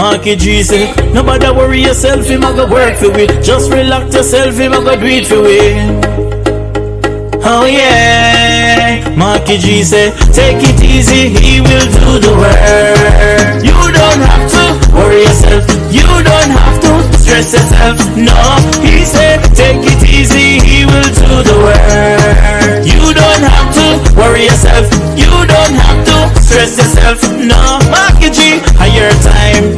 Marky G say, nobody worry yourself, him a go work for we. Just relax yourself, him a go do it for we. Oh yeah, Marky G say, take it easy, he will do the work. You don't have to worry yourself, you don't have to stress yourself. No, he said, take it easy, he will do the work. You don't have to worry yourself, you don't have to stress yourself. No, Marky G, higher time,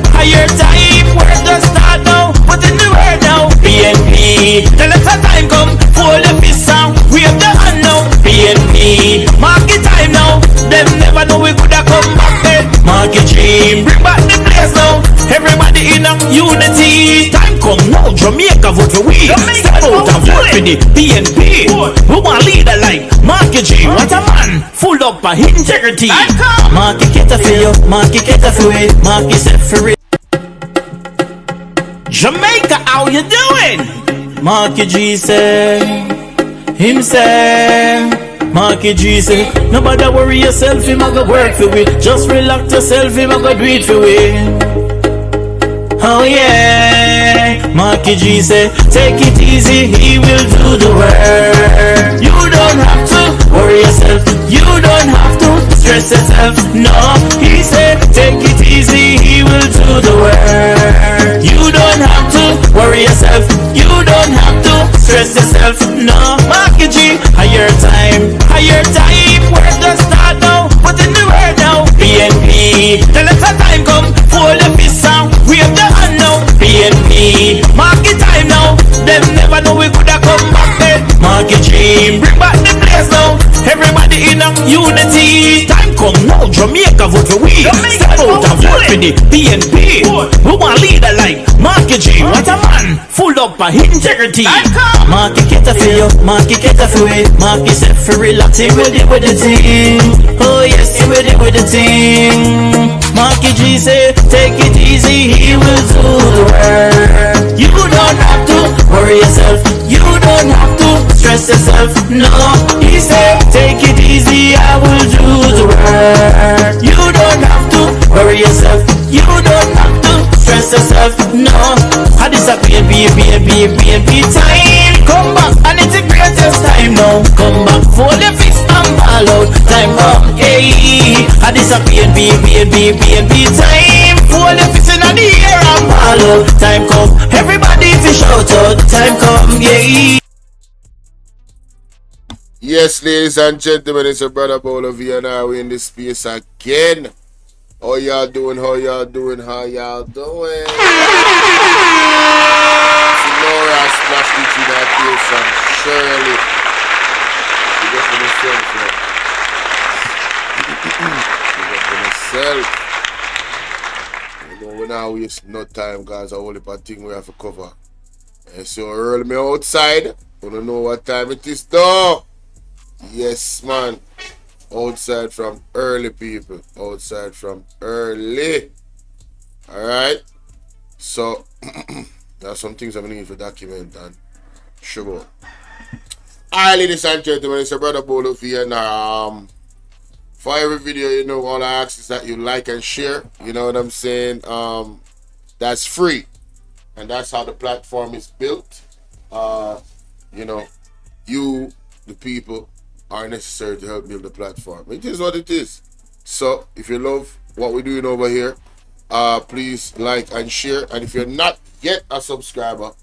where does start now? Put in the word now, BNP. The letter time come, fold the fist sound, we have the hand now, BNP. Marky time now, them never know we coulda come back then. Marky G, bring back the place now, everybody in a unity. Time come now, Jamaica vote for we. Step out and vote for the BNP. We want leader like Marky G, what a man, full up of integrity. Marky get a for you, Marky get a for it, Marky set for it. Jamaica, how you doing? Marky G say, him say, Marky G say, nobody worry yourself, him a go work for we. Just relax yourself, him a go do it for we. Oh yeah, Marky G say, take it easy, he will do the work. You don't have to worry yourself, you don't have to stress yourself. No, he said, take it easy, he will do the work. You don't have to worry yourself, you don't have to stress yourself. No, Marky G, higher time, where does start now? Put in the word now, BNP. The letter time come, fold the fist sound, we have the hand now, BNP. Marky time now, them never know we coulda come back then. Marky G, bring back the place now, everybody in a unity. Time come now, Jamaica vote for we. Step out and vote for the BNP. We want leader like Marky G, what a man, full up of integrity. Marky get a for you, Marky get a for it, Marky set for relax, he with it with the team. Oh yes, he with it with the team. Marky G say, take it easy, he will do the work. You don't have to worry yourself, you don't have to stress yourself. No, he said, take it easy, I will do the work. You don't have to worry yourself, you don't have to stress yourself. No, I disappear, BNP time. Come back, and it's the greatest time now. Come back, fold your fist and ball out. Time come, hey. I disappear, BNP time. Fold your fist in the air and ball out. Time come, everybody fish out out. Time come, yeah. Yes, ladies and gentlemen, it's your brother Bolo V and I. We in this space again. How y'all doing? How y'all doing? How y'all doing? Laura Splash between that face and Shirley. You got for myself, you know. You got for myself. You know, we now waste no time, guys. I only part thing we have to cover. And so early me outside. I don't know what time it is though. Yes, man. Outside from early, people. Outside from early. Alright. So there's some things I'm gonna need to document and show. Alright, ladies and gentlemen, it's your brother Bolo V, and for every video, you know, all I ask is that you like and share. You know what I'm saying? That's free. And that's how the platform is built. You know, you, the people, are necessary to help build the platform. It is what it is. So if you love what we're doing over here, please like and share. And if you're not yet a subscriber,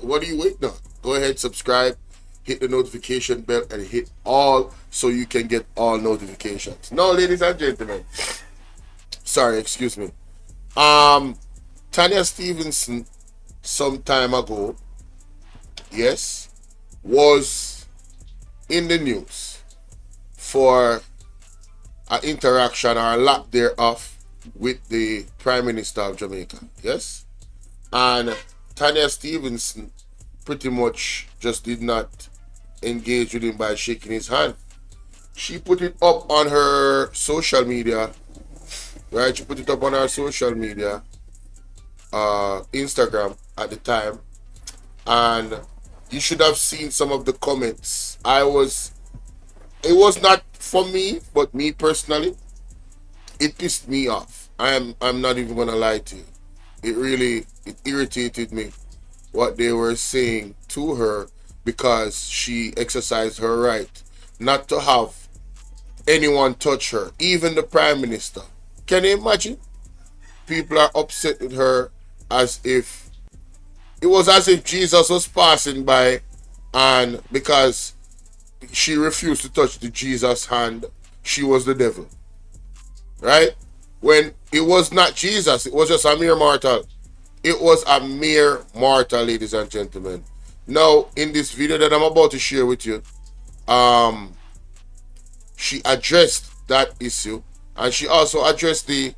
what are you waiting on? Go ahead, subscribe, hit the notification bell, and hit all so you can get all notifications. Now, ladies and gentlemen, sorry, excuse me. Tanya Stevenson some time ago, yes, was in the news for an interaction or a lack thereof with the Prime Minister of Jamaica, yes? And Tanya Stevenson pretty much just did not engage with him by shaking his hand. She put it up on her social media, right? She put it up on her social media, Instagram at the time, and you should have seen some of the comments. It was not for me, but me personally, it pissed me off. I'm not even gonna lie to you. it irritated me what they were saying to her, because she exercised her right not to have anyone touch her, even the Prime Minister. Can you imagine? People are upset with her as if it was as if Jesus was passing by, and because she refused to touch the Jesus hand, she was the devil. Right? When it was not Jesus, it was just a mere mortal. It was a mere mortal, ladies and gentlemen. Now, in this video that I'm about to share with you, she addressed that issue, and she also addressed the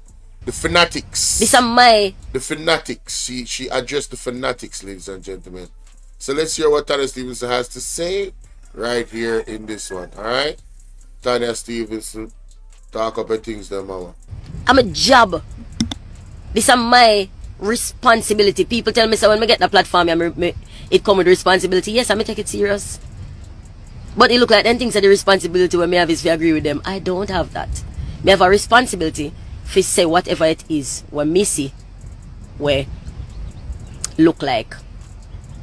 fanatics. The fanatics. She addressed the fanatics, ladies and gentlemen. So let's hear what Tanya Stevenson has to say right here in this one. Alright? Tanya Stevenson, talk about things that mama. I'm a job. This is my responsibility. People tell me so when I get the platform, it come with responsibility. Yes, I'm take it serious. But it look like them things that the responsibility when me have is to agree with them. I don't have that. Me have a responsibility to say whatever it is when me see where look like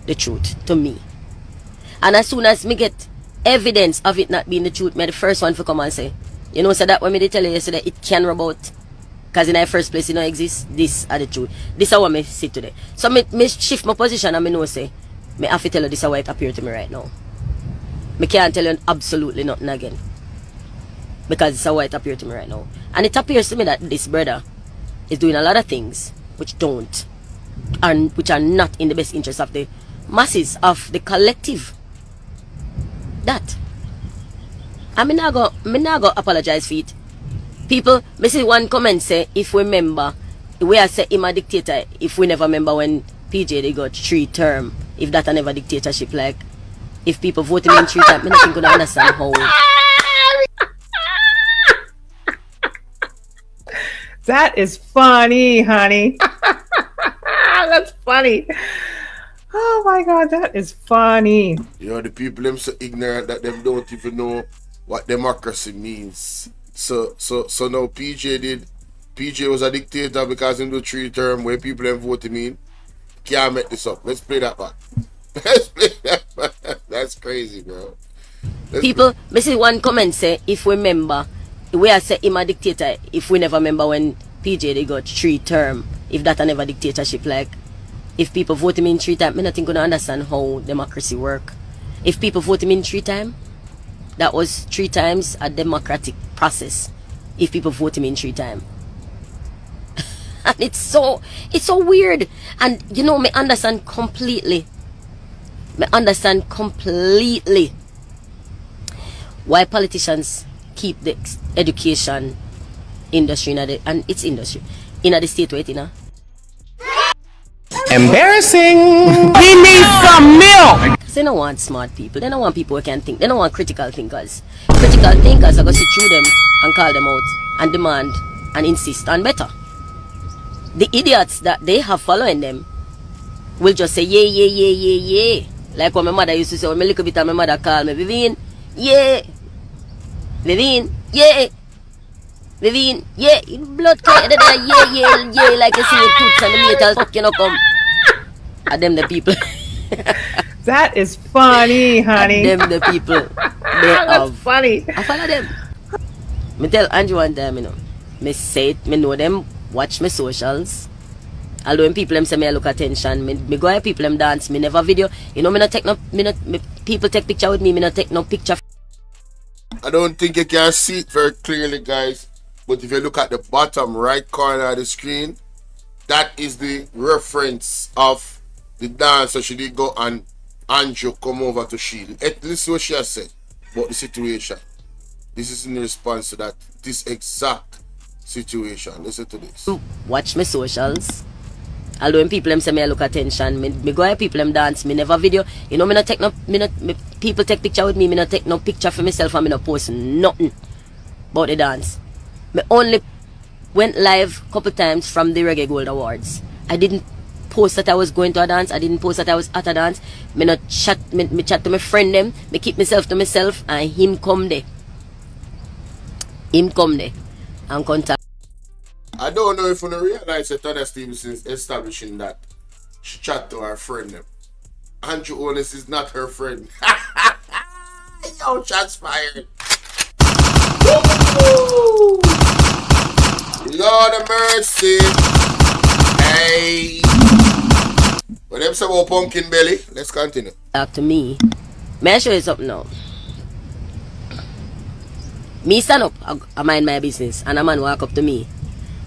the truth to me. And as soon as me get evidence of it not being the truth, me the first one to come and say, you know, so that when me they tell you yesterday, it can about, because in the first place it don't exist, this are the truth. This is what me see today. So me shift my position and me know say, me have to tell you this is how it appears to me right now. Me can't tell you absolutely nothing again, because it's how it appears to me right now. And it appears to me that this brother is doing a lot of things which don't, and which are not in the best interest of the masses, of the collective. That. And me not go apologize for it. People, me see one comment say, if we remember, we are say him a dictator, if we never remember when PJ they got 3 term, if that a never dictatorship, like, if people vote him in 3 times, me not think gonna understand how. That is funny, honey. That's funny. Oh my God, that is funny. You know, the people them so ignorant that them don't even know what democracy means. So now PJ was a dictator because he do 3 term where people them vote him in. Can't make this up. Let's play that back. Let's play that back. That's crazy, bro. People, me see one comment say, if we remember, we are say him a dictator, if we never remember when PJ they got 3 term, if that a never dictatorship, like, if people vote him in 3 times, me not think gonna understand how democracy work. If people vote him in 3 times, that was 3 times a democratic process. If people vote him in 3 times. And it's so weird. And you know, me understand completely why politicians keep the education industry and its industry in the state where it in. Embarrassing. We need some milk. They don't want smart people. They don't want people who can think. They don't want critical thinkers. Critical thinkers are going to sit through them and call them out and demand and insist on better. The idiots that they have following them will just say, yeah, yeah, yeah, yeah, yeah. Like what my mother used to say, when I little bit and my mother called me, Vivian, yeah. Vivian, yeah. Vivian, yeah. Blood clot, yeah, yeah, yeah. Like you see the toots and the metal, fuck, you know, come. Are them the people? That is funny, honey. Them the people. They That's funny. I follow them. Me tell Andrew one time, you know. Me say it, me know them, watch my socials. Although when people them say me I look attention, me go at people them dance, me never video. You know, me not take no, people take picture with me not take no picture. I don't think you can see it very clearly, guys. But if you look at the bottom right corner of the screen, that is the reference of the dance. So she did go and Andrew come over to Shield. This is what she has said about the situation. This is in response to that, this exact situation. Listen to this. Watch my socials. Although when people them say me I look attention, me go at people them dance, me never video. You know, me not take no, people take picture with me not take no picture for myself and me not post nothing about the dance. Me only went live couple times from the Reggae Gold Awards. I didn't post that I was going to a dance. I didn't post that I was at a dance. Me not chat. Me chat to my friend them. Me keep myself to myself, and him come there. Him come there and contact. don't know if you realize that Tanya Stevenson is establishing that she chat to her friend them. Andrew Holness is not her friend. Yo, shots fired. Woo! Lord of mercy. Hey. But them say about pumpkin belly. Let's continue. Talk to me. May I show you something now? Me stand up, I mind my business, and a man walk up to me.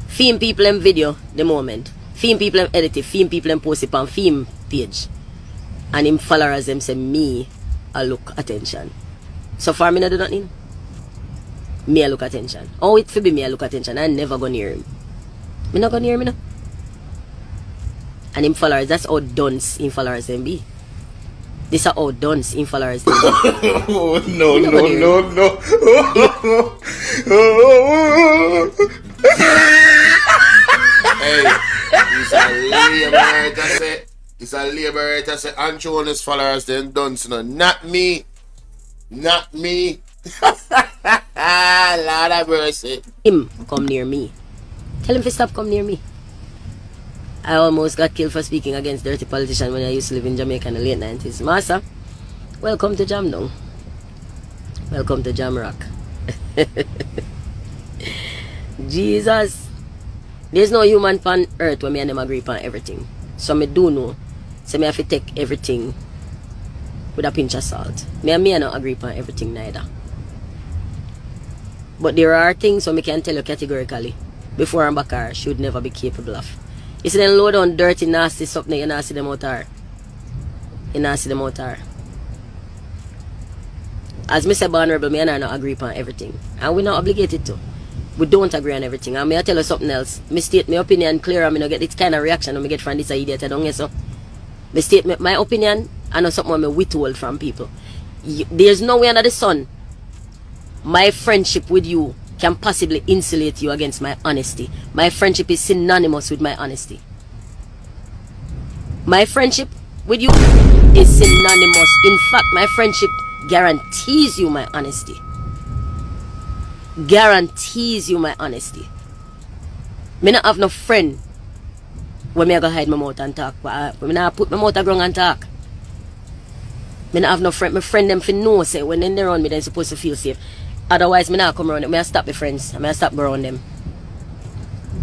Film people in video the moment. Film people in edit it. Film people in post it on film page. And him followers them say me I look attention. So far me not do nothing. Me I look attention. Oh, it for be me I look attention. I never go near him. Me not go near him, no. And him followers, that's how dunce him followers them be. This are how dunce him followers them be. Oh, no. Hey, it's a liberator say Andrew Holness followers then dunce, no. Not me. Not me. Lord have mercy. Him come near me. Tell him to stop come near me. I almost got killed for speaking against dirty politicians when I used to live in Jamaica in the late 90s. Master, welcome to Jam now. Welcome to Jam Rock. Jesus. There's no human on earth where me and them agree upon everything. So me do know. So me have to take everything with a pinch of salt. Me and I don't agree upon everything neither. But there are things where me can tell you categorically before I'm back here should never be capable of. You see them low down dirty nasty something, you not see them out here. You not see them out here. As me say honorable, me and I don't agree upon everything. And we're not obligated to. We don't agree on everything. And me I tell you something else. Me state my opinion clear and me not get this kind of reaction when me get from this idiot I don't get so. Me state my opinion and not something me withhold from people. There's no way under the sun my friendship with you can possibly insulate you against my honesty. My friendship is synonymous with my honesty. My friendship with you is synonymous. In fact, my friendship guarantees you my honesty. Guarantees you my honesty. Me not have no friend when me go hide my mouth and talk. Me not put my mouth aground and talk. Me not have no friend. My friend them for know say when they around me, they're supposed to feel safe. Otherwise, me not come around them. Me I stop my friends. I stop around them.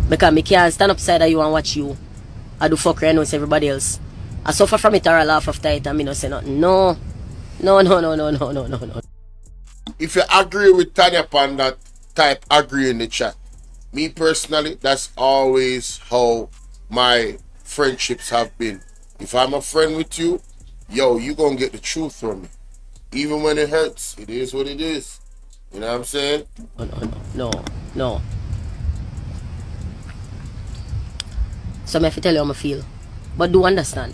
Because me can't stand upside of you and watch you. I do fuck right now with everybody else. I suffer from it or I laugh after it and me not say nothing. No. No. If you agree with Tanya upon that, type agree in the chat. Me personally, that's always how my friendships have been. If I'm a friend with you, yo, you gonna get the truth from me. Even when it hurts, it is what it is. You know what I'm saying? No. So I have to tell you how I feel. But do understand.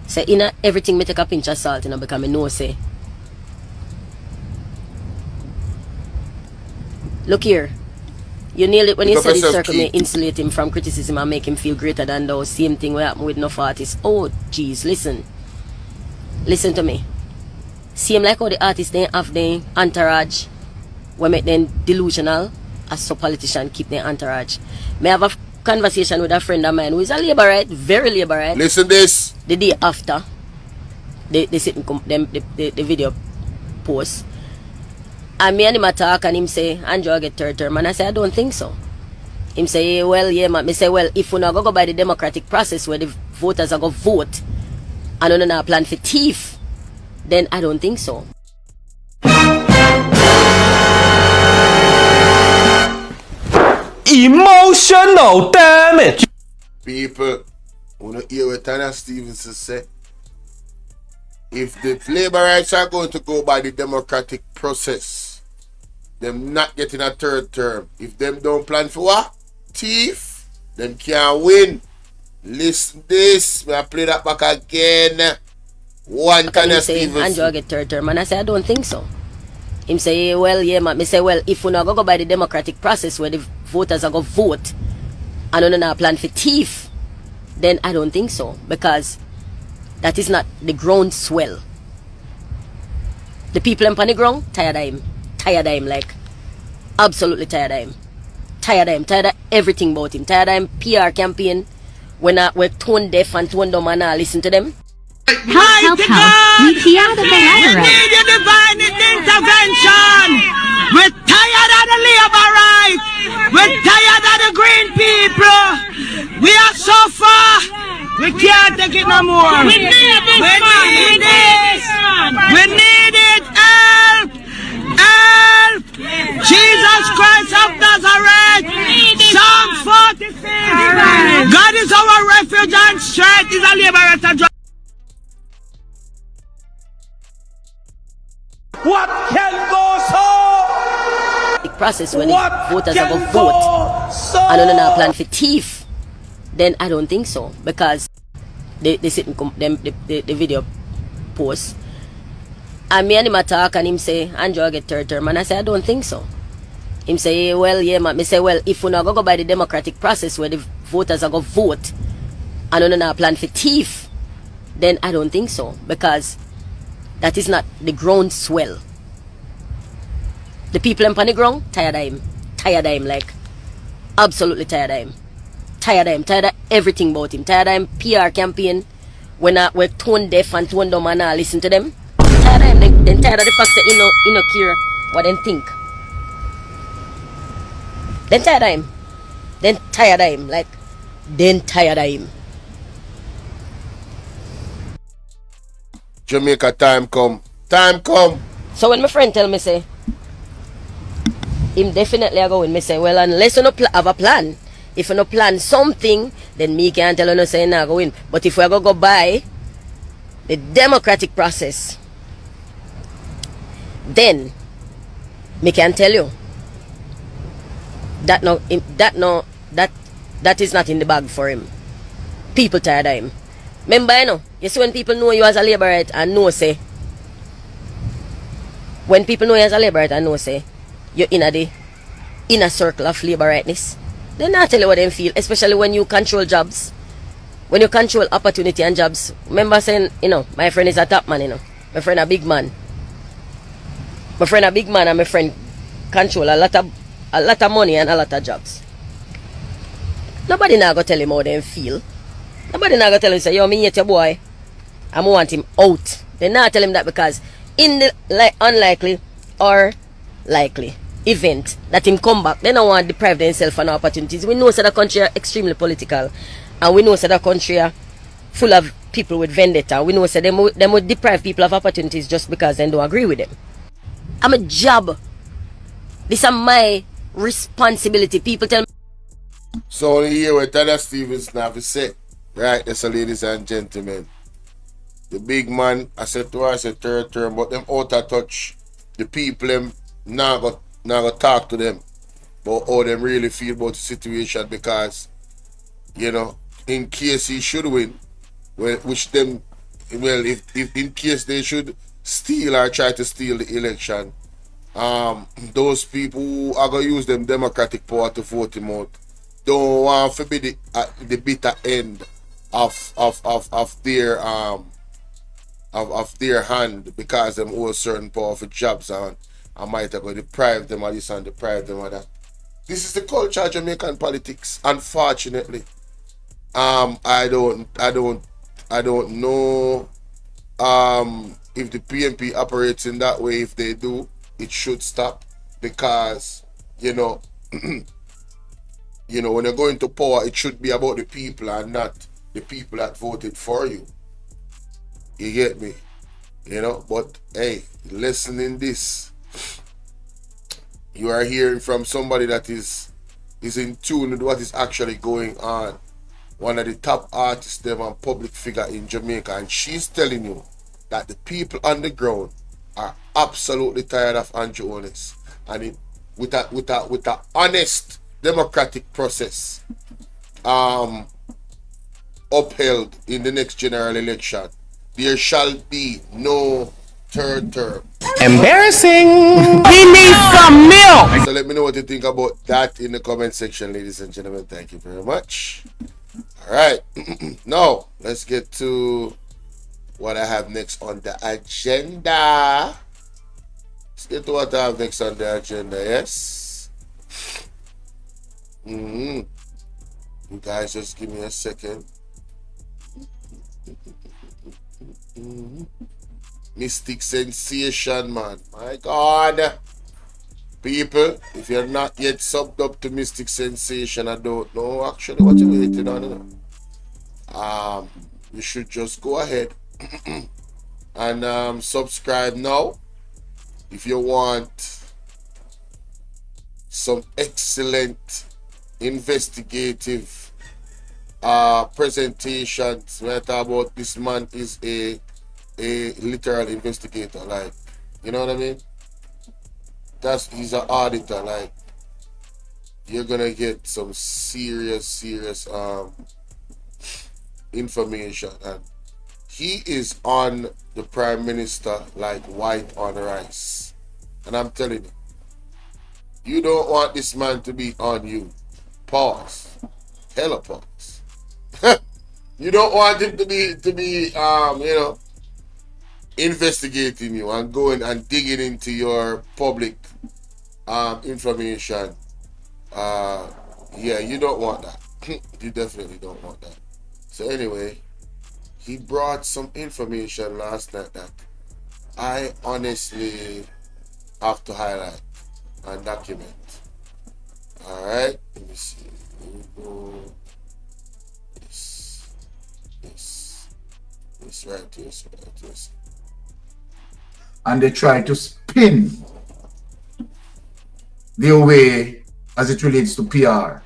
Say in everything me take a pinch of salt, because I know say. Look here. You nailed it when you said it circle me, insulate him from criticism and make him feel greater than those. Same thing what happened with no artists. Oh jeez, listen. Listen to me. Same like how the artists they have their entourage, we make them delusional, as some politicians keep their entourage. May have a conversation with a friend of mine who is a labourite, very labourite. Listen this. The day after, they sit and the video post. And me and him talk and him say, Andrew I get third term. And I say, I don't think so. Him say, well, yeah, man. Me say, well, if we not go by the democratic process where the voters are going to vote, and we not plan for thief, then I don't think so. Emotional damage. People, wanna hear what Tanya Stevenson say? If the laborites are going to go by the democratic process, them not getting a third term. If them don't plan for what? Thief, them can't win. Listen this, I play that back again. One Tanya Stevenson. Andrew get third term, and I say I don't think so. Him say, well, yeah, man. Me say, well, if we not go by the democratic process where the voters are going to vote, and we not plan for thief, then I don't think so, because that is not the groundswell. The people on the ground tired of him, like absolutely tired of him. tired of him, tired of everything about him, tired of him PR campaign. When we're tone deaf and tone dumb and I listen to them. Help. We tear the We need your divine intervention. We're tired of the labor rights. We're tired of the green people. We are so far. We can't take it no more. We need this. We need it. Help. Help. Jesus Christ of Nazareth. Psalm 46. God is our refuge and strength. Is a liberator. What can go so? The process when the voters are going to vote and on a plan for thief, then I don't think so, because they sit and the video post and me and him talk and him say Andrew get third term, and I say I don't think so. Him say well yeah man, me say well if we not go by the democratic process where the voters are going to vote and on a plan for thief, then I don't think so, because that is not the groundswell. The people on the ground, tired of him, like absolutely tired of him. Tired of everything about him, tired of him PR campaign. When we're tone deaf and tone dumb and I listen to them. Tired of him, then tired of the fact that you know care what they think. Then tired of him. Then tired of him, like then tired of him. Jamaica time come. So when my friend tell me say him definitely a going, me say well unless you no have a plan, if you no plan something, then me can't tell you no say not going. But if we go by the democratic process, then me can tell you that that is not in the bag for him. People tired of him. Remember, you know, you see when people know you as a labourite and know say, when people know you as a labourite and know say, you're in the inner circle of labouriteness, they not tell you what they feel, especially when you control jobs, when you control opportunity and jobs. Remember saying, you know, my friend is a top man, you know, my friend a big man. My friend a big man and my friend control a lot of money and a lot of jobs. Nobody now go tell him how they feel. Nobody not gonna tell him say, yo, me hate your boy, I want him out. They not tell him that, because in the unlikely or likely event that him come back, they don't want to deprive themselves of opportunities. We know that the country are extremely political, and we know that the country are full of people with vendetta. We know that they would deprive people of opportunities just because they don't agree with them. I'm a job. This is my responsibility. People tell me. So here what Tyler Stevens have to say. Right, that's so ladies and gentlemen. The big man, I said twice, I said third term, but them out of touch. The people them now go talk to them about how them really feel about the situation, because, you know, in case he should win, well, which them, well, if in case they should steal or try to steal the election, those people who are gonna use them democratic power to vote him out don't want to be the bitter end of their hand, because them owe certain powerful jobs and I might have deprive them of this and deprive them of that. This is the culture of Jamaican politics, unfortunately. I don't know if the PNP operates in that way. If they do, it should stop, because you know when you're going to power, it should be about the people and not the people that voted for you. You get me? You know, but hey, listening this, you are hearing from somebody that is in tune with what is actually going on. One of the top artists them and public figure in Jamaica, and she's telling you that the people on the ground are absolutely tired of Andrew Holness, and with a honest democratic process upheld in the next general election, there shall be no third term. Embarrassing. We need some milk. So let me know what you think about that in the comment section, ladies and gentlemen. Thank you very much. All right. Now, let's get to what I have next on the agenda. Let's get to what I have next on the agenda, yes? You guys just give me a second. Mystic Sensation, man. My God. People, if you're not yet subbed up to Mystic Sensation, I don't know actually what you're waiting on. You know? You should just go ahead and subscribe now if you want some excellent investigative presentations. When I talk about this man is a literal investigator, like, you know what I mean? He's an auditor. Like, you're gonna get some serious information, and he is on the Prime Minister like white on rice. And I'm telling you, you don't want this man to be on you. Pause. Hella pause. You don't want him to be you know, investigating you and going and digging into your public information. Yeah, you don't want that. You definitely don't want that. So anyway, he brought some information last night that I honestly have to highlight and document. Alright, let me see. Here we go. This right here, and they try to spin their way as it relates to PR.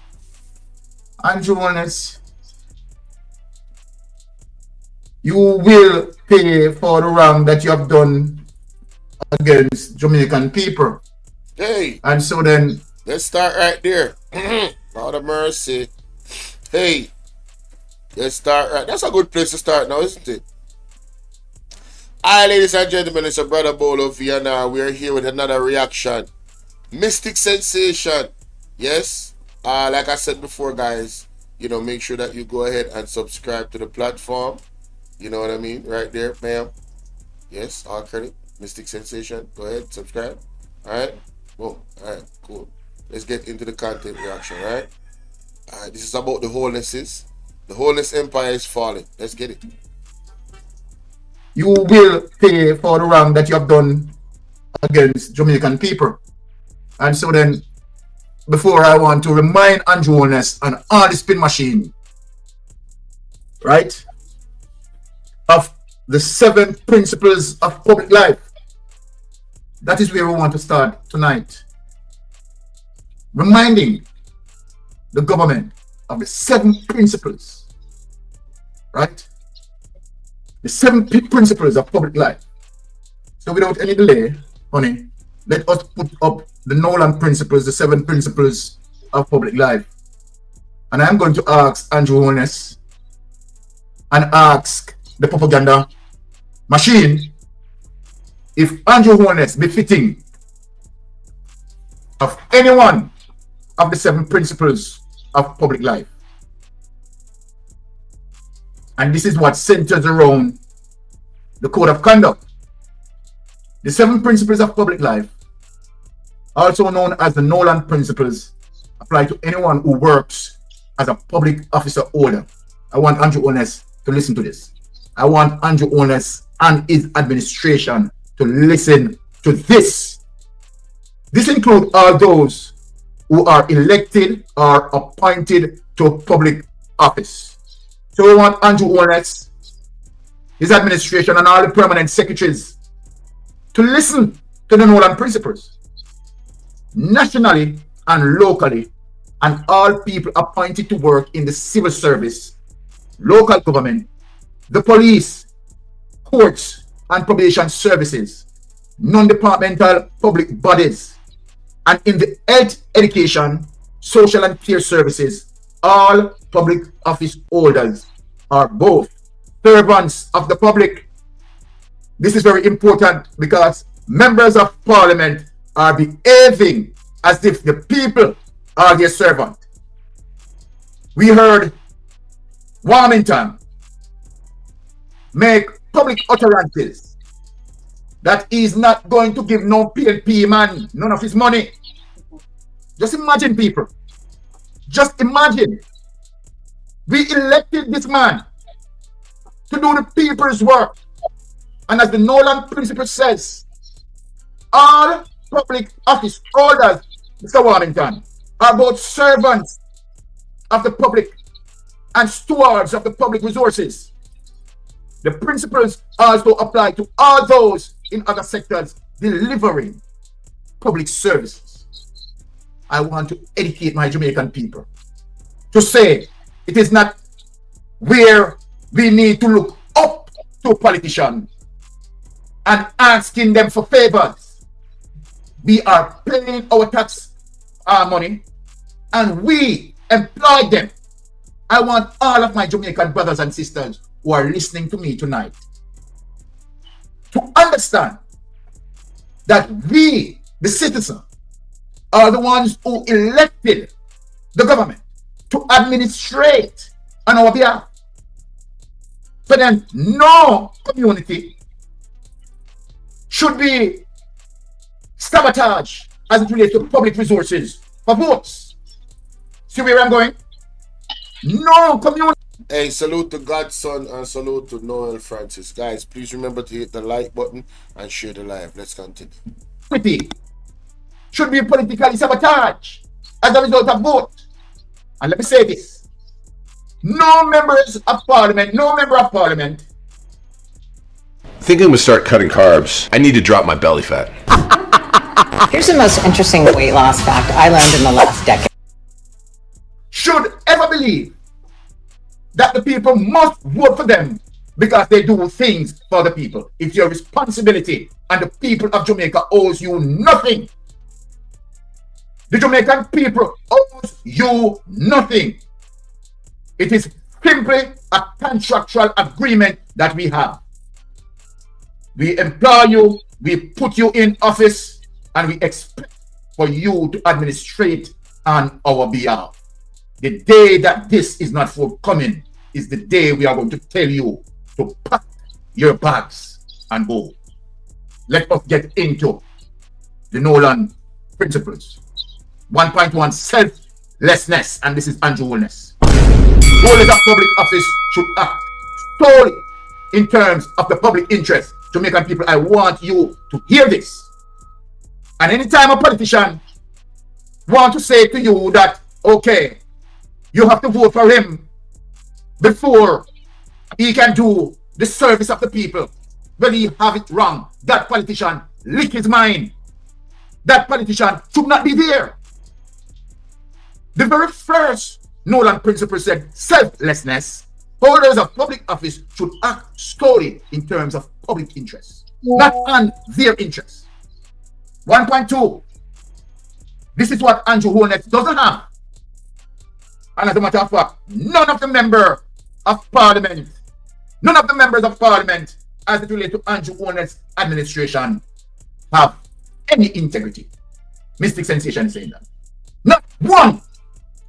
Andrew Holness, you will pay for the wrong that you have done against Jamaican people. Hey! And so then, let's start right there. Lord of mercy. Hey! Let's start right. That's a good place to start now, isn't it? Alright, ladies and gentlemen, it's your brother Bolo Vienna. We are here with another reaction. Mystic Sensation. Yes? Like I said before, guys, you know, make sure that you go ahead and subscribe to the platform. You know what I mean? Right there, ma'am. Yes, all credit. Mystic Sensation. Go ahead, subscribe. Alright? Boom. Alright, cool. Let's get into the content reaction, right? Alright, this is about the Holnesses. The Holness Empire is falling. Let's get it. you will pay for the wrong that you have done against Jamaican people. And so then, before I want to remind Andrew Holness and all the spin machine, right, of the 7 principles of public life. That is where we want to start tonight. Reminding the government of the 7 principles, right? The 7 principles of public life. So without any delay, honey, let us put up the Nolan principles, the 7 principles of public life. And I'm going to ask Andrew Holness and ask the propaganda machine if Andrew Holness befitting of any one of the 7 principles of public life. And this is what centers around the code of conduct. The 7 principles of public life, also known as the Nolan principles, apply to anyone who works as a public officer holder. I want Andrew Holness to listen to this. I want Andrew Holness and his administration to listen to this. This includes all those who are elected or appointed to a public office. So we want Andrew Holness, his administration, and all the permanent secretaries to listen to the Nolan principles, nationally and locally, and all people appointed to work in the civil service, local government, the police, courts, and probation services, non-departmental public bodies, and in the health, education, social and care services. All public office holders are both servants of the public. This is very important because members of parliament are behaving as if the people are their servant. We heard Warmington make public utterances that he's not going to give no PNP man none of his money. Just imagine, people. Just imagine, we elected this man to do the people's work. And as the Nolan Principle says, all public office holders, Mr. Warmington, are both servants of the public and stewards of the public resources. The principles also apply to all those in other sectors delivering public services. I want to educate my Jamaican people to say it is not where we need to look up to politicians and asking them for favors. We are paying our tax money and we employ them. I want all of my Jamaican brothers and sisters who are listening to me tonight to understand that we, the citizens, are the ones who elected the government to administrate on our behalf. So then no community should be sabotaged as it relates to public resources for votes. See where I'm going? No community. Hey, salute to Godson and salute to Noel Francis. Guys, please remember to hit the like button and share the live. Let's continue. Should be politically sabotaged as a result of vote. And let me say this. No members of parliament, no member of parliament. Thinking to start cutting carbs. I need to drop my belly fat. Here's the most interesting weight loss fact I learned in the last decade. Should ever believe that the people must vote for them because they do things for the people. It's your responsibility, and the people of Jamaica owes you nothing. The Jamaican people owes you nothing. It is simply a contractual agreement that we have. We employ you, we put you in office, and we expect for you to administrate on our behalf. The day that this is not forthcoming is the day we are going to tell you to pack your bags and go. Let us get into the Nolan principles. 1.1, selflessness, and this is Andrew Holness. Holders of public office should act solely in terms of the public interest. Jamaican people, I want you to hear this. And anytime a politician wants to say to you that, okay, you have to vote for him before he can do the service of the people, when he have it wrong, that politician lick his mind. That politician should not be there. The very first Nolan principle said selflessness. Holders of public office should act solely in terms of public interest, not on their interest. 1.2. This is what Andrew Holness doesn't have. And as a matter of fact, none of the members of parliament, as it relates to Andrew Holness' administration, have any integrity. Mystic Sensation is saying that. Not one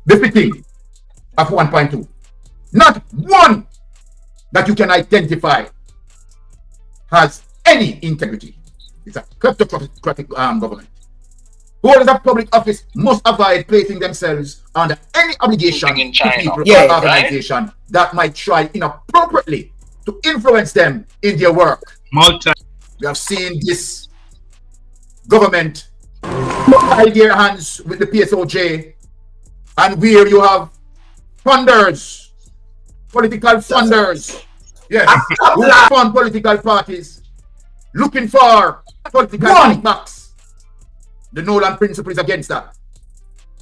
befitting of 1.2. Not one that you can identify has any integrity. It's a kleptocratic government. Holders of public office must avoid placing themselves under any obligation to people or organization that might try inappropriately to influence them in their work. We have seen this government tie their hands with the PSOJ, and where you have funders, political funders, yes, who fund political parties, looking for political kickbacks. The Nolan principle is against that.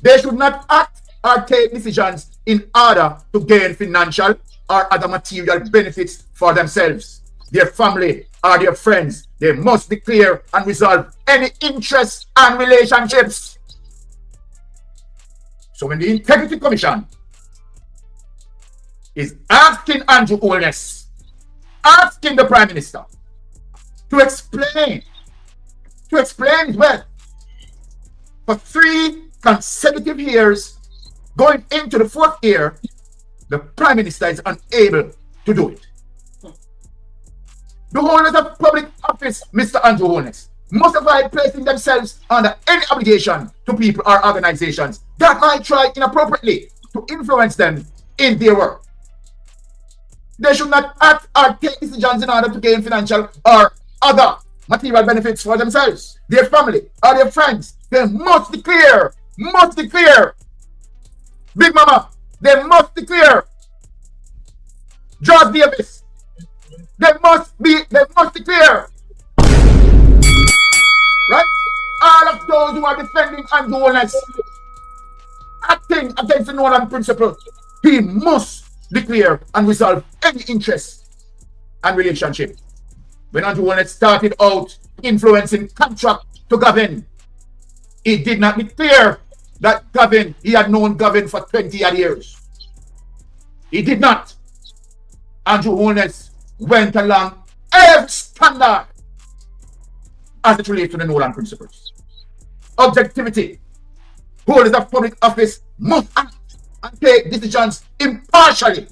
They should not act or take decisions in order to gain financial or other material benefits for themselves, their family, or their friends. They must declare and resolve any interests and relationships. So when the Integrity Commission is asking Andrew Holness, asking the Prime Minister to explain well, for 3 consecutive years, going into the 4th year, the Prime Minister is unable to do it. The holders of public office, Mr. Andrew Holness, must avoid placing themselves under any obligation to people or organizations that might try inappropriately to influence them in their work. They should not act or take decisions in order to gain financial or other material benefits for themselves, their family, or their friends. They must declare, Big Mama, they must declare, George Davis, they must declare, right? All of those who are defending Andrew Holness, acting against the Nolan principle, he must declare and resolve any interest and relationship. When Andrew Holness started out influencing contract to Govt, he did not declare that he had known Govt for 20 odd years. He did not. Andrew Holness went along every standard as it relates to the Nolan principles. Objectivity. Holders of public office must act and take decisions impartially,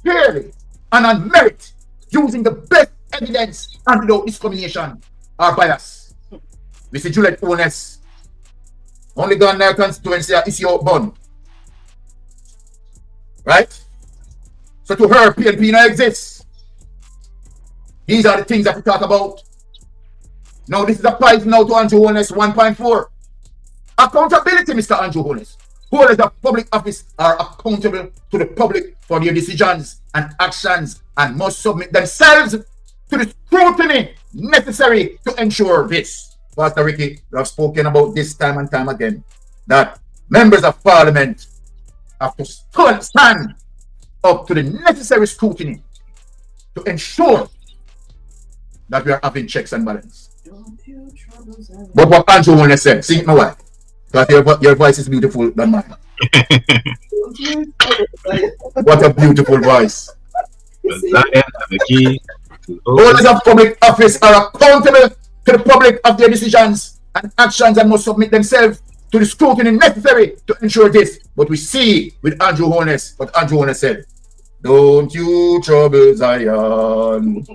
fairly, and on merit, using the best evidence and without discrimination or bias. We see Juliet Holness only gone their constituency is your bun. Right? So to her, PNP no exists. These are the things that we talk about. Now this is applied now to Andrew Holness 1.4. Accountability, Mr. Andrew Holness. Holders of public office are accountable to the public for their decisions and actions and must submit themselves to the scrutiny necessary to ensure this. Pastor Ricky, we have spoken about this time and time again, that members of parliament have to stand up to the necessary scrutiny to ensure that we are having checks and balance. But what Andrew Holness said, sing it my wife, because your voice is beautiful than mine. What a beautiful voice. Holders of public office are accountable to the public of their decisions and actions and must submit themselves to the scrutiny necessary to ensure this. But we see with Andrew Holness what Andrew Holness said. Don't you trouble Zion.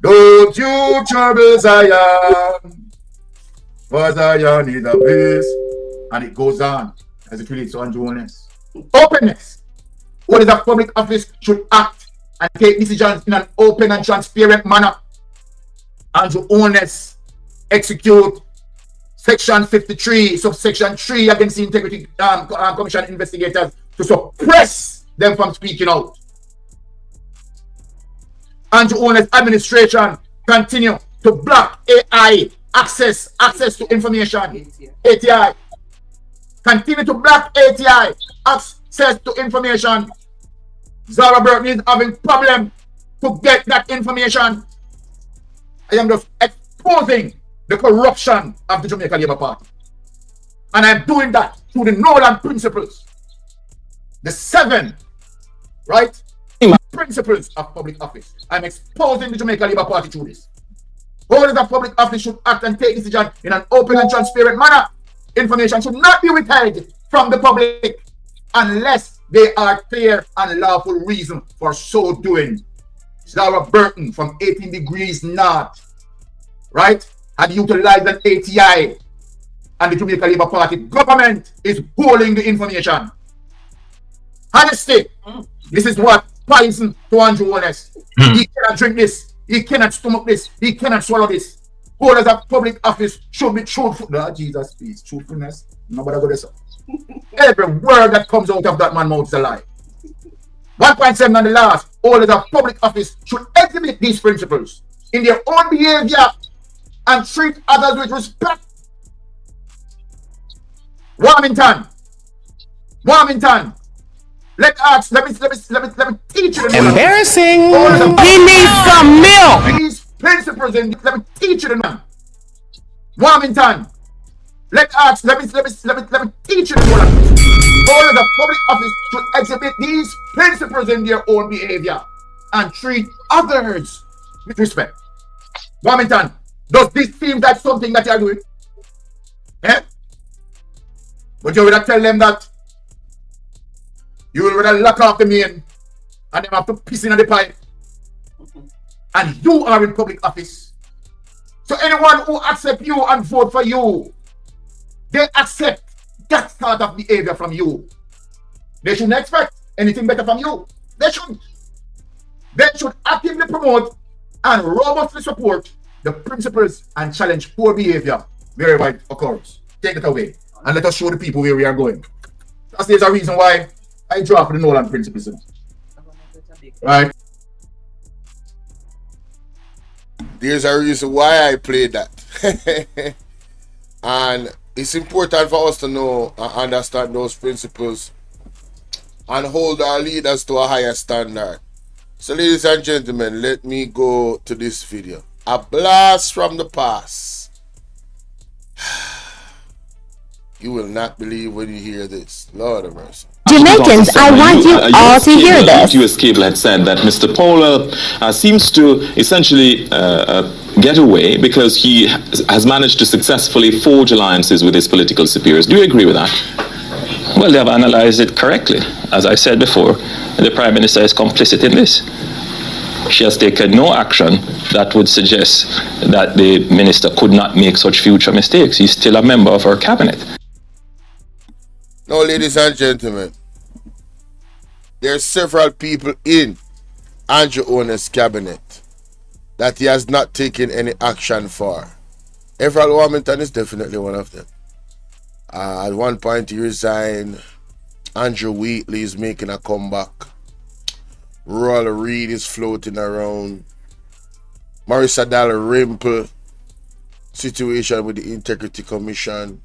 Don't you trouble Zion. For Zion is a place. And it goes on as it relates to Andrew Holness. Openness. Holders of public office should act and take decisions in an open and transparent manner. Andrew Holness execute Section 53, subsection 3 against the Integrity Commission investigators to suppress them from speaking out. Andrew Holness administration continue to block AI access to information. ATI. Continue to block ATI access to information. Zara Burton is having problem to get that information. I am just exposing the corruption of the Jamaica Labour Party. And I'm doing that through the Nolan principles. The 7, right? Principles of public office. I'm exposing the Jamaica Labour Party through this. Holders of public office should act and take decisions in an open and transparent manner. Information should not be withheld from the public unless there are clear and lawful reason for so doing. Zara Burton from 18 Degrees North, right, had utilized an ATI, and the Jamaica Labour Party government is holding the information. Honesty. This is what poison to Andrew Holness. He cannot drink this. He cannot stomach this. He cannot swallow this. Holders of public office should be truthful. No, Jesus, please. Truthfulness. Nobody go this up. Every word that comes out of that man's mouth is a lie. 1.7 on the last. Holders of public office should exhibit these principles in their own behavior and treat others with respect. Warmington. Let me teach you. Embarrassing. He needs some milk. These principles and let me teach you the man. Warmington. Let me teach you the man. All of the public office should exhibit these principles in their own behavior and treat others with respect. Warmington, does this seem like something that you are doing? Eh? But you will tell them that you will rather lock off the main and them have to piss in the pipe. And you are in public office. So anyone who accept you and vote for you, they accept that sort of behavior from you. They shouldn't expect anything better from you. They shouldn't. They should actively promote and robustly support the principles and challenge poor behavior wherever it occurs. Take it away and let us show the people where we are going. There's a reason why I draw for the Nolan principles. Right? There's a reason why I played that. And it's important for us to know and understand those principles and hold our leaders to a higher standard. So ladies and gentlemen, let me go to this video. A blast from the past. You will not believe when you hear this. Lord of mercy. Jamaicans, I want you all to hear this. US Cable had said that Mr. Polo seems to essentially get away because he has managed to successfully forge alliances with his political superiors. Do you agree with that? Well, they have analyzed it correctly. As I said before, the Prime Minister is complicit in this. She has taken no action that would suggest that the Minister could not make such future mistakes. He's still a member of her cabinet. Now, ladies and gentlemen, there are several people in Andrew Holness' cabinet that he has not taken any action for. Everald Warmington is definitely one of them. At one point he resigned. Andrew Wheatley is making a comeback. Royal Reid is floating around. Marissa Dalrymple situation with the Integrity Commission.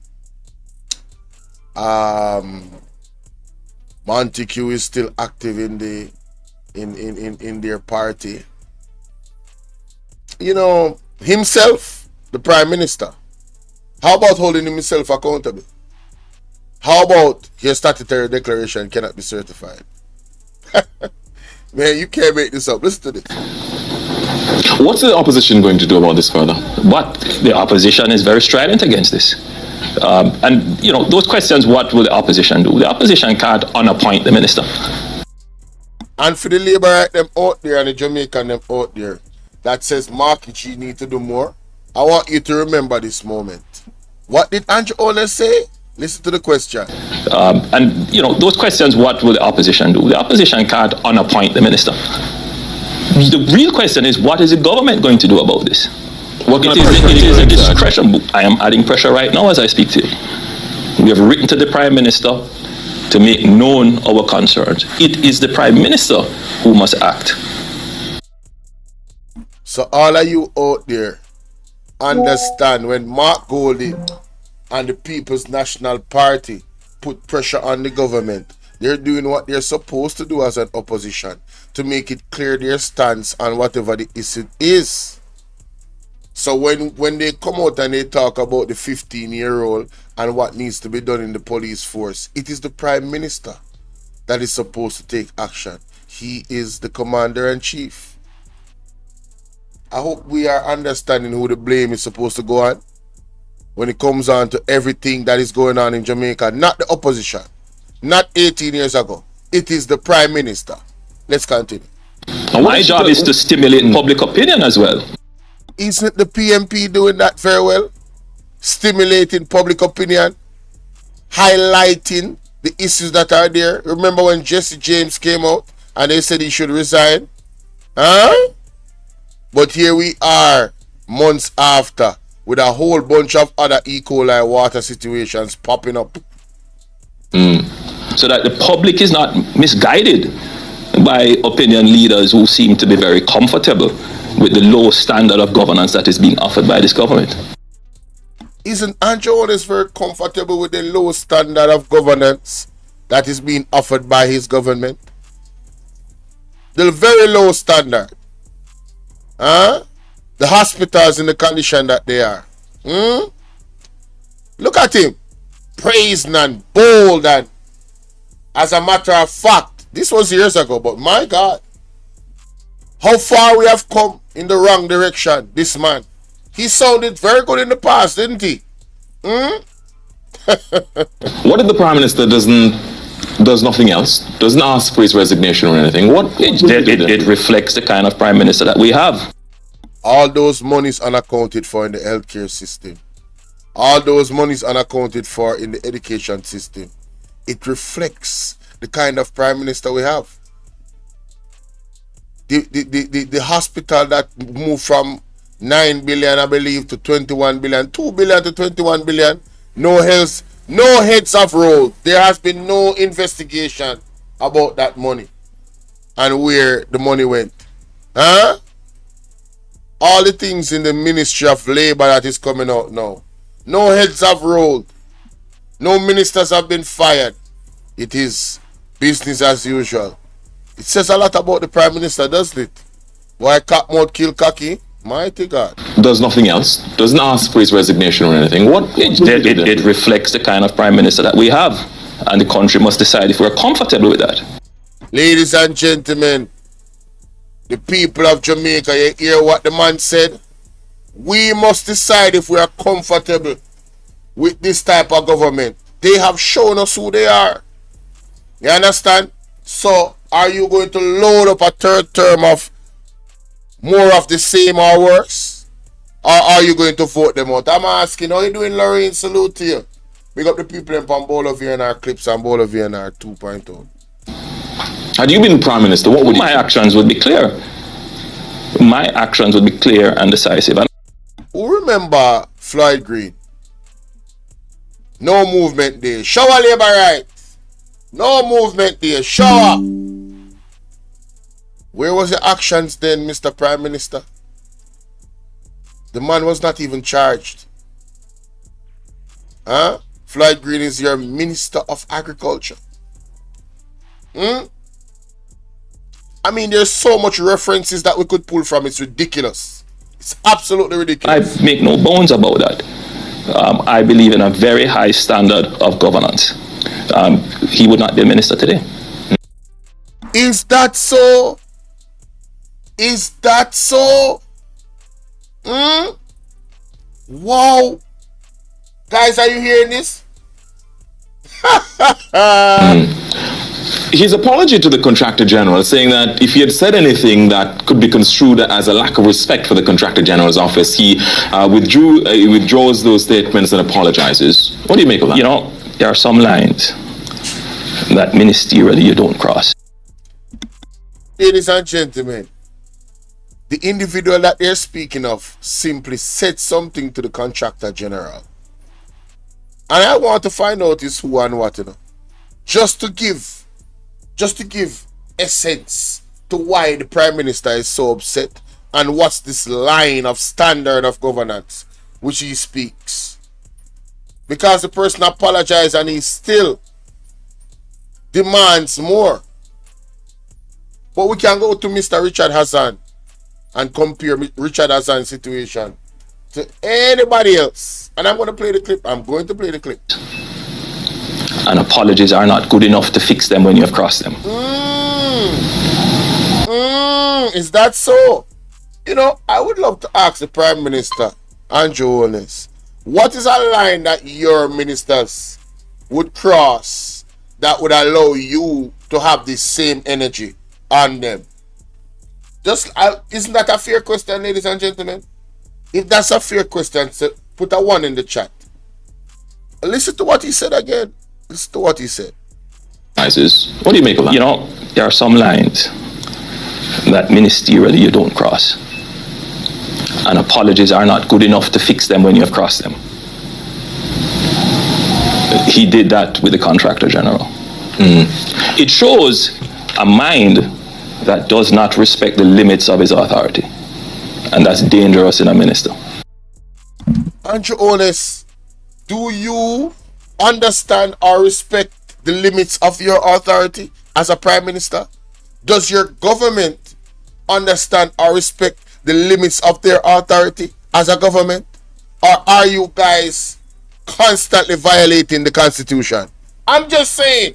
Montague is still active in the in their party. You know, himself, the Prime Minister. How about holding himself accountable? How about your statutory declaration cannot be certified? Man, you can't make this up. Listen to this. What's the opposition going to do about this further? What? The opposition is very strident against this. And, you know, those questions, what will the opposition do? The opposition can't unappoint the minister. And for the Labourite them out there and the Jamaican them out there that says Marky G need to do more, I want you to remember this moment. What did Andrew Holness say? Listen to the question. And, you know, those questions, what will the opposition do? The opposition can't unappoint the minister. The real question is, what is the government going to do about this? It is a discretion. I am adding pressure right now as I speak to you. We have written to the Prime Minister to make known our concerns. It is the Prime Minister who must act. So all of you out there understand when Mark Goldie and the People's National Party put pressure on the government, they're doing what they're supposed to do as an opposition to make it clear their stance on whatever the issue is. So when they come out and they talk about the 15-year-old and what needs to be done in the police force, it is the Prime Minister that is supposed to take action. He is the Commander-in-Chief. I hope we are understanding who the blame is supposed to go on when it comes on to everything that is going on in Jamaica. Not the opposition, not 18 years ago. It is the Prime Minister. Let's continue. And my job is to stimulate public opinion as well. Isn't the PMP doing that very well? Stimulating public opinion, highlighting the issues that are there. Remember when Jesse James came out and they said he should resign? Huh? But here we are months after with a whole bunch of other E. coli water situations popping up. So that the public is not misguided by opinion leaders who seem to be very comfortable with the low standard of governance that is being offered by this government. Isn't Andrew Holness very comfortable with the low standard of governance that is being offered by his government? The very low standard. Huh? The hospitals in the condition that they are. Look at him. Praising and bold, and as a matter of fact, this was years ago, but my God, how far we have come in the wrong direction, this man. He sounded very good in the past, didn't he? What if the Prime Minister does nothing else? Doesn't ask for his resignation or anything? What it reflects the kind of Prime Minister that we have. All those monies unaccounted for in the healthcare system. All those monies unaccounted for in the education system. It reflects the kind of prime minister we have. The hospital that moved from 9 billion, I believe, to 21 billion, 2 billion to 21 billion. No heads have rolled. There has been no investigation about that money and where the money went. Huh? All the things in the Ministry of Labor that is coming out now. No heads have rolled. No ministers have been fired. It is business as usual. It says a lot about the Prime Minister, doesn't it? Why cock mouth kill cocky? Mighty God. Does nothing else. Doesn't ask for his resignation or anything. It reflects the kind of prime minister that we have, and the country must decide if we're comfortable with that. Ladies and gentlemen, the people of Jamaica, you hear what the man said? We must decide if we are comfortable with this type of government. They have shown us who they are. You understand? So, are you going to load up a third term of more of the same or worse? Or are you going to vote them out? I'm asking, how you doing, Lorraine? Salute to you. Big up the people in Bolo and our clips and Bolo and our 2.0. Had you been Prime Minister, what would my actions would be clear? My actions would be clear and decisive. Who remember Floyd Green? No movement there. Shower labor rights. No movement there. Shower. Where was your actions then, Mr. Prime Minister? The man was not even charged. Huh? Floyd Green is your Minister of Agriculture. I mean, there's so much references that we could pull from. It's ridiculous. It's absolutely ridiculous. I make no bones about that. I believe in a very high standard of governance. He would not be a minister today. Is that so? Is that so? Wow. Guys, are you hearing this? His apology to the Contractor General, saying that if he had said anything that could be construed as a lack of respect for the Contractor General's office, he withdraws those statements and apologizes. What do you make of that? You know, there are some lines that ministerially you don't cross. Ladies and gentlemen, the individual that they're speaking of simply said something to the Contractor General. And I want to find out is who and what, you know. Just to give essence to why the Prime Minister is so upset and what's this line of standard of governance which he speaks. Because the person apologized and he still demands more. But we can go to Mr. Richard Hassan and compare Richard Hassan's situation to anybody else. And I'm going to play the clip. I'm going to play the clip. And apologies are not good enough to fix them when you have crossed them. Is that so? You know, I would love to ask the Prime Minister, Andrew Holness, what is a line that your ministers would cross that would allow you to have the same energy on them? Isn't that a fair question, ladies and gentlemen? If that's a fair question, so put a 1 in the chat. Listen to what he said again. Listen to what he said. What do you make of that? You know, there are some lines that ministerially you don't cross. And apologies are not good enough to fix them when you have crossed them. He did that with the Contractor General. It shows a mind that does not respect the limits of his authority. And that's dangerous in a minister. Andrew Holness, do you understand or respect the limits of your authority as a Prime Minister? Does your government understand or respect the limits of their authority as a government? Or are you guys constantly violating the Constitution? I'm just saying,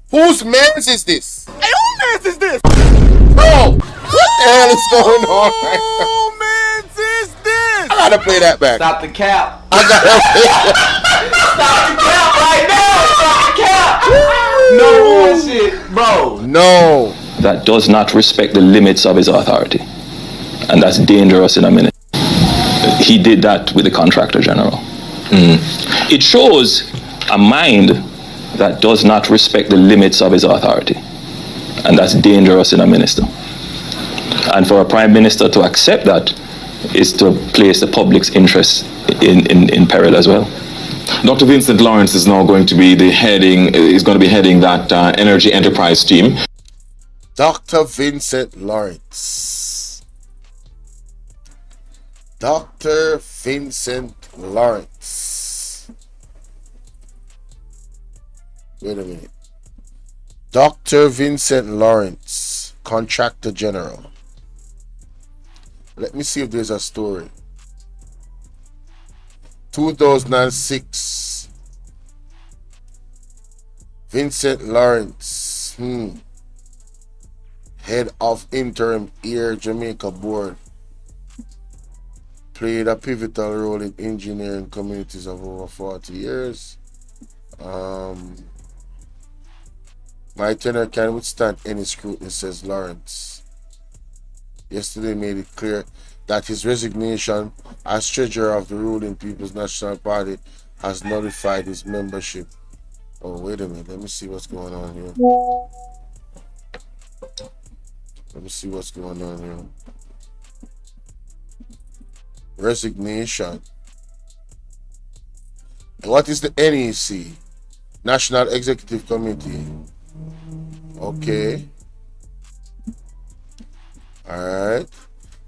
whose mess is this? Hey, whose mess is this? Bro, what the hell is going on right now? Whose mess is this? I gotta play that back. Stop the cap. I gotta play that. Stop the cap right now. Stop the cap. No bullshit, bro. No. That does not respect the limits of his authority. And that's dangerous in a minute. He did that with the contractor general. It shows a mind that does not respect the limits of his authority. And that's dangerous in a minister. And for a prime minister to accept that is to place the public's interest in peril as well. Dr. Vincent Lawrence is now going to be heading that energy enterprise team. Dr. Vincent Lawrence. Dr. Vincent Lawrence. Wait a minute. Dr. Vincent Lawrence, Contractor General. Let me see if there's a story. 2006. Vincent Lawrence, head of interim Air Jamaica board, played a pivotal role in engineering communities of over 40 years. My tenure can withstand any scrutiny, says Lawrence. Yesterday made it clear that his resignation as treasurer of the ruling People's National Party has nullified his membership. Oh, wait a minute. Let me see what's going on here. Let me see what's going on here. Resignation. And what is the NEC? National Executive Committee. Okay. Alright.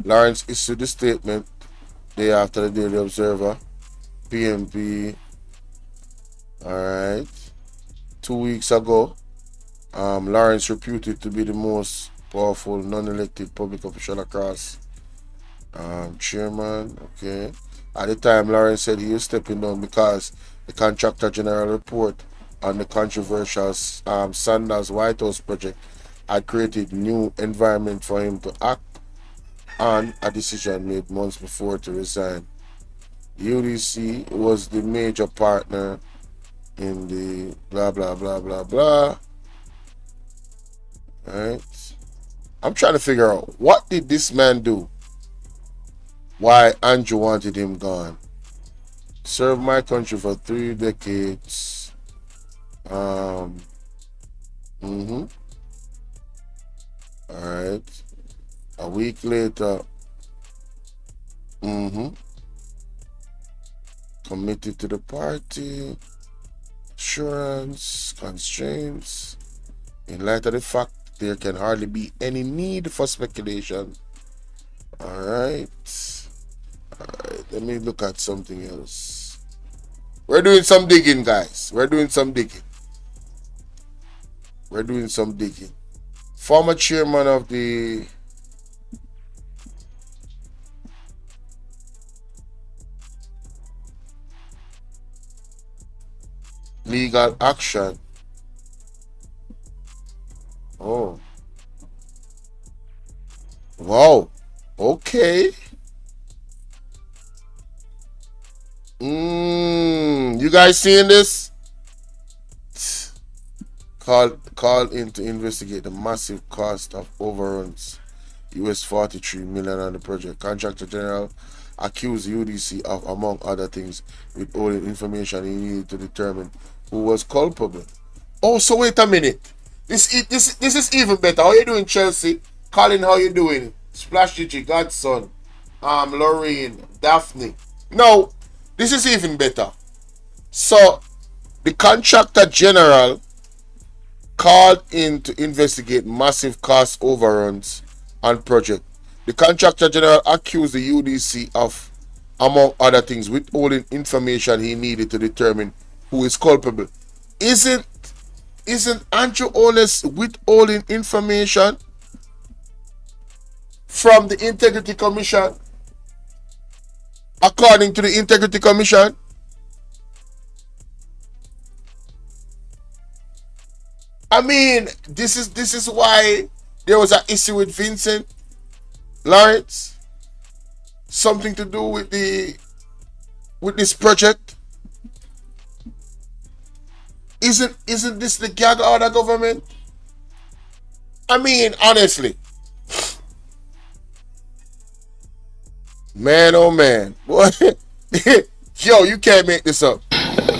Lawrence issued the statement day after the Daily Observer. PMP. Alright. 2 weeks ago, Lawrence reputed to be the most powerful non-elected public official across chairman. Okay. At the time, Lawrence said he was stepping down because the Contractor General report on the controversial Sanders White House project had created new environment for him to act on a decision made months before to resign. UDC was the major partner in the blah blah blah blah blah. Right? I'm trying to figure out, what did this man do? Why Andrew wanted him gone? Served my country for 3 decades. Alright. A week later. Committed to the party. Assurance. Constraints. In light of the fact there can hardly be any need for speculation. Alright. Alright. Let me look at something else. We're doing some digging, guys. We're doing some digging. Former chairman of the legal action. Oh. Wow. Okay. You guys seeing this? Called in to investigate the massive cost of overruns. US 43 million on the project. Contractor General accused UDC of, among other things, withholding information he needed to determine who was culpable. Oh, so wait a minute. This is even better. How you doing, Chelsea? Colin, how you doing? Splash Gigi, Godson, Lorraine, Daphne. No, this is even better. So, the Contractor General called in to investigate massive cost overruns on project. The Contractor General accused the UDC of, among other things, withholding information he needed to determine who is culpable. Isn't Andrew Holness withholding information from the Integrity Commission? According to the Integrity Commission, I mean, this is why there was an issue with Vincent Lawrence. Something to do with this project. Isn't this the gag order government? I mean, honestly. Man, oh man. Boy. Yo, you can't make this up.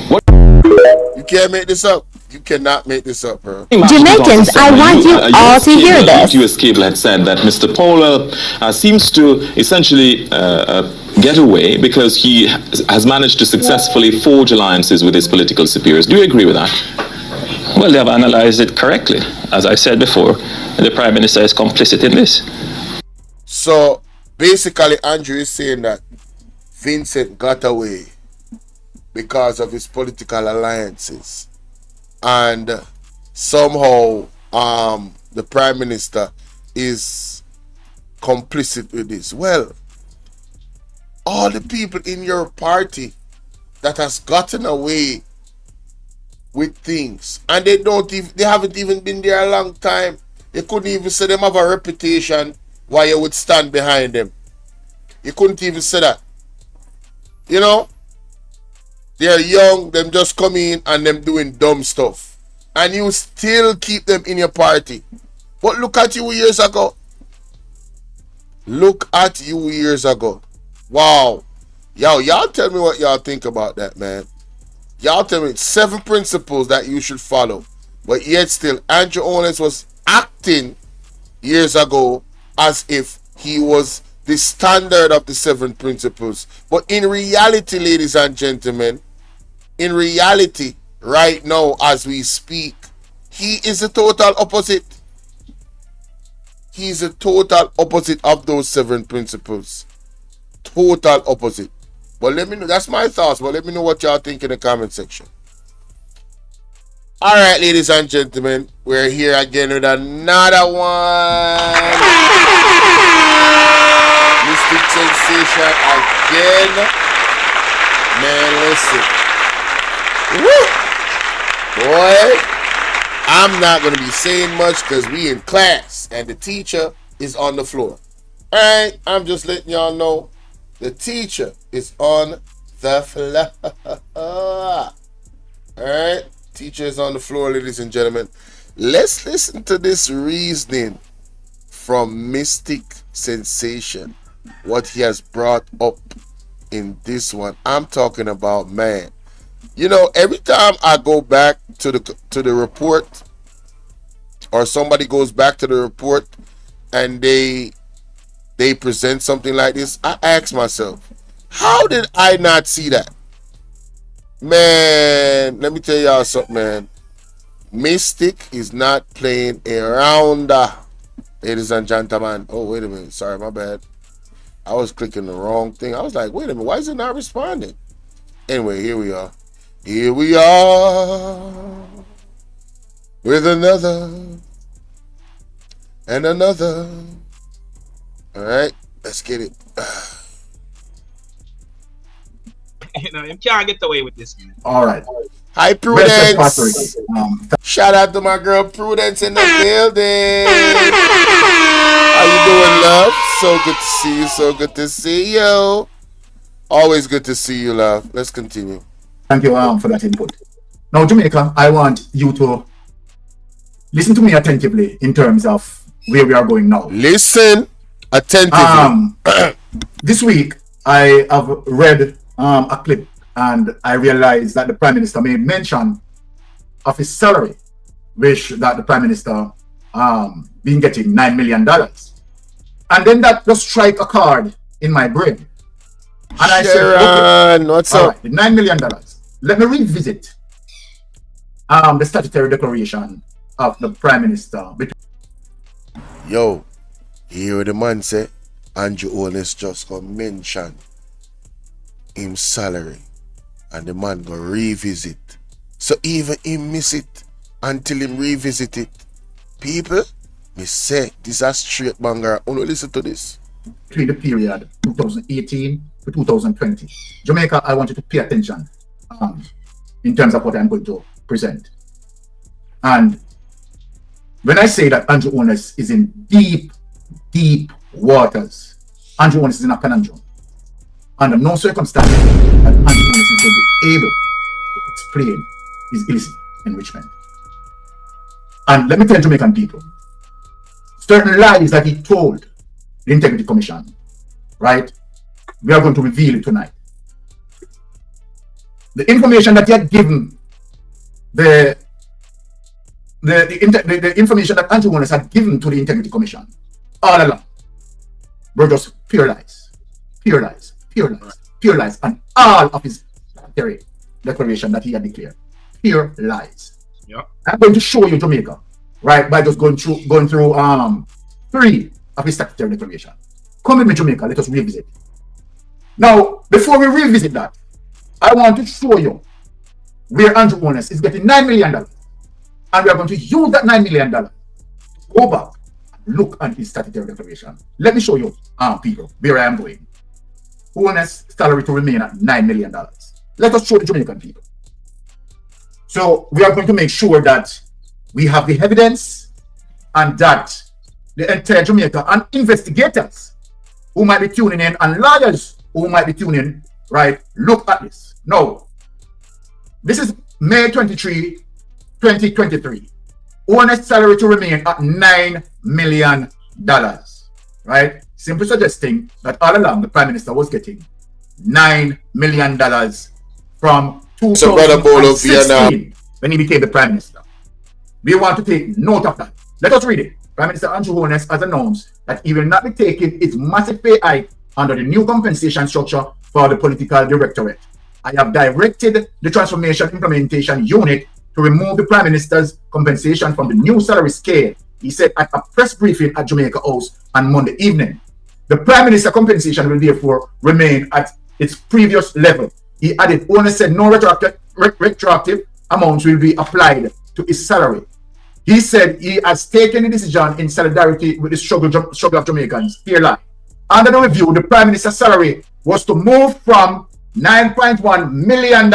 What? You can't make this up. You cannot make this up, bro. Jamaicans, I want you all to hear this. US cable had said that Mr. Powell seems to essentially get away because he has managed to successfully forge alliances with his political superiors. Do you agree with that? Well, they have analyzed it correctly. As I said before, the Prime Minister is complicit in this. So, basically, Andrew is saying that Vincent got away because of his political alliances. And somehow, the Prime Minister is complicit with this. Well, all the people in your party that has gotten away with things, and they haven't even been there a long time. You couldn't even say them have a reputation why you would stand behind them. You couldn't even say that. You know? They're young, them just come in and them doing dumb stuff. And you still keep them in your party. But look at you years ago. Look at you years ago. Wow. Y'all tell me what y'all think about that, man. Y'all tell me 7 principles that you should follow. But yet still, Andrew Holness was acting years ago as if he was the standard of the 7 principles. But in reality, ladies and gentlemen, in reality, right now as we speak, he is the total opposite. He is the total opposite of those 7 principles. Total opposite. But let me know, that's my thoughts, but let me know what y'all think in the comment section. Alright, ladies and gentlemen, we're here again with another one. Mystic Sensation again. Man, listen. Woo! Boy, I'm not going to be saying much because we in class and the teacher is on the floor. Alright, I'm just letting y'all know the teacher is on the floor. Alright, teacher is on the floor, ladies and gentlemen. Let's listen to this reasoning from Mystic Sensation. What he has brought up in this one. I'm talking about, man. You know, every time I go back to the report, or somebody goes back to the report and they present something like this, I ask myself, how did I not see that? Man, let me tell y'all something, man. Mystic is not playing around, ladies and gentlemen. Oh, wait a minute. Sorry, my bad. I was clicking the wrong thing. I was like, wait a minute. Why is it not responding? Anyway, here we are. Here we are with another and another. All right, let's get it. You know, you can't get away with this, man. All right. Hi, Prudence. Shout out to my girl Prudence in the building. How you doing, love? So good to see you. So good to see you. Always good to see you, love. Let's continue. Thank you for that input. Now, Jamaica, I want you to listen to me attentively in terms of where we are going now. Listen attentively. This week, I have read a clip and I realized that the Prime Minister made mention of his salary, which that the Prime Minister been getting $9 million. And then that just strike a chord in my brain. And I said, okay, what's up? Right, the $9 million. Let me revisit the statutory declaration of the Prime Minister. Yo, you hear what the man say? Andrew Holness just gonna mention him salary and the man gonna revisit. So even him miss it until him revisit it. People, me say this a straight banger. Only listen to this. Between the period 2018 to 2020. Jamaica, I want you to pay attention in terms of what I'm going to present. And when I say that Andrew Holness is in deep, deep waters, Andrew Holness is in a conundrum. Under no circumstance that Andrew Holness is going to be able to explain his illicit enrichment. And let me tell Jamaican people, certain lies that he told the Integrity Commission, right? We are going to reveal it tonight. The information that he had given, the information that Andrew Holness had given to the Integrity Commission all along were just pure lies, pure lies, pure lies, pure lies, and all of his declaration that he had declared, pure lies. Yeah. I'm going to show you Jamaica, right, by just going through 3 of his statutory declaration. Come with me, Jamaica, let us revisit. Now, before we revisit that, I want to show you where Andrew Holness is getting $9 million. And we are going to use that $9 million. Go back and look at his statutory declaration. Let me show you, people, where I am going. Holness' salary to remain at $9 million. Let us show the Jamaican people. So we are going to make sure that we have the evidence and that the entire Jamaica and investigators who might be tuning in and lawyers who might be tuning in, right, look at this. Now, this is May 23, 2023. Holness' salary to remain at $9 million, right? Simply suggesting that all along the Prime Minister was getting $9 million from 2016 when he became the Prime Minister. We want to take note of that. Let us read it. Prime Minister Andrew Holness has announced that he will not be taking his massive pay hike under the new compensation structure for the political directorate. I have directed the Transformation Implementation Unit to remove the Prime Minister's compensation from the new salary scale, he said at a press briefing at Jamaica House on Monday evening. The Prime Minister compensation will therefore remain at its previous level. He added, Holness said no retroactive amounts will be applied to his salary. He said he has taken the decision in solidarity with the struggle of Jamaicans. Clear lie. Under the review, the Prime Minister's salary was to move from $9.1 million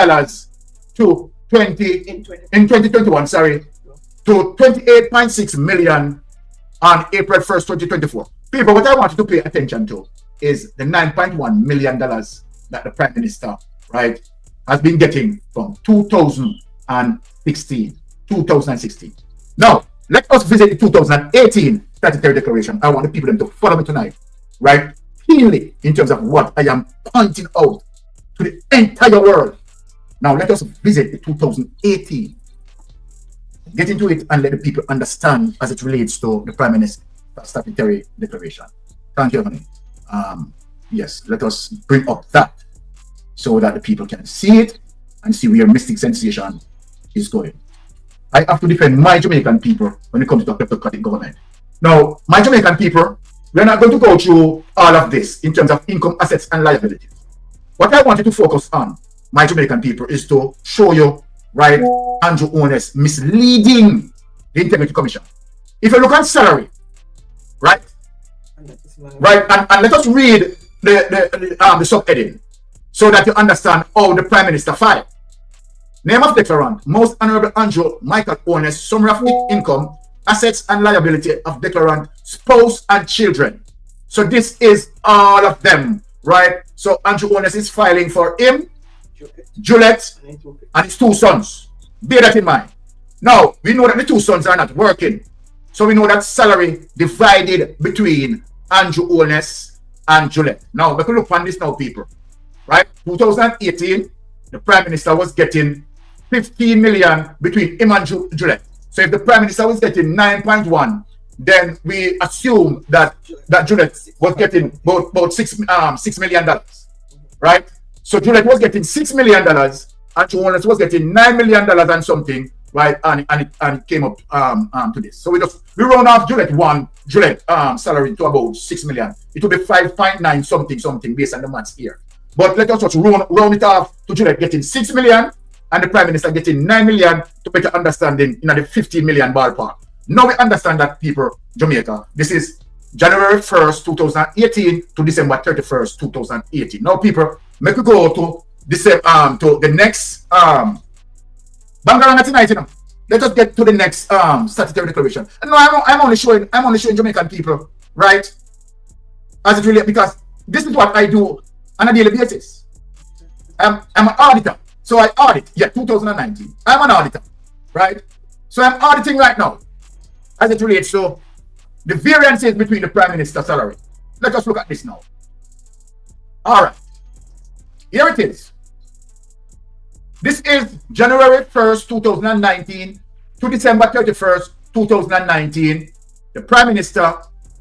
to in 2021, to $28.6 million on April 1st, 2024. People, what I want you to pay attention to is the $9.1 million that the Prime Minister, right, has been getting from 2016. Now, let us visit the 2018 statutory declaration. I want the people to follow me tonight, right? Keenly in terms of what I am pointing out to the entire world. Now, let us visit the 2018. Get into it and let the people understand as it relates to the Prime Minister's statutory declaration. Thank you, honey. Yes, let us bring up that so that the people can see it and see where Mystic Sensation is going. I have to defend my Jamaican people when it comes to a kleptocratic government. Now, my Jamaican people, we're not going to go through all of this in terms of income, assets, and liabilities. What I want you to focus on, my Jamaican people, is to show you, right, Andrew Holness misleading the Integrity Commission. If you look at salary, right, and let us read the subheading so that you understand how the Prime Minister filed. Name of declarant, Most Honorable Andrew Michael Holness, summary of income, assets and liability of declarant, spouse and children. So this is all of them, right? So Andrew Holness is filing for him, Juliet, and his 2 sons. Bear that in mind. Now, we know that the 2 sons are not working. So we know that salary divided between Andrew Holness and Juliet. Now, we can look on this now, people. Right? 2018, the Prime Minister was getting 15 million between him and Juliet. So if the Prime Minister was getting 9.1, then we assume that Juliet was getting about $6 million. Right? So Juliet was getting $6 million, and Holness was getting $9 million and something, right? And it came up to this. So we round off Juliet salary to about 6 million. It will be 5.9 something based on the maths here. But let us just round it off to Juliet getting 6 million and the Prime Minister getting 9 million to better understanding in the 15 million ballpark. Now we understand that, people, Jamaica, this is January 1st, 2018 to December 31st, 2018. Now, people, make we go to the next Bangaranga tonight, you know. Let us get to the next statutory declaration. And no, I'm only showing Jamaican people, right? As it relates, because this is what I do on a daily basis. I'm an auditor, so I audit. Yeah, 2019. I'm an auditor, right? So I'm auditing right now as it relates to the variances between the Prime Minister's salary. Let us look at this now. Alright. Here it is. This is January 1st, 2019 to December 31st, 2019. The Prime Minister,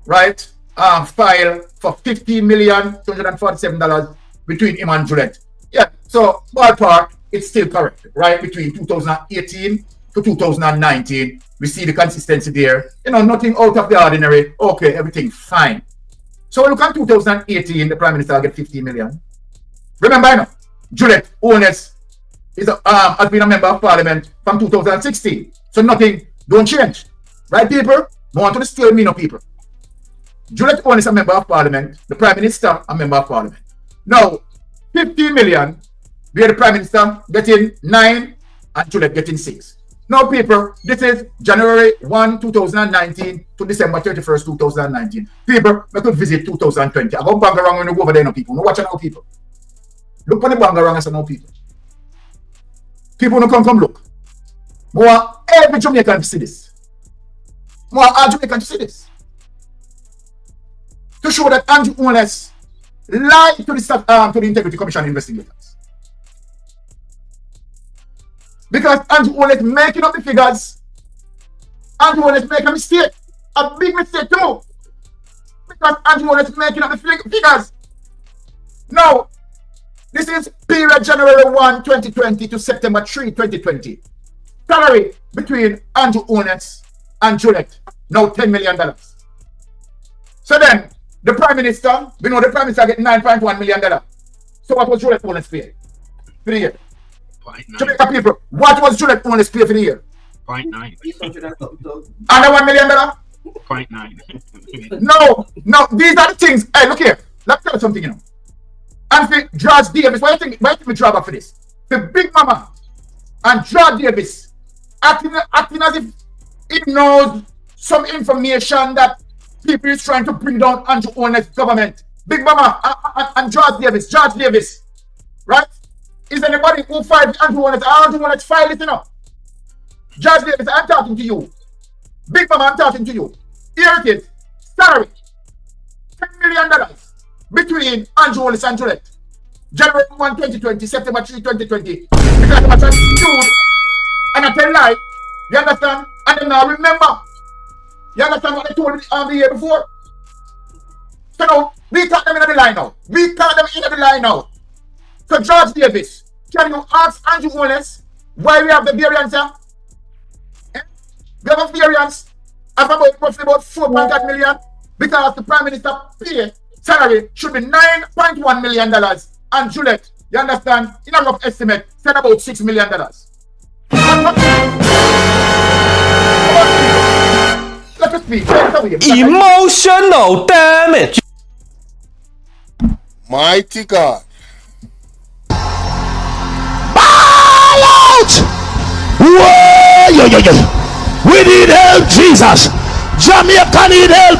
right, filed for $50,247 between him and Juliet. Yeah, so ballpark, it's still correct, right? Between 2018 to 2019, we see the consistency there. You know, nothing out of the ordinary. Okay, everything fine. So look at 2018, the Prime Minister get 50 million. Remember, you know, Juliet Holness is has been a member of Parliament from 2016. So nothing don't change. Right, people? More to the still me, no people. Juliet Holness is a member of Parliament. The Prime Minister a member of Parliament. Now, 50 million, where the Prime Minister getting 9 and Juliet getting 6. Now, people, this is January 1, 2019 to December 31st, 2019. People, we could visit 2020. I go bang around when you go over there, no people. No watch out, people. Look on the bang around and say no people. People no come look. More every Jamaican to see this. More all Jamaican to see this. To show that Andrew Holness lied to the Integrity Commission investigators. Because Andrew Holness making up the figures. Andrew Holness making a mistake. A big mistake too. Because Andrew Holness making up the figures. Now, this is period January 1, 2020 to September 3, 2020. Salary between Andrew Holness and Juliet. Now $10 million. So then, the Prime Minister, we know the Prime Minister get $9.1 million. So what was Juliet Holness paid for the year? Jamaica people, what was Juliet Holness paid for the year? 0.9. Under $1 million? 0.9. No, these are the things. Hey, look here. Let's tell you something, you know. And for George Davis, why do you think we drive up for this? The Big Mama and George Davis acting as if it knows some information that people is trying to bring down Andrew Holness' government. Big Mama and George Davis, right? Is anybody who filed Andrew Holness? Andrew Holness filed it, you know. George Davis, I'm talking to you. Big Mama, I'm talking to you. Here it is. Salary. $10 million between Andrew Holness and Juliet. January 1, 2020, September 3, 2020. Because I'm trying to do and I tell lie. You understand? And then now remember. You understand what I told you the year before? So now, we caught them in the line now. So George Davis, can you ask Andrew Holness why we have the variance here? We have a variance of roughly about 4.8 million because the Prime Minister pay salary should be $9.1 million. And Juliet, you understand, in a rough estimate, said about $6 million. Let us speak. Emotional damage. Mighty God. Ball out! Whoa, we need help, Jesus. Jamaica need help.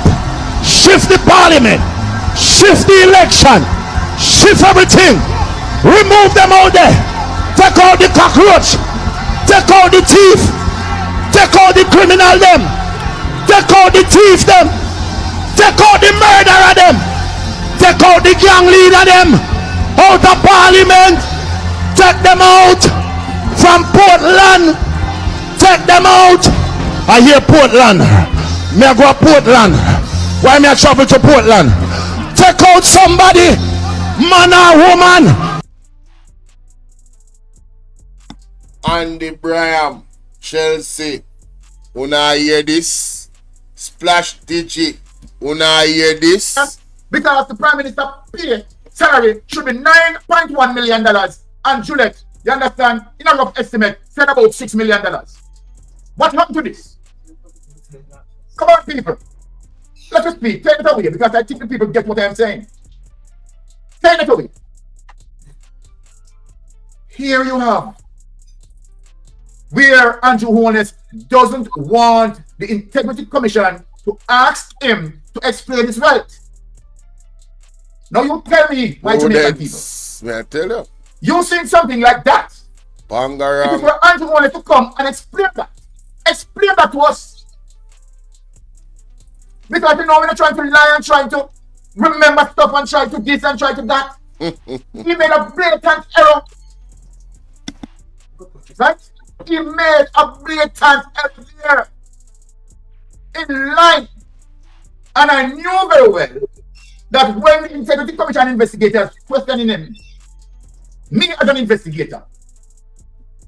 Shift the parliament. Shift the election. Shift everything. Remove them out there. Take out the cockroach. Take out the thief. Take out the criminal them. Take out the thief them. Take out the murderer them. Take out the gang leader them. Out of parliament. Take them out. From Portland. Take them out. I hear Portland. Me I go to Portland. Why me I travel to Portland? Take out somebody. Man or woman. Andy Bryan, Chelsea. Una hear this? Splash Digi. Una hear this? Because the Prime Minister pay salary should be $9.1 million. And Juliet, you understand, in a rough estimate, said about $6 million. What happened to this? Come on, people. Let us speak. Take it away because I think the people get what I'm saying. Take it away. Here you have where Andrew Holness doesn't want the Integrity Commission to ask him to explain his wealth. Now you tell me, my Jamaican people. May I tell you? You seen something like that? Bangarang. It is for Andrew Holness to come and explain that. Explain that to us. Because you know we're not trying to lie and trying to remember stuff and try to this and try to that. He made a blatant error. Right? He made a blatant error there in line. And I knew very well that when the Integrity Commission investigators questioning him, me as an investigator,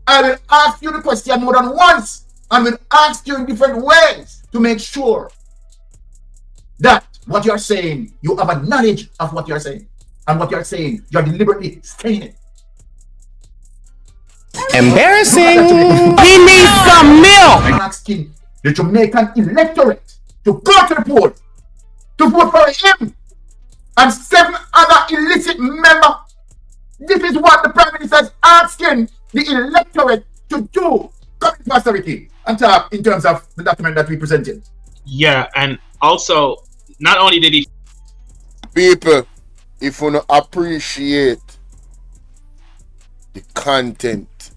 I will ask you the question more than once and will ask you in different ways to make sure that what you're saying, you have a knowledge of what you're saying. And what you're saying, you're deliberately saying it. Embarrassing. He needs some milk. I'm asking the Jamaican electorate to go to the poll, to vote for him and 7 other illicit members. This is what the Prime Minister is asking the electorate to do. Come in, Pastor Ricky, and talk in terms of the document that we presented. Yeah, and also, not only did he... People, if you don't appreciate the content,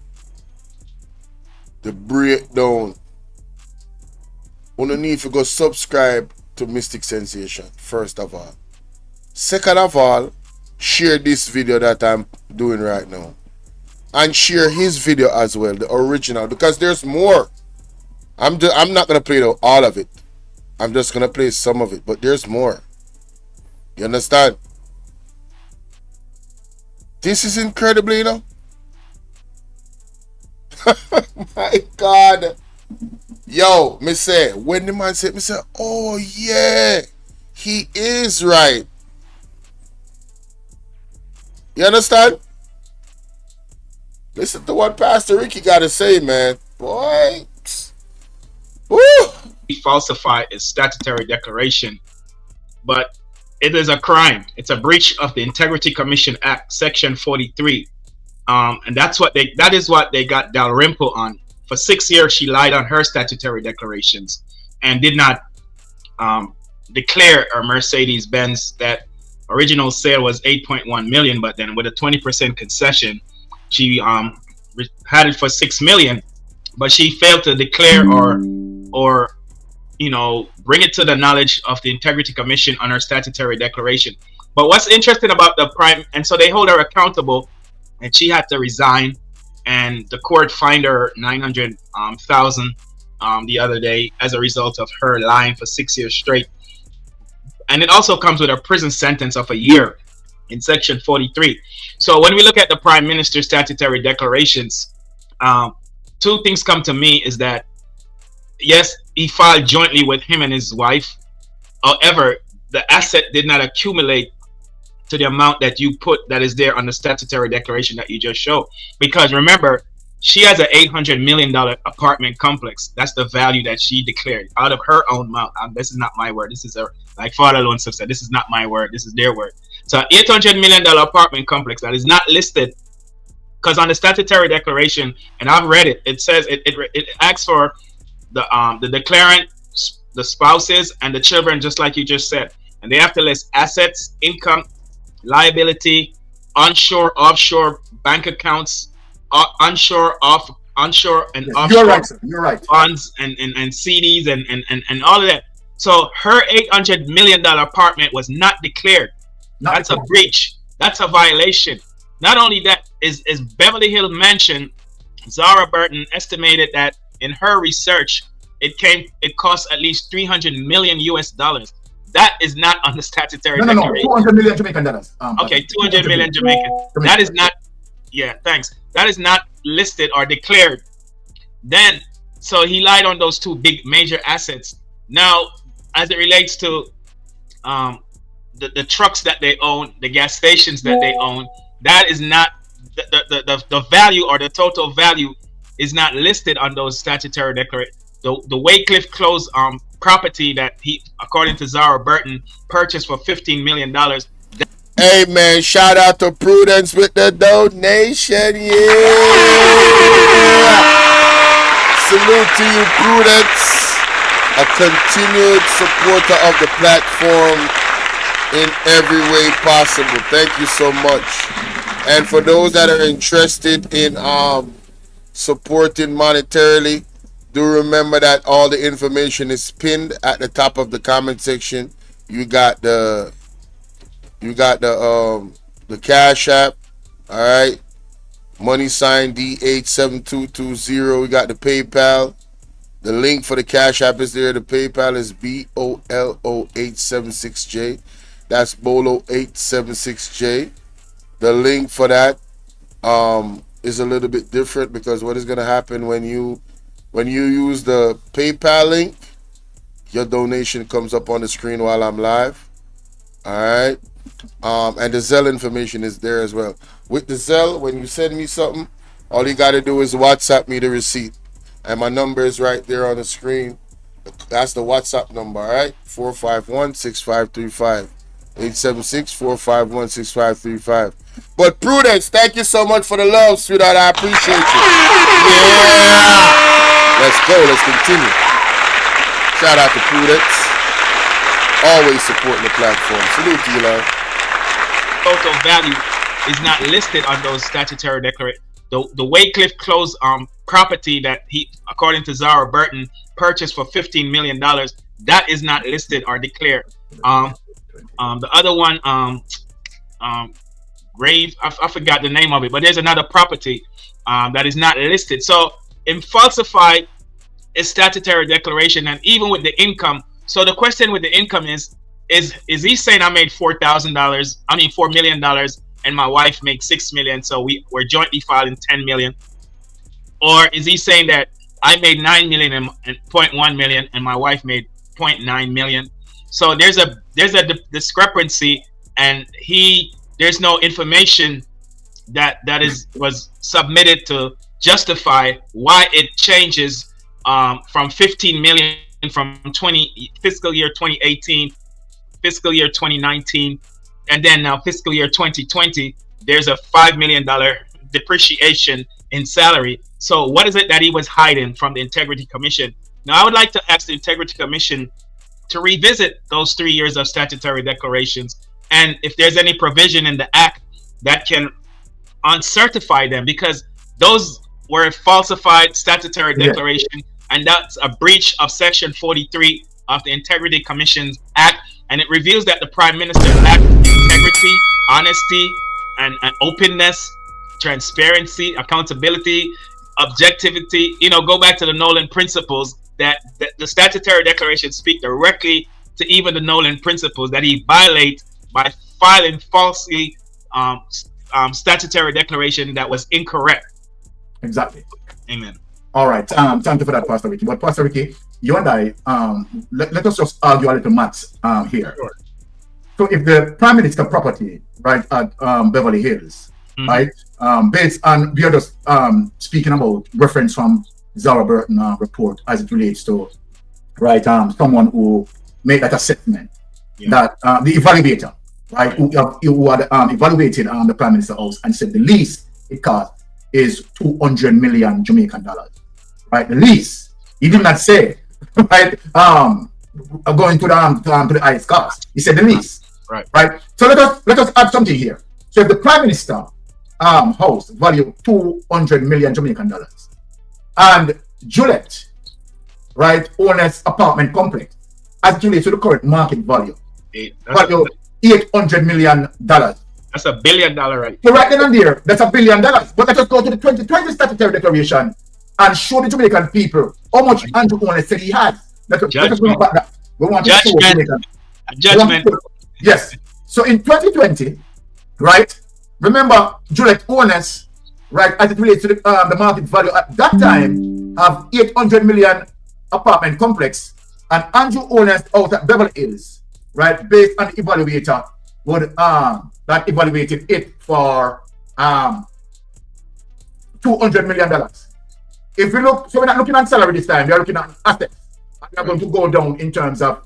the breakdown, you don't need to go subscribe to Mystic Sensation, first of all. Second of all, share this video that I'm doing right now. And share his video as well, the original, because there's more. I'm not going to play all of it. I'm just going to play some of it, but there's more. You understand? This is incredible, you know? My God. Yo, me say, when the man said, me say, oh yeah, he is right. You understand? Listen to what Pastor Ricky got to say, man. Boy. Woo! He falsified his statutory declaration, but it is a crime. It's a breach of the Integrity Commission Act, Section 43. And that is what they got Dalrymple on. For 6 years, she lied on her statutory declarations and did not declare her Mercedes-Benz that original sale was 8.1 million, but then with a 20% concession, she had it for 6 million, but she failed to declare or you know, bring it to the knowledge of the Integrity Commission on her statutory declaration. But what's interesting about the Prime, and so they hold her accountable, and she had to resign, and the court fined her $900,000 the other day as a result of her lying for 6 years straight. And it also comes with a prison sentence of a year in Section 43. So when we look at the Prime Minister's statutory declarations, two things come to me is that, yes, he filed jointly with him and his wife. However, the asset did not accumulate to the amount that you put that is there on the statutory declaration that you just showed. Because remember, she has an $800 million apartment complex. That's the value that she declared out of her own mouth. This is not my word. This is like Father Loan said, this is not my word. This is their word. So $800 million apartment complex that is not listed, because on the statutory declaration, and I've read it, it says it asks for the declarant, the spouses, and the children, just like you just said, and they have to list assets, income, liability, onshore, offshore bank accounts, onshore, and offshore. You're right, sir. You're right. Funds and CDs and all of that. So her $800 million apartment was not declared. That's a breach. That's a violation. Not only that, is Beverly Hills Mansion, Zara Burton estimated that in her research, it cost at least $300 million US. That is not on the statutory declaration. 200 million Jamaican dollars. Okay, 200 million Jamaican. That is not, yeah, thanks. That is not listed or declared. Then, so he lied on those two big major assets. Now, as it relates to the trucks that they own, the gas stations that they own, that is not the value, or the total value is not listed on those statutory declarations. The Waycliffe Close property that he, according to Zara Burton, purchased for $15 million. Hey man, shout out to Prudence with the donation. Yeah. Salute to you, Prudence. A continued supporter of the platform in every way possible. Thank you so much. And for those that are interested in supporting monetarily, do remember that all the information is pinned at the top of the comment section. You got the the Cash App. All right. Money sign D87220. We got the PayPal. The link for the Cash App is there. The PayPal is BOLO876J. That's Bolo876J. The link for that is a little bit different because what is going to happen when you use the PayPal link, your donation comes up on the screen while I'm live. All right. And the Zelle information is there as well. With the Zelle, when you send me something, all you got to do is WhatsApp me the receipt. And my number is right there on the screen. That's the WhatsApp number, all right? 451-6535. 876-451-6535. But Prudence, thank you so much for the love, sweetheart. I appreciate you. Yeah. Let's go. Let's continue. Shout out to Prudence. Always supporting the platform. Salute to you, love. Total value is not listed on those statutory declarations. The Waycliffe Close property that he, according to Zara Burton, purchased for $15 million, that is not listed or declared. The other one, Grave, I forgot the name of it, but there's another property that is not listed. So in falsified a statutory declaration, and even with the income. So the question with the income is he saying I made $4 million, and my wife made $6 million, so we're jointly filing $10 million? Or is he saying that I made $9 million and $0.1 million, and my wife made $0.9 million? So there's a discrepancy, and there's no information that was submitted to justify why it changes from 15 million from fiscal year 2018, fiscal year 2019, and then now fiscal year 2020. There's a $5 million depreciation in salary. So what is it that he was hiding from the Integrity Commission? Now I would like to ask the Integrity Commission to revisit those 3 years of statutory declarations, and if there's any provision in the act that can uncertify them, because those were falsified statutory declaration, and that's a breach of Section 43 of the Integrity Commission Act, and it reveals that the Prime Minister lacked integrity, honesty, and openness, transparency, accountability, objectivity. Go back to the Nolan principles, that the statutory declarations speak directly to even the Nolan principles that he violates by filing falsely statutory declaration that was incorrect. Exactly. Amen. All right. Thank you for that, Pastor Ricky. But Pastor Ricky, you and I, let us just argue a little maths here. Sure. So if the Prime Minister property, right, at Beverly Hills, right, based on, we are just speaking about reference from Zara Burton report as it relates to, right, someone who made that assessment, that the evaluator, right, who had evaluated the Prime Minister house and said the lease it cost is 200 million Jamaican dollars, right? The lease. He did not say, right, going to the highest cost. He said the lease, right? So let us add something here. So if the Prime Minister house value 200 million Jamaican dollars, and Juliet, right, Holness apartment complex, as it relates to the current market value, value $800 million. That's $1 billion, right? So right then and there, that's $1 billion. But let us go to the 2020 statutory declaration and show the Jamaican people how much Andrew Holness said he has. Let us go back that. We want to show Jamaican. Judgment. Yes. So in 2020, right, remember Juliet Holness, right, as it relates to the market value at that time of 800 million apartment complex, and Andrew Holness out at Beverly Hills, right, based on the evaluator, would that evaluated it for $200 million. If we look, so we're not looking at salary this time, we are looking at assets. And we are going to go down in terms of,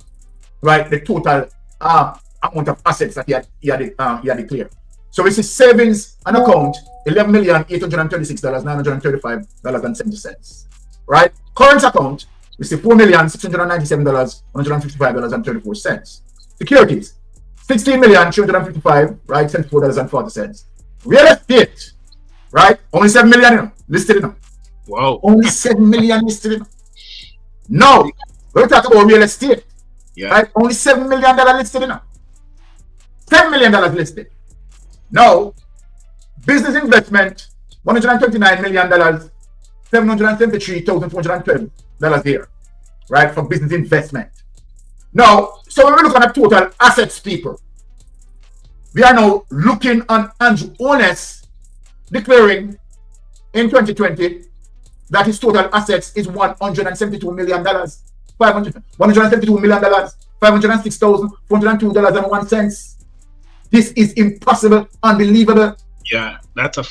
right, the total amount of assets that he had declared. So it's his savings and account, $11,836,935.70. Right? Current account, we see $4,697,155.34. Securities, $16,355,000, right? $74.40. Real estate, right? Only $7 million listed in. Wow. Only $7 million listed in. No, we're talking about real estate. Right? Only $7 million listed in. $10 million listed. Now, business investment, $129 million, $773,412 here, right, for business investment. Now, so when we look at total assets, people, we are now looking on Andrew Holness declaring in 2020 that his total assets is $172 million, $172 million, $506,402.01. This is impossible, unbelievable. Yeah, that's a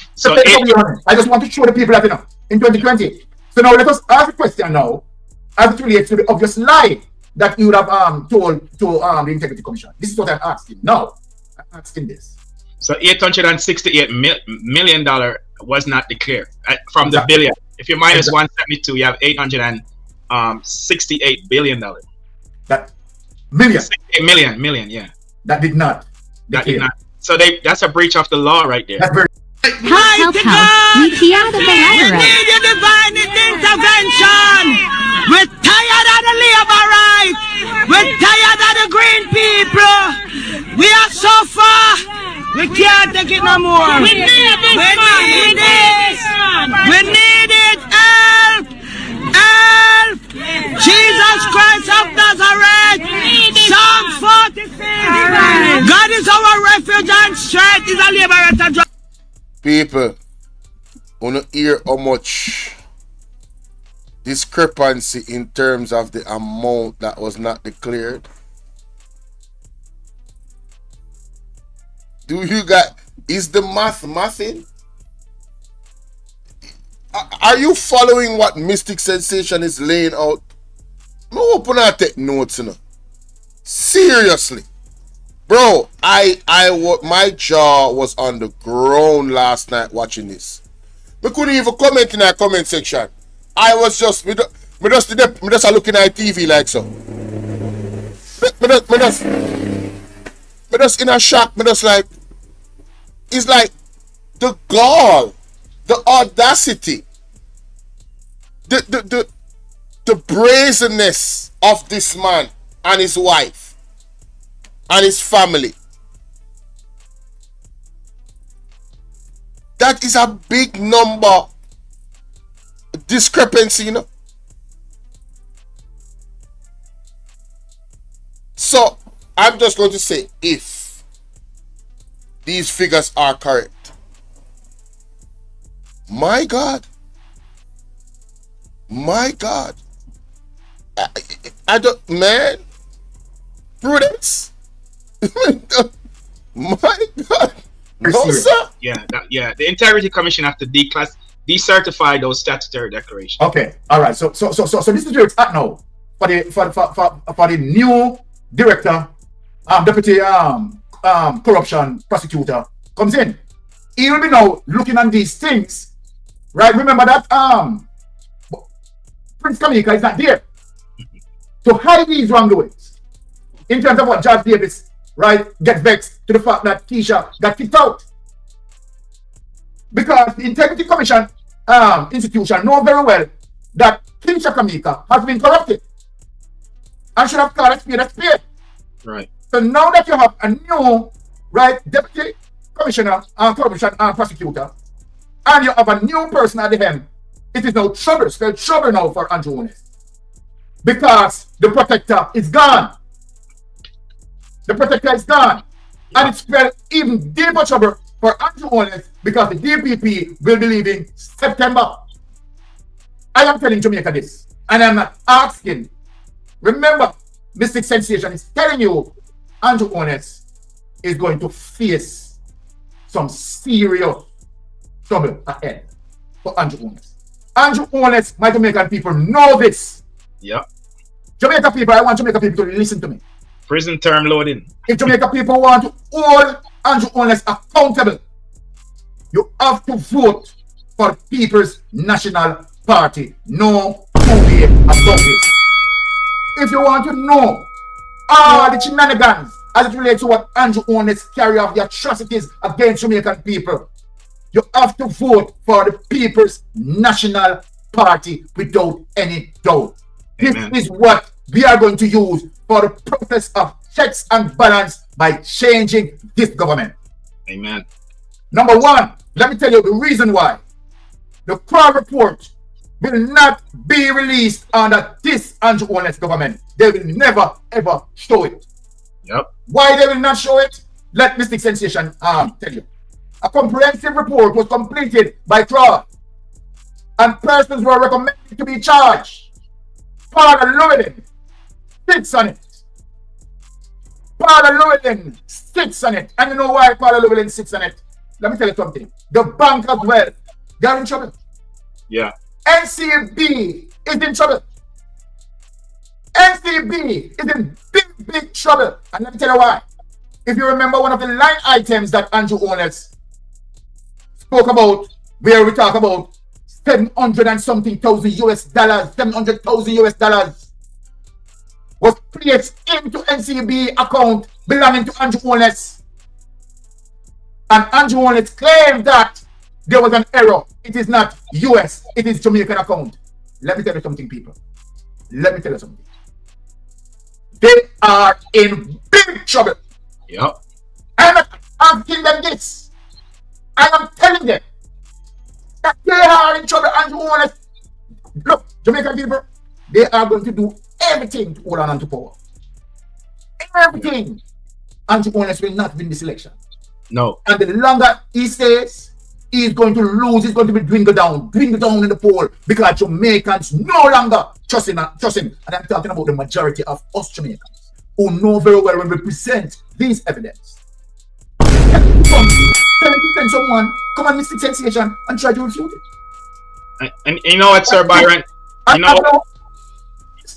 I just want to show the people that, you know, in 2020. So now let us ask a question now, as it relates to the obvious lie that you would have told to the Integrity Commission. This is what I'm asking. Now, I'm asking this. So $868 million was not declared from the billion. If you minus 172, you have $868 billion. That million. Million, yeah. That did not. That did not. So that's a breach of the law right there. Help, we out of the We need your divine intervention. We're tired of the labor rights. We're tired of the green people. We are so far. We can't take it no more. We need this. We need it. Help. Help. Jesus Christ of Nazareth. Psalm 46. God is our refuge and strength. Is a liberator. People, wanna hear how much discrepancy in terms of the amount that was not declared? Do you got, is the mathing? Are you following what Mystic Sensation is laying out? No, open and take notes, you know. Seriously. Bro, my jaw was on the ground last night watching this. We couldn't even comment in our comment section. I was just, me just looking at TV like so. Me just in a shock. Me just like, it's like the gall, the audacity, the brazenness of this man and his wife and his family. That is a big number discrepancy, you know. So I'm just going to say, if these figures are correct, my God, I don't, man, prudence. My God, no sir. Yeah, the Integrity Commission have to decertify those statutory declarations. Okay, all right. So this is where it's at now for the new director, deputy corruption prosecutor comes in. He will be now looking at these things, right? Remember that Prince Jamaica is not there to hide these wrongdoings in terms of what Judge Davis, right, get vexed to the fact that Keisha got kicked out. Because the Integrity Commission institution know very well that Keisha Jamaica has been corrupted and should have called a spade. Right. So now that you have a new, right, deputy commissioner and corruption and prosecutor, and you have a new person at the helm, it is now trouble, spelled trouble now for Andrew Holness. Because the protector is gone. The protector is gone. And it's spelled even deeper trouble for Andrew Holness because the DPP will be leaving September. I am telling Jamaica this, and I'm not asking. Remember, Mystic Sensation is telling you Andrew Holness is going to face some serious trouble ahead for Andrew Holness. Andrew Holness, my Jamaican people, know this. Yeah. Jamaica people, I want Jamaica people to listen to me. Prison term loading. If Jamaica people want to hold Andrew Holness accountable, you have to vote for People's National Party. No two way about this. If you want to know all the shenanigans as it relates to what Andrew Holness carry out the atrocities against Jamaican people, you have to vote for the People's National Party without any doubt. Amen. This is what we are going to use for the process of checks and balance by changing this government. Amen. Number one, let me tell you the reason why. The crowd report will not be released under this Andrew Holness government. They will never ever show it. Yep. Why they will not show it? Let Mystic Sensation tell you. A comprehensive report was completed by crowd, and persons were recommended to be charged. Father Llewellyn sits on it. Father Llewellyn sits on it. And you know why Father Llewellyn sits on it? Let me tell you something. The bank as well, they are in trouble. Yeah. NCB is in trouble. NCB is in big trouble. And let me tell you why. If you remember one of the line items that Andrew Holness spoke about, where we talk about 700 and something thousand US dollars, 700,000 US dollars was placed into NCB account belonging to Andrew Holness. And Andrew Holness claimed that there was an error. It is not US, it is Jamaican account. Let me tell you something, people. Let me tell you something. They are in big trouble. Yep. I'm not asking them this. I am telling them that they are in trouble. Andrew Holness, look, Jamaican people, they are going to do everything to hold on to power. Everything. Andrew Holness will not win this election. No. And the longer he stays, he's going to lose. He's going to be dwindled down in the poll, because Jamaicans no longer trust him. And I'm talking about the majority of us Jamaicans who know very well when we present these evidence. Someone come on Mystic Sensation and try to refute it. And you know what, Sir Byron? You know what?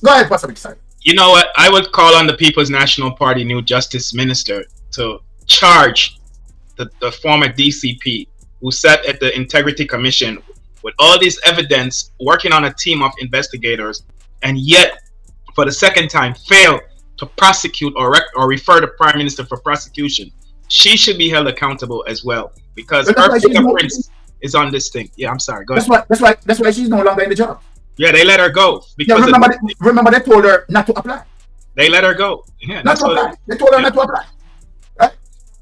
Go ahead, Pastor Rick, sorry. You know what? I would call on the People's National Party new Justice Minister to charge the former DCP who sat at the Integrity Commission with all this evidence, working on a team of investigators, and yet for the second time failed to prosecute or refer the Prime Minister for prosecution. She should be held accountable as well, because her fingerprint is on this thing. Yeah, I'm sorry. Go ahead. That's why she's no longer in the job. Yeah, they let her go. Because remember they told her not to apply. They let her go. Yeah, not to apply. They told her not to apply. Right?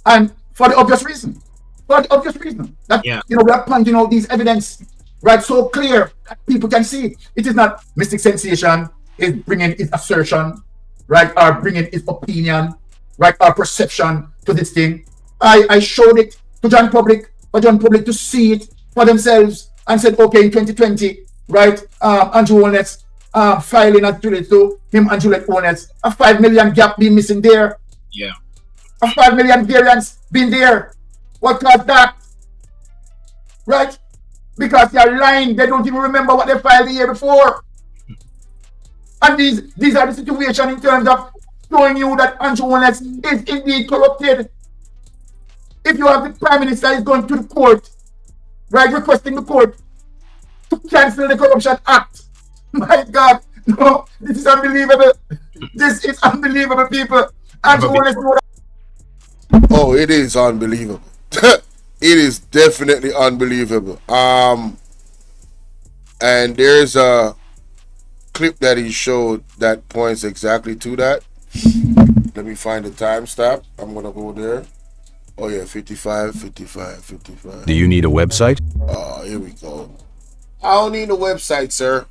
And for the obvious reason. That, you know, we are pointing out these evidence, right, so clear that people can see. It is not Mystic Sensation is bringing his assertion, right, or bringing his opinion, right, or perception to this thing. I showed it to John Public, for John Public to see it for themselves, and said, okay, in 2020, right, Andrew Holness filing as related to him and Juliet Holness, a 5 million gap being missing there. Yeah. A 5 million variance being there. What caused that? Right? Because they're lying. They don't even remember what they filed the year before. And these are the situations in terms of showing you that Andrew Holness is indeed corrupted. If you have the Prime Minister is going to the court, right, requesting the court to cancel the Corruption Act. My God, no, this is unbelievable. This is unbelievable, people. Andrew Holness know that. Oh, it is unbelievable. It is definitely unbelievable. And there's a clip that he showed that points exactly to that. Let me find the timestamp. I'm gonna go there. Oh yeah, 55. Do you need a website? Oh, here we go. I don't need a website, sir.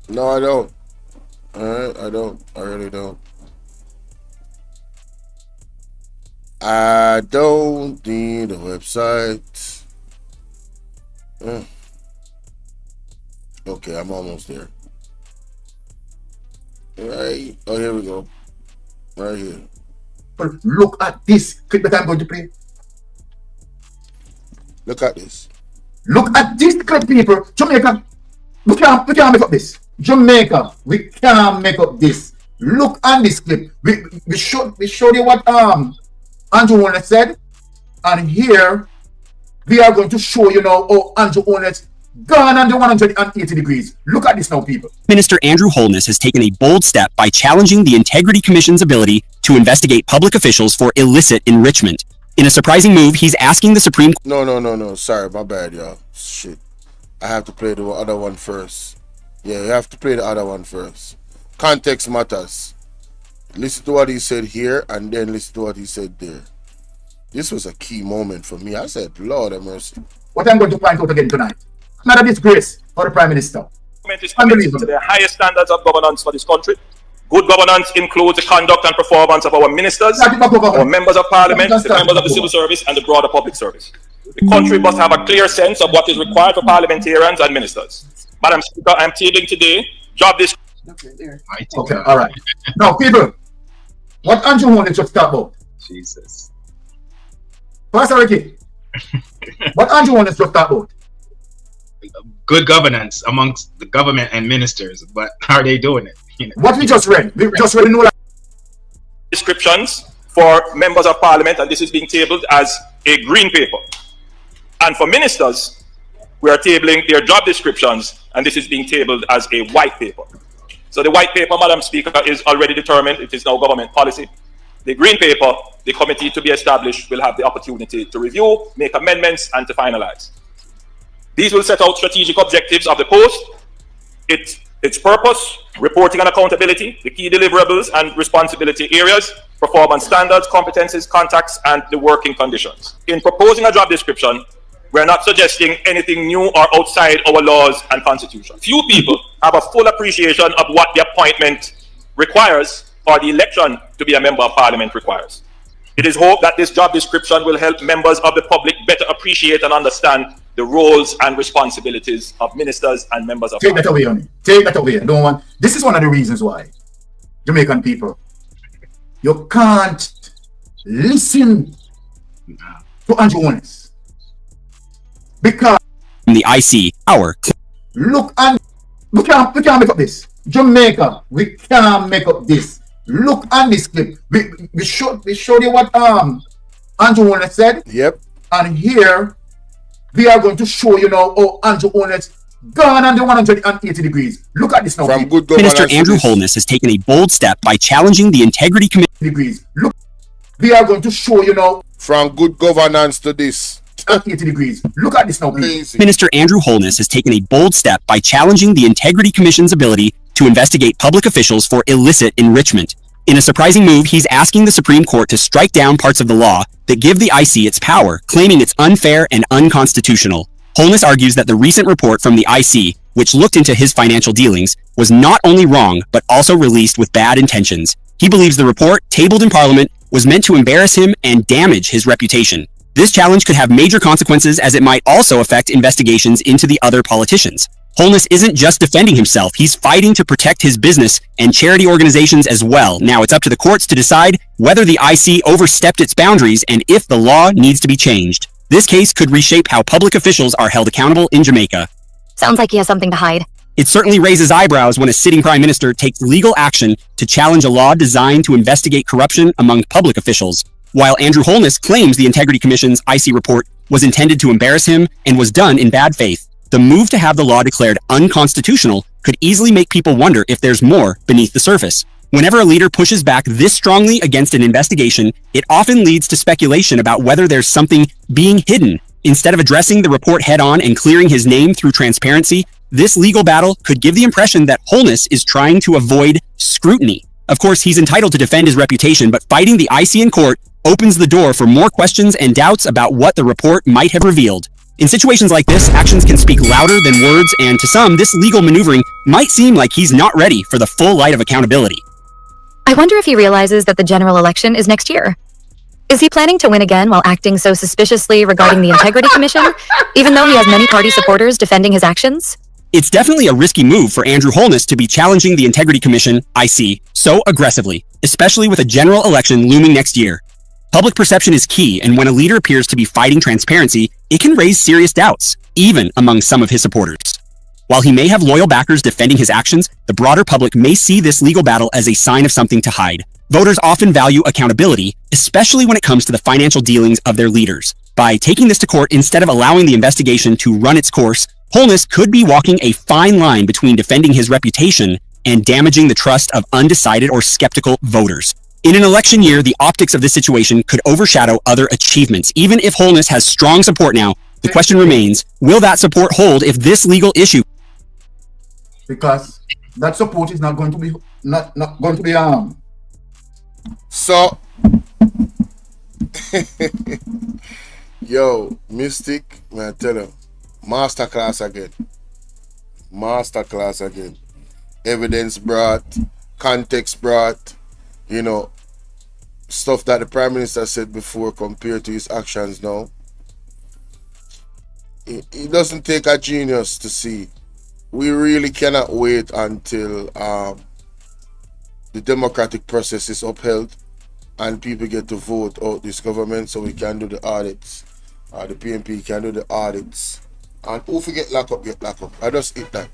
No, I don't. Alright, I don't. I really don't. I don't need a website. Okay, I'm almost there. Right. Oh, here we go. Right here. But look at this clip that I'm going to play. Look at this. Look at this clip, people. Jamaica, we can't make up this. Jamaica, we can't make up this. Look on this clip. We showed you what Andrew Holness said, and here we are going to show you now how Andrew Holness gone under 180 degrees. Look at this now, people. Minister Andrew Holness has taken a bold step by challenging the Integrity Commission's ability to investigate public officials for illicit enrichment. In a surprising move, he's asking the Supreme Court. No. Sorry, my bad, y'all. Shit. I have to play the other one first. Yeah, you have to play the other one first. Context matters. Listen to what he said here, and then listen to what he said there. This was a key moment for me. I said, Lord have mercy. What I'm going to point out again tonight, not a disgrace for the Prime Minister. Government is committed to the highest standards of governance for this country. Good governance includes the conduct and performance of our ministers, our members of parliament, the members of the civil service, and the broader public service. The country must have a clear sense of what is required for parliamentarians and ministers. Madam Speaker, I'm tabling today job description. Okay, all right. Now, people, what Andrew Holness just talked about? Jesus. Pastor Ricky, what Andrew Holness just talked about? Good governance amongst the government and ministers, but how are they doing it? You know? What we just read no descriptions for members of parliament, and this is being tabled as a green paper. And for ministers, we are tabling their job descriptions, and this is being tabled as a white paper. So the white paper, Madam Speaker, is already determined. It is now government policy. The green paper, the committee to be established will have the opportunity to review, make amendments, and to finalize. These will set out strategic objectives of the post, its purpose, reporting and accountability, the key deliverables and responsibility areas, performance standards, competencies, contacts, and the working conditions. In proposing a job description, we're not suggesting anything new or outside our laws and constitution. Few people have a full appreciation of what the appointment requires or the election to be a member of parliament requires. It is hoped that this job description will help members of the public better appreciate and understand the roles and responsibilities of ministers and members of Take that away, honey. Take that away. Don't want. This is one of the reasons why Jamaican people, you can't listen to Andrew Holness. Because the IC, look, and we can't make up this. Jamaica, we can't make up this. Look on this clip. We showed you what Andrew Holness said. Yep. And here we are going to show you now how Andrew Holness gone under 180 degrees. Look at this now. From good Minister Andrew Holness has taken a bold step by challenging the integrity committee. Look, we are going to show you now. From good governance to this. 80 degrees. Look at this now, please. Minister Andrew Holness has taken a bold step by challenging the Integrity Commission's ability to investigate public officials for illicit enrichment. In a surprising move, he's asking the Supreme Court to strike down parts of the law that give the IC its power, claiming it's unfair and unconstitutional. Holness argues that the recent report from the IC, which looked into his financial dealings, was not only wrong, but also released with bad intentions. He believes the report, tabled in Parliament, was meant to embarrass him and damage his reputation. This challenge could have major consequences, as it might also affect investigations into the other politicians. Holness isn't just defending himself, he's fighting to protect his business and charity organizations as well. Now it's up to the courts to decide whether the IC overstepped its boundaries and if the law needs to be changed. This case could reshape how public officials are held accountable in Jamaica. Sounds like he has something to hide. It certainly raises eyebrows when a sitting prime minister takes legal action to challenge a law designed to investigate corruption among public officials. While Andrew Holness claims the Integrity Commission's IC report was intended to embarrass him and was done in bad faith, the move to have the law declared unconstitutional could easily make people wonder if there's more beneath the surface. Whenever a leader pushes back this strongly against an investigation, it often leads to speculation about whether there's something being hidden. Instead of addressing the report head-on and clearing his name through transparency, this legal battle could give the impression that Holness is trying to avoid scrutiny. Of course, he's entitled to defend his reputation, but fighting the IC in court opens the door for more questions and doubts about what the report might have revealed. In situations like this, actions can speak louder than words, and to some, this legal maneuvering might seem like he's not ready for the full light of accountability. I wonder if he realizes that the general election is next year. Is he planning to win again while acting so suspiciously regarding the Integrity Commission, even though he has many party supporters defending his actions? It's definitely a risky move for Andrew Holness to be challenging the Integrity Commission, IC, so aggressively, especially with a general election looming next year. Public perception is key, and when a leader appears to be fighting transparency, it can raise serious doubts, even among some of his supporters. While he may have loyal backers defending his actions, the broader public may see this legal battle as a sign of something to hide. Voters often value accountability, especially when it comes to the financial dealings of their leaders. By taking this to court instead of allowing the investigation to run its course, Holness could be walking a fine line between defending his reputation and damaging the trust of undecided or skeptical voters. In an election year, the optics of this situation could overshadow other achievements. Even if Holness has strong support now, the question remains, will that support hold if this legal issue? Because that support is not going to be So Yo, Mystic, man, I tell you, masterclass again. Masterclass again. Evidence brought, context brought, you know, stuff that the Prime Minister said before compared to his actions now. It doesn't take a genius to see. We really cannot wait until the democratic process is upheld and people get to vote out this government so we can do the audits. The PNP can do the audits. And who forget lock up, get lock up. I just hit that.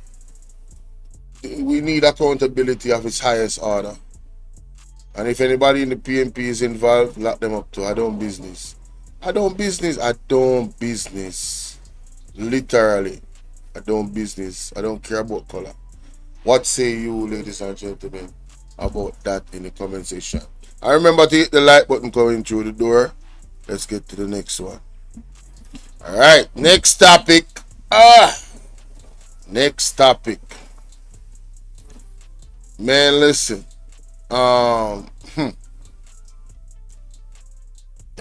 We need accountability of its highest order. And if anybody in the PNP is involved, lock them up too. I don't business. Literally. I don't business. I don't care about color. What say you, ladies and gentlemen, about that in the comment section? I remember to hit the like button coming through the door. Let's get to the next one. Alright, next topic. Next topic. Man, listen. You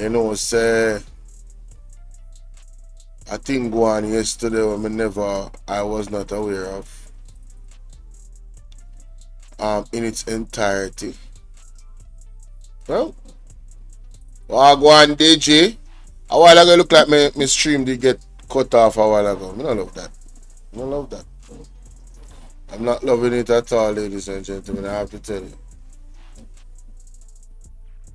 know, say I think go on yesterday when I was not aware of in its entirety. Well, I go on DJ. A while ago look like my stream did get cut off a while ago. I don't love that. I'm not loving it at all, ladies and gentlemen, I have to tell you.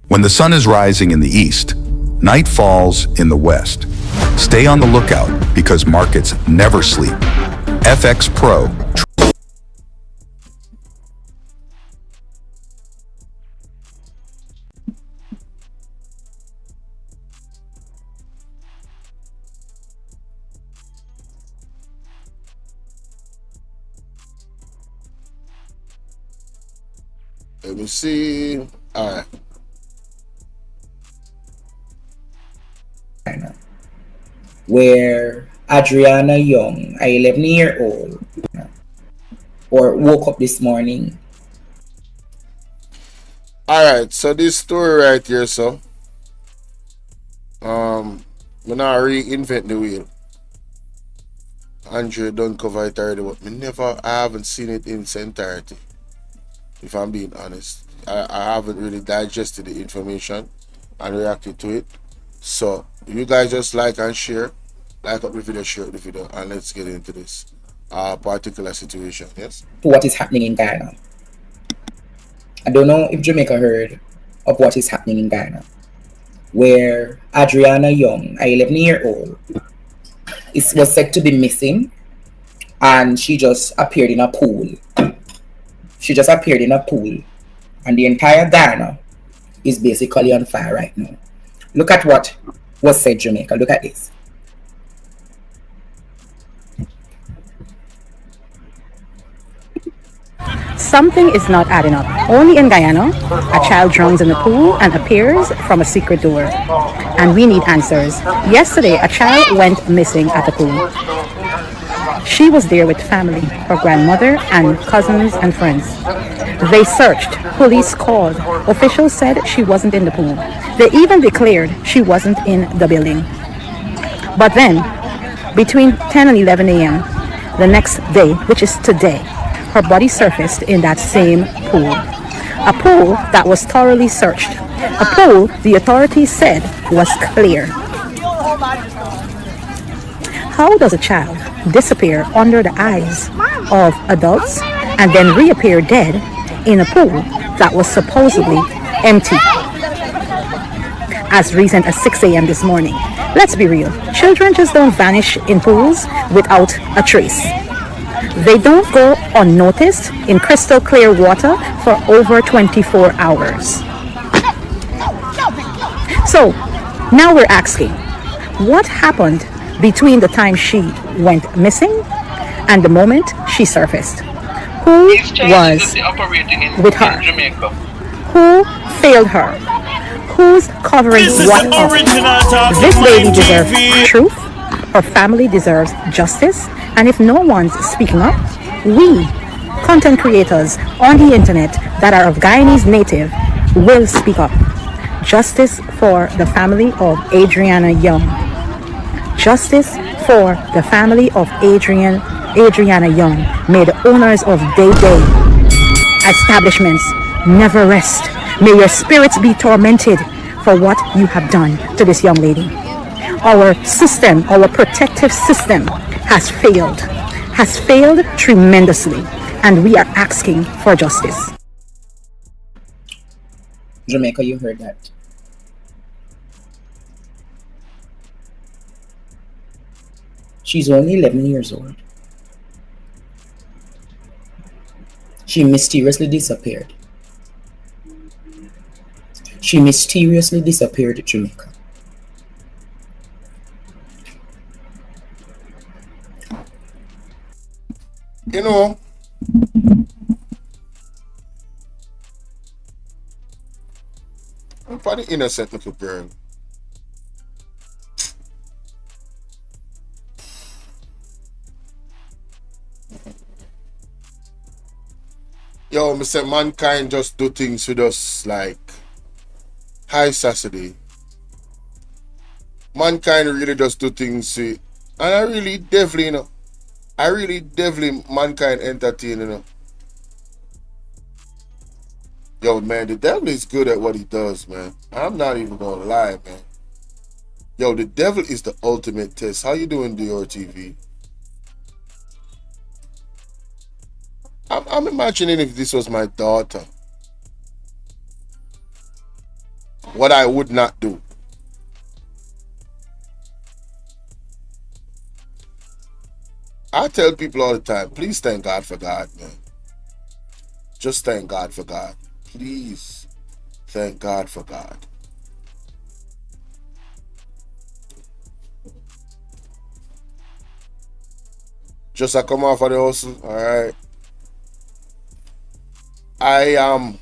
When the sun is rising in the east, night falls in the west. Stay on the lookout because markets never sleep. FX Pro. Let me see. All right. Where Adriana Young, a 11-year-old, woke up this morning. Alright, so this story right here, so when I reinvent the wheel. Andre done cover it already, but I haven't seen it in its entirety. If I'm being honest. I haven't really digested the information and reacted to it. So you guys just like and share. Like up the video, share the video, and let's get into this particular situation, yes? What is happening in Ghana? I don't know if Jamaica heard of what is happening in Ghana, where Adriana Young, a 11-year-old, was said to be missing, and she just appeared in a pool. And the entire Ghana is basically on fire right now. Look at what was said, Jamaica. Look at this. Something is not adding up. Only in Guyana, a child drowns in the pool and appears from a secret door. And we need answers. Yesterday, a child went missing at the pool. She was there with family, her grandmother, and cousins and friends. They searched. Police called. Officials said she wasn't in the pool. They even declared she wasn't in the building. But then, between 10 and 11 a.m., the next day, which is today, her body surfaced in that same pool. A pool that was thoroughly searched. A pool the authorities said was clear. How does a child disappear under the eyes of adults and then reappear dead in a pool that was supposedly empty as recent as 6 a.m. this morning? Let's be real. Children just don't vanish in pools without a trace. They don't go unnoticed in crystal clear water for over 24 hours. So now we're asking, what happened between the time she went missing and the moment she surfaced? Who was with her? Who failed her? Who's covering what up? This lady deserves truth. Her family deserves justice. And if no one's speaking up, we, content creators on the internet that are of Guyanese native, will speak up. Justice for the family of Adriana Young. Justice for the family of Adriana Young. May the owners of Day establishments never rest. May your spirits be tormented for what you have done to this young lady. Our system, our protective system has failed tremendously, and we are asking for justice. Jamaica, you heard that. She's only 11 years old. She mysteriously disappeared. She mysteriously disappeared in Jamaica. You know, I'm pretty innocent little girl. Yo, me say mankind just do things with us like high Saturday. Mankind really just do things with, and I really definitely mankind entertain, you know. Yo, man, the devil is good at what he does, man. I'm not even gonna lie, man. Yo, the devil is the ultimate test. How you doing, Dior TV? I'm imagining if this was my daughter, what I would not do. I tell people all the time, please thank God for God, man. Just thank God for God. Please thank God for God. Just I come off of the hustle, all right. I am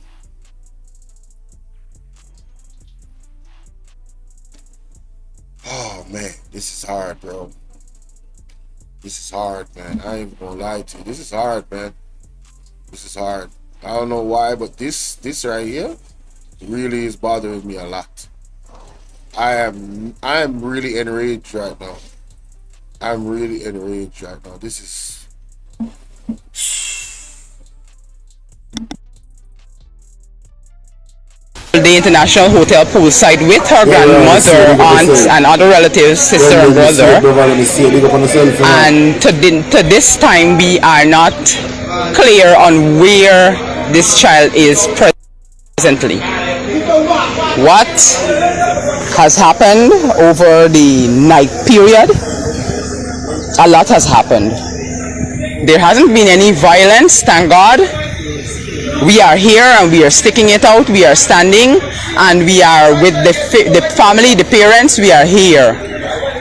oh man, this is hard, bro. This is hard, man. I ain't gonna lie to you. This is hard, man. This is hard. I don't know why, but this right here really is bothering me a lot. I am really enraged right now. I'm really enraged right now. This is the International Hotel poolside with her grandmother, aunt, and other relatives, sister and brother. And to this time, we are not clear on where this child is presently. What has happened over the night period? A lot has happened. There hasn't been any violence, thank God. We are here and we are sticking it out. We are standing and we are with the family, the parents. We are here.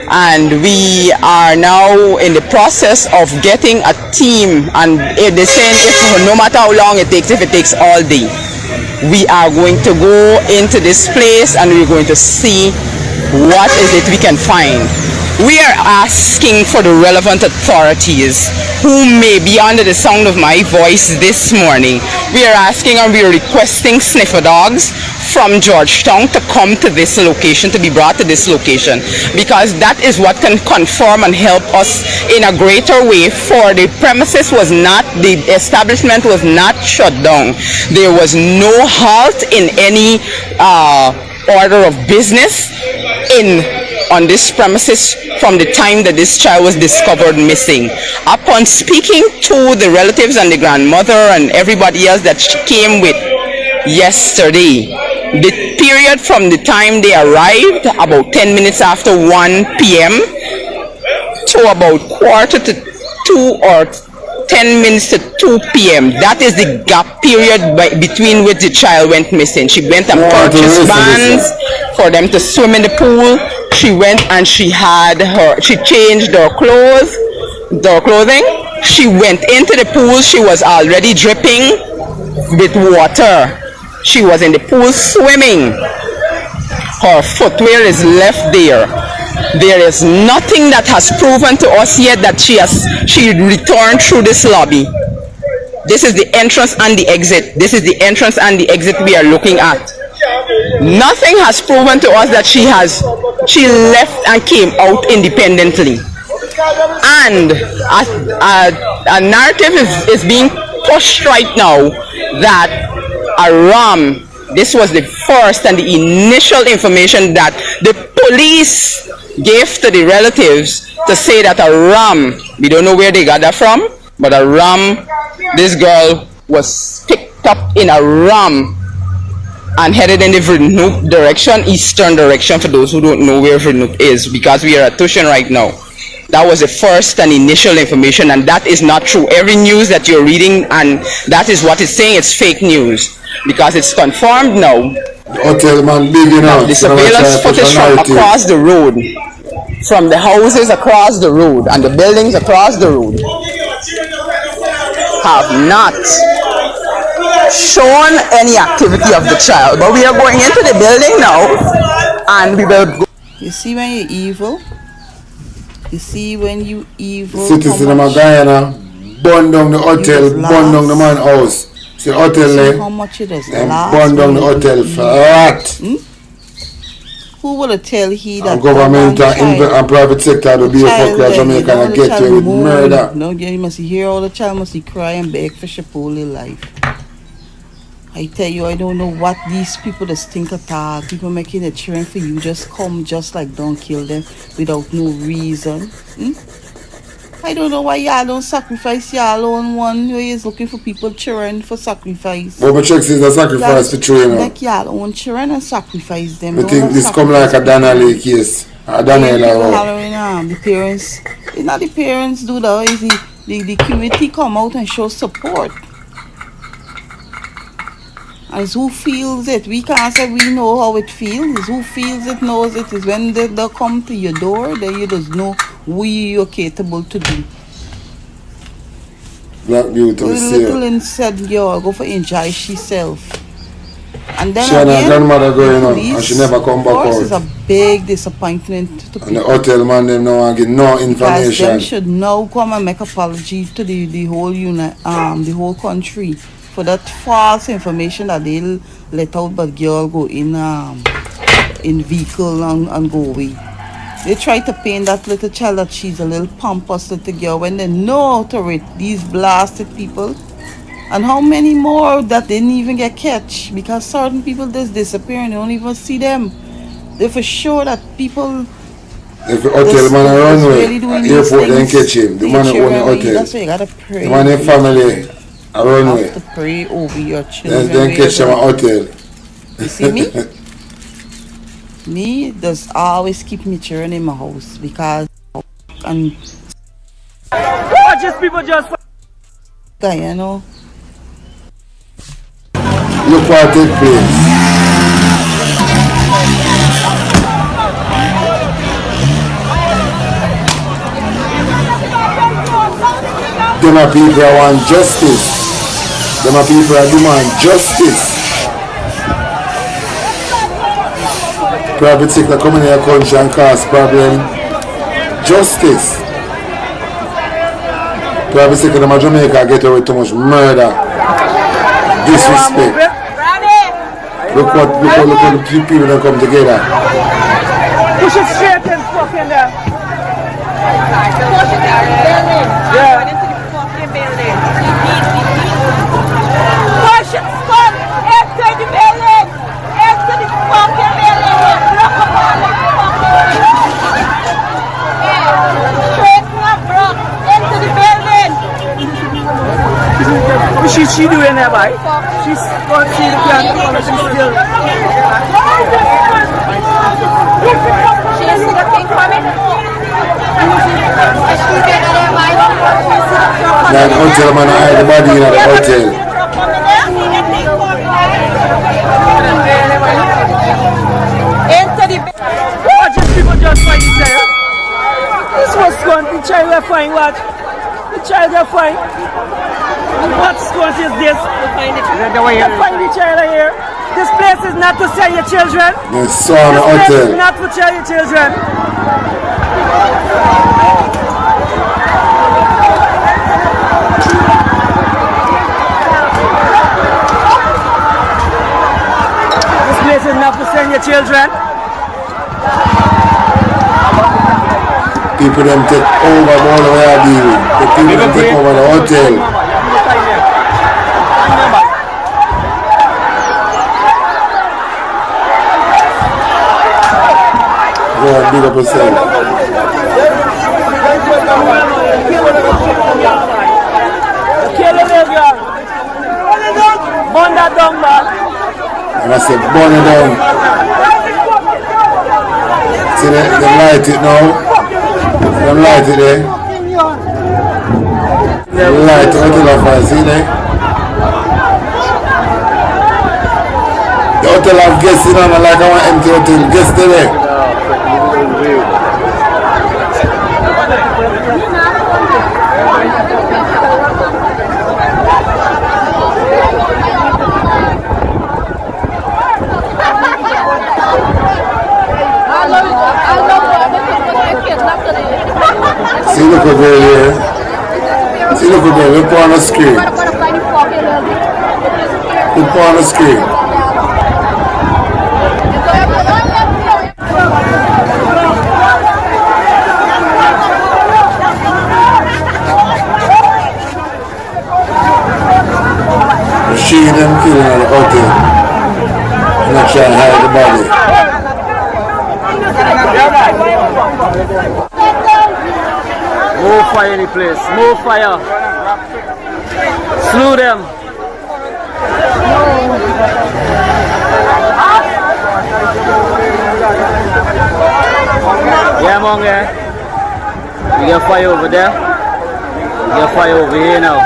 And we are now in the process of getting a team, and they're saying if no matter how long it takes, if it takes all day, we are going to go into this place and we're going to see what is it we can find. We are asking for the relevant authorities who may be under the sound of my voice this morning. We are asking and we are requesting sniffer dogs from Georgetown to come to this location, to be brought to this location, because that is what can confirm and help us in a greater way. For the premises was not, the establishment was not shut down. There was no halt in any order of business on this premises from the time that this child was discovered missing. Upon speaking to the relatives and the grandmother and everybody else that she came with yesterday, the period from the time they arrived, about 10 minutes after 1 p.m. to about quarter to 2 or 10 minutes to 2 p.m. That is the gap period between which the child went missing. She went and purchased bands for them to swim in the pool. She went and she changed her clothing. She went into the pool. She was already dripping with water. She was in the pool swimming. Her footwear is left there. There is nothing that has proven to us yet that she returned through this lobby. This is the entrance and the exit. This is the entrance and the exit we are looking at. Nothing has proven to us that she left and came out independently. And a narrative is being pushed right now that this was the first and the initial information that the police gave to the relatives to say that we don't know where they got that from, but this girl was picked up in a ram and headed in the Vernoop direction, eastern direction, for those who don't know where Vernoop is, because we are at Tushin right now. That was the first and initial information, and that is not true. Every news that you're reading, and that is what it's saying, it's fake news, because it's confirmed now. Hotel man big, you know. The surveillance footage from across the road, from the houses across the road and the buildings across the road, have not shown any activity of the child. But we are going into the building now, and we will go. You see when you're evil? You see when you evil? Citizen of Guyana, burn down the hotel, burn down the man's house. See the hotel there? How much it is? And burn down the hotel flat. Who will tell he that government and private sector will be a fuck like Jamaica and get you with murder? No, you must hear all the child must cry and beg for Shapoli life. I tell you, I don't know what these people just think at all. People making a children for you just come just like don't kill them without no reason. I don't know why y'all don't sacrifice y'all own one who is looking for people children for sacrifice. But my check says a sacrifice to children. Make y'all own children and sacrifice them. I think this come like a Daniel case. A Daniel. The parents, it's not the parents do that. It's the community come out and show support. And who feels it? We can't say we know how it feels. It's who feels it knows it. Is when they come to your door, then you just know what you're capable to do. Black beauty, little instead, girl, go for enjoy herself. And then she and her grandmother going on, police, and she never come back out. It's a big disappointment to people. And the hotel man them now and get no information. Because them should now come and make apology to the whole the whole country for that false information that they'll let out, but girl go in vehicle and go away. They try to paint that little child that she's a little pompous little girl when they know to it, these blasted people. And how many more that didn't even get catch because certain people just disappear and you don't even see them. They're for sure that people. If the hotel man a runway, really airport then catch him. The man who own the hotel. That's why you gotta pray. The man in family a runway. You have to pray over your children. Then catch them at hotel. You see me? Me does always keep me children in my house because and just people just you know. Look what take place. Them are people who want justice. Them are people who demand justice. Private sector come in your country and cause problem. Justice. Private sector in Jamaica get away with too much murder. Disrespect. Look what the people that come together. Push it straight and fucking there. Yeah. Push it, son. Enter the building. Enter the fucking building. Block up all the fucking straight up, bro. Enter the building. What's she doing there, boy? She's going to see the piano. She's still. She see the thing coming. That hotel man hide the body in the hotel. Enter the bed. Watch these people just find each other. This was going. The child are fine. Watch. The child are fine. What's going is this? Find each other here. This place is not to sell your children. This place is not to sell your children. This place is enough to send your children. People them take over all the way I deal with. The people them take over the hotel. Go and big up yourself. Burn that down, man. And I said, burn it down. See them light it now. Them light it there. Them light it until I find, see there. The hotel have guests in and like I want empty hotel. Guests there. See, look over here. See, look over there. Look on the screen. Look on the screen. She them killing her out there. I'm not trying to hide the body. More fire in the place. More fire. Slew them. Yeah, Monge. You got fire over there. You got fire over here now.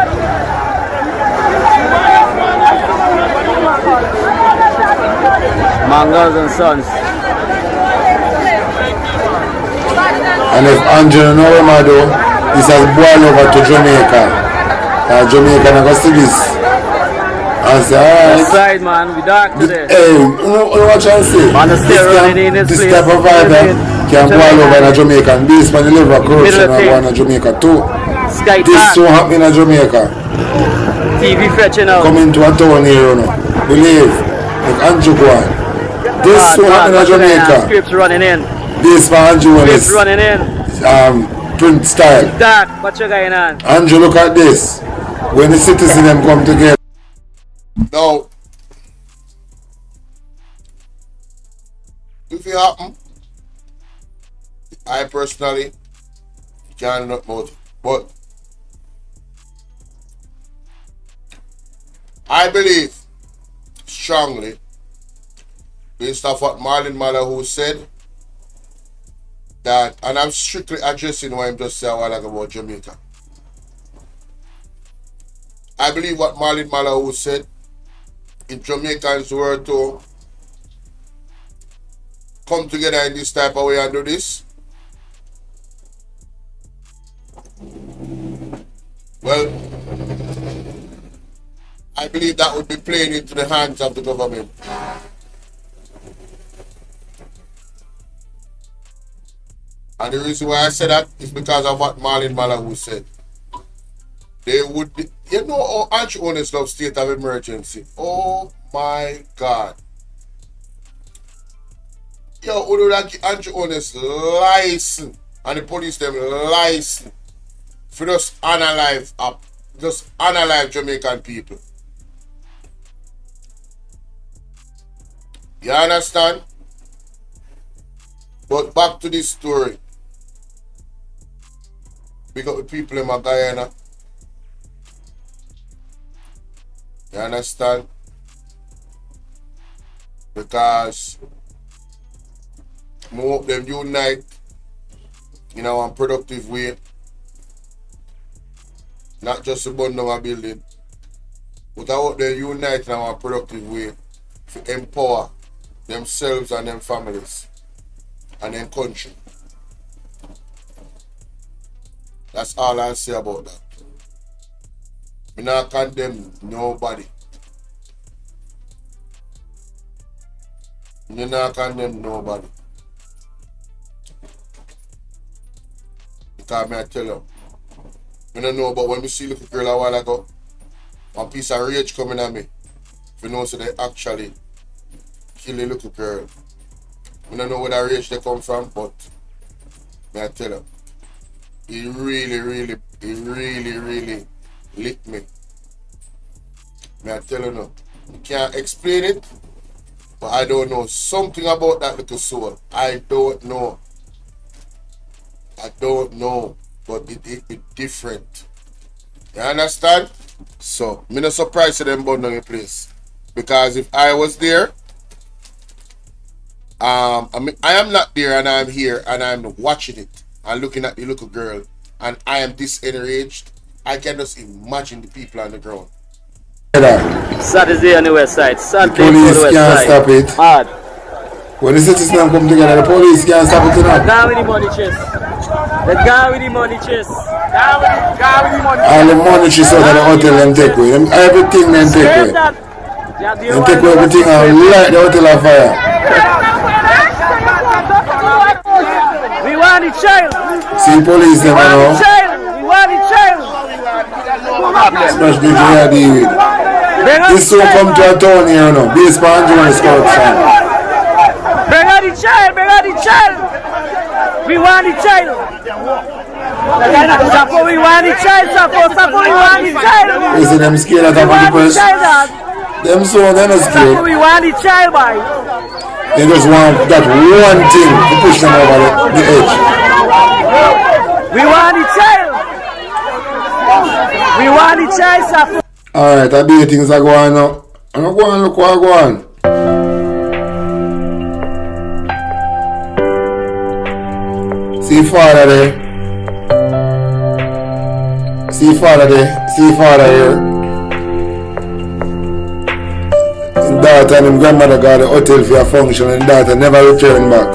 Mangas and Sons. And if Angela know what I do, this has boiled over to Jamaica. Jamaica never see this. And say, alright. Outside, man, we dark today. Hey, you know what I'm trying to say? Man, this type of vibe can boil over in Jamaica. And this man deliver corruption and go in Jamaica too. Sky this so happening in Jamaica. TV fetching out. Coming to a town here, you know. Believe. Like Andrew go on. This so happening in Jamaica. Scripts running in. This for Andrew Scripts running in. Print style. Dark, what you going on? Andrew, look at this. When the citizens them come together. Now, if it happen, I personally cannot vote, but I believe strongly, based off what Marlon Malahoo said, that, and I'm strictly addressing what I'm just saying a while ago about Jamaica. I believe what Marlon Malahoo said. If Jamaicans were to come together in this type of way and do this, well, I believe that would be playing into the hands of the government. And the reason why I say that is because of what Marlon Malahoo said. They would be, you know how Holness love state of emergency. Oh my God. Yo, who do that give Holness license and the police them license for just unalive up, just unalive Jamaican people. You understand? But back to this story. We got the people in my Guyana. You understand? Because I hope them unite in a productive way. Not just to burn down a building, but I hope them unite in a productive way to empower themselves and their families and their country. That's all I'll say about that. I not condemn nobody. I not condemn nobody. Because I tell you, I don't know, but when we see little girl a while ago, one piece of rage coming at me. If you know, so they actually kill the little girl. I don't know where that rage they come from, but I tell you, he really lit me. I tell you no, I can't explain it, but I don't know something about that little soul. I don't know, but it different. You understand? So, I'm not surprised to them burn down the place. Because if I was there, I am not there and I'm here and I'm watching it and looking at the little girl and I am this enraged, I can just imagine the people on the ground. Saturday on the west side. Saturday the police on the west can't side. stop it. Hard. When the citizens come together, the police can't stop it tonight. Down with the money chase. The guy with the money chase. Down with the money chase. All the money chase out of the hotel them take away. Everything them take away. They take away everything and light the hotel on fire. We want the child. See police them now. We want the child. Smash the JRD with. This so come to a town here now. Based on journalist corruption. Bring out the child. Bring out the child. We want the child. Sapo, we want the child. Sapo, we want the child. You see them scared at the press? Them so they're not scared. Sapo, we want the child, boy. They just want that one thing to push them over the edge. We want the child. We want the child, Sapo. Alright, I do things are going now. I'm not going, look what I go on. See father there. See father there. See father here. His daughter and his grandmother got the hotel for a function and daughter never returned back.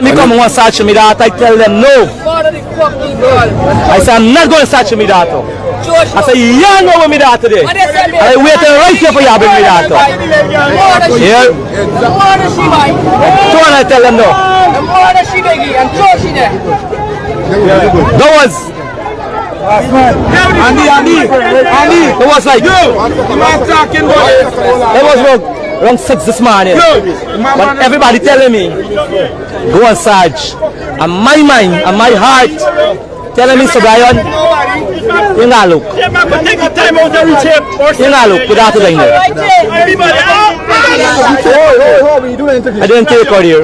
Me come and search me daughter, I tell them no. I say I'm not going to search me daughter. I say you know where me daughter today. I waiting right here for you to bring me daughter. Yeah. So I tell them no. That was Andy. It was like it was around 6 this morning. But everybody telling me go on Sarge. And my mind and my heart telling me, so Brian, you not look. You not look without it in there. I didn't take her here.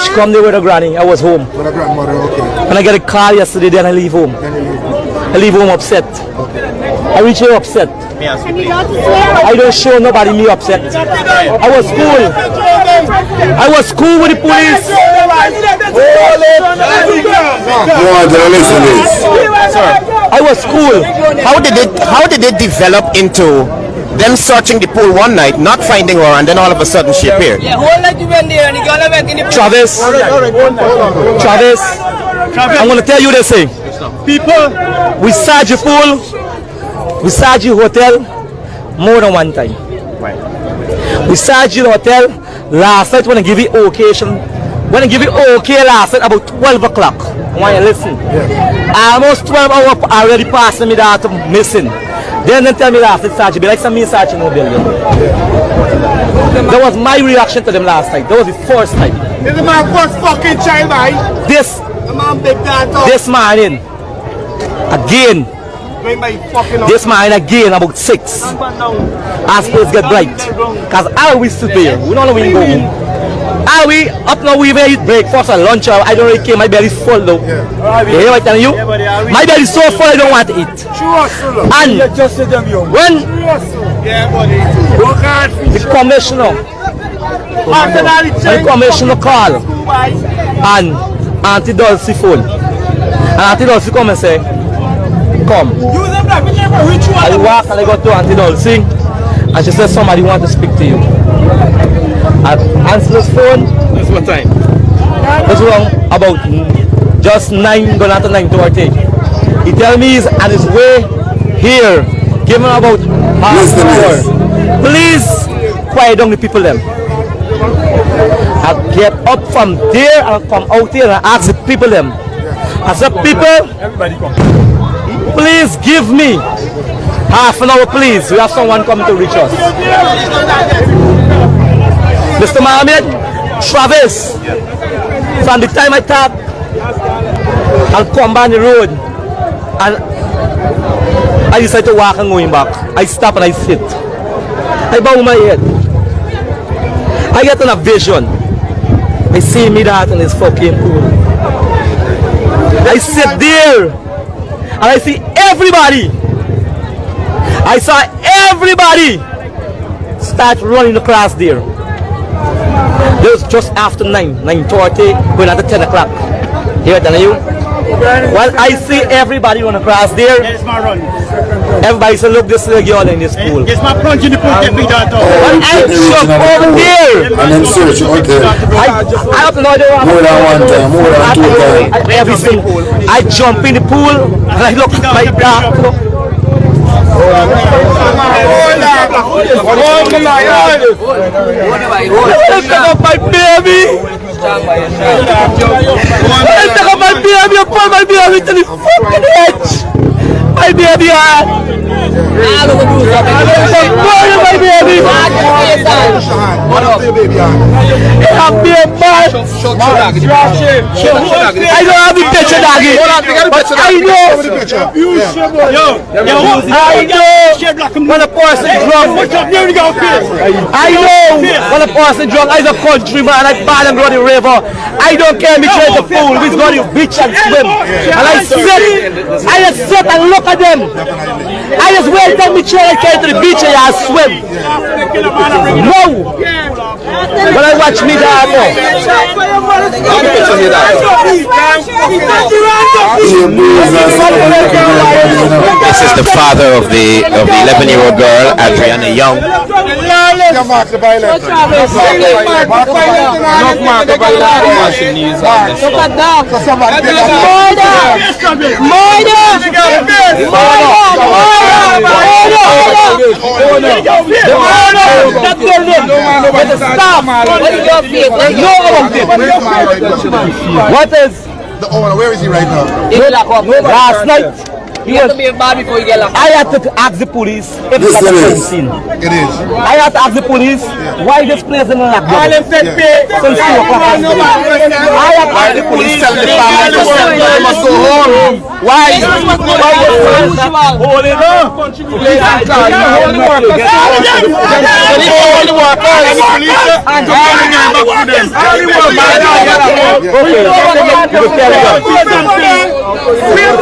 She come there with her granny. I was home. And I get a call yesterday, then I leave home. I leave home upset. I reach here upset. I don't show nobody me upset. I was cool. I was cool with the police. I was cool. How did it develop into them searching the pool one night, not finding her, and then all of a sudden she appeared? Travis, I'm going to tell you this thing. People, we search the pool, we search the hotel more than one time. We searched the hotel last night when I give you occasion. When I give you okay last night about 12 o'clock. When you listen. Almost 12 hours already passing me that missing. Then they tell me last night search be like some me searching no building. That was my reaction to them last night. That was the first time. This is my first fucking child, man. This morning again. This morning again about 6. As things get bright. Because how we sit there? We don't know where we go home. Are we up now? We even eat breakfast or lunch. I don't really care. My belly's full though. You hear what I'm telling you? My belly's so full I don't want to eat. And when the commissioner call and Auntie Dulcie phone, and Auntie Dulcie come and say, come. I walk and I go to Auntie Dulcie and she says somebody want to speak to you. I answer his phone. That's what time? That's wrong about just 9 going after 9:30. He tell me he's on his way here. Give him about half an hour. Please quiet down the people them. I get up from there and come out here and ask the people them. I said, people, please give me Half an hour, please. We have someone coming to reach us. Mr. Mohammed, Travis, from the time I tap and come down the road, and I decided to walk and going back. I stop and I sit. I bow my head. I get in a vision. I see me that in this fucking pool. I sit there and I see everybody. I saw everybody start running across there. It was just after 9:30, going at 10 o'clock. Here, telling you. Well, I see everybody run across there. Everybody said, look, this little girl in this pool. It's my plunge in the pool. Well, I jump over there. And then search out there. I have no idea what more than one time, more than two times. Everything. I jump in the pool and I look at my dark. My baby. I took up my baby, I put my baby to the fucking edge. My baby, my baby. I don't have the picture, Daggy. But I know when a person drunk. I know when a person drunk. I'm a countryman. I bad and go to the river. I don't care me try to fool. We's going to the beach and swim. And I just sit and look at them. I just wait till me try to get to the beach and I swim. No. When I watch me that, This is the father of the 11-year-old girl, Adriana Young. What is the owner? Where is he right now? Last night. You have to be a bad before you get locked. I had to ask the police if it's a crime scene. It is. I had to ask the police why this place is in lockdown. Since 2 o'clock. I had to ask the police tell the family they must go home. Why? Hold it up.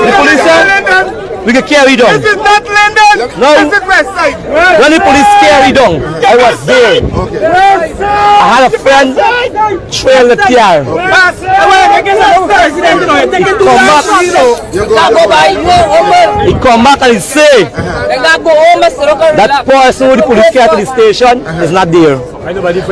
The police said we can carry down. This is not London. No. This is West Side. When the police carry down, I was there. I had a friend trail the car. He come back and he say that person with the police car to the station is not there.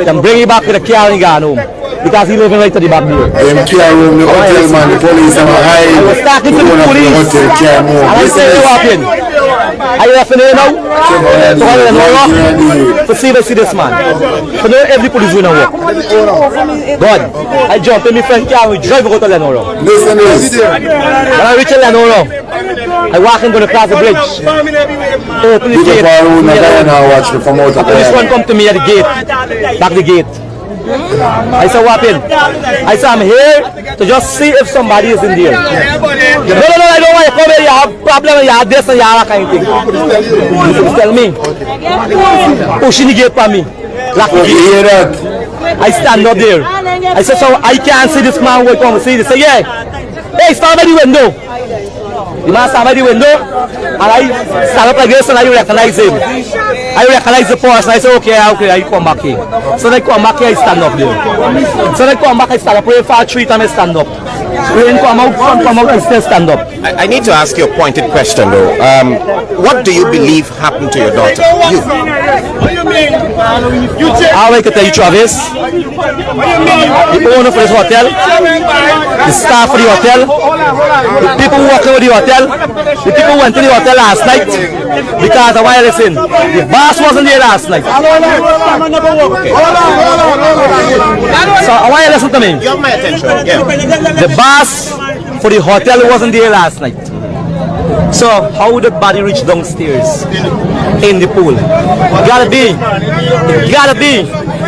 Then bring him back to the car and he gone home. Because he living right to the back there. Them car room, the hotel man, the police and hide. I was talking to the police. And I say you up in. Are you laughing there now? To see if I see this man. So now every police will work. God, I jump in my friend car and we drive out to Lenora. Listen to this. When I reach Lenora, I walk and go across the bridge. Open the gate. The police one come to me at the gate. Back the gate. I said, what happened? I said, I'm here to just see if somebody is in there. No, I don't want you to come here. You have problem, you have this and you have that kind of thing. You tell me. Pushing the gate for me. Lock the gate. I stand up there. I said, so I can't see this man who come and see this. Say, yeah. Hey, stand by the window. The man stand by the window. And I stand up like this and I recognize him. I recognize the person. I say, okay, I come back here. So I come back here, I stand up there. So I come back, I stand up. Rain fall 3 times, I stand up. Rain come out, sun come out, I still stand up. I need to ask you a pointed question though. What do you believe happened to your daughter? You. I like to tell you, Travis, the owner for this hotel, the staff for the hotel, the people who work over the hotel, the people who went to the hotel last night, because I want to listen, the boss wasn't there last night. So I want you to listen to me. You have my attention. Yeah. The boss for the hotel wasn't there last night. So how would the body reach downstairs in the pool? It gotta be.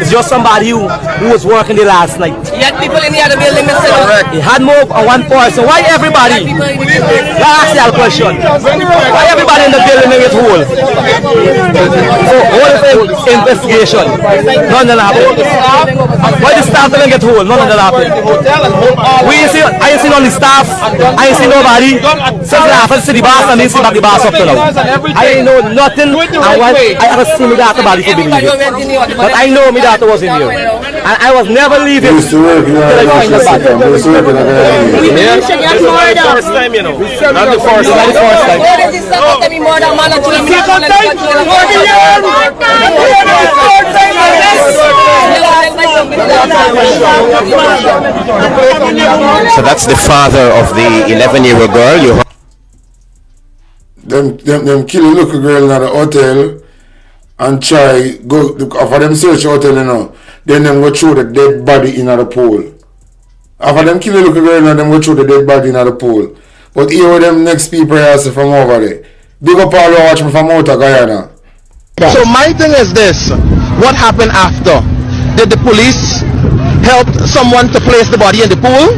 It's just somebody who was working the last night. You had people in the other building, Mr. Correct. It had more than one person. Why everybody? Let's ask that question. Why everybody in the building make it whole? So all of the investigation, none of that happened. Why the staff didn't get whole? None of that happened. I ain't seen on the staff. I ain't seen nobody. Since I happened to the boss, I didn't see back the boss up to now. I ain't know nothing. And what I ever see me that body for believe it. But I know me that wasn't here. And I was never leaving. Used to work in a first time, you know. Not the first time. So that's the father of the 11-year-old girl. You them kill a local girl in the hotel and try go after them search the hotel, you know. Then them go through the dead body in the pool. After them kill a local girl and them go through the dead body in the pool. But here with them next people I see from over there. Big up all watch me from out of Guyana. So my thing is this: what happened after? Did the police help someone to place the body in the pool?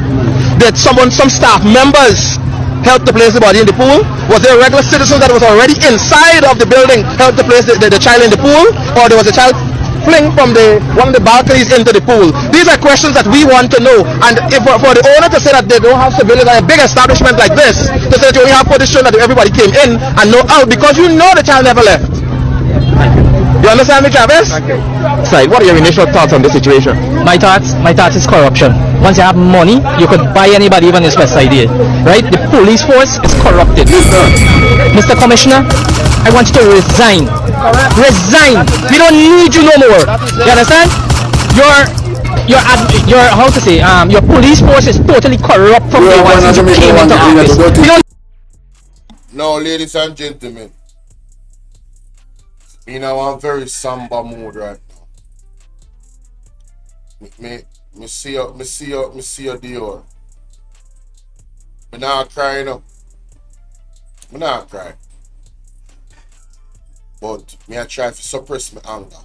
Did some staff members help to place the body in the pool? Was there a regular citizen that was already inside of the building help to place the child in the pool? Or there was a child fling from one of the balconies into the pool? These are questions that we want to know. And if for the owner to say that they don't have civilians at a big establishment like this, to say that you only have footage showing that everybody came in and no out, because you know the child never left. You understand me, Travis? Side, what are your initial thoughts on this situation? My thoughts is corruption. Once you have money, you could buy anybody, even his best idea. Right? The police force is corrupted. Mr. Commissioner, I want you to resign. Resign. We don't need you no more. You understand? Your how to say, your police force is totally corrupt from day one since you came into office. Now, ladies and gentlemen, in a very somber mood right now. Me see you Dior. Me not crying up. Me not cry. But me I try to suppress my anger.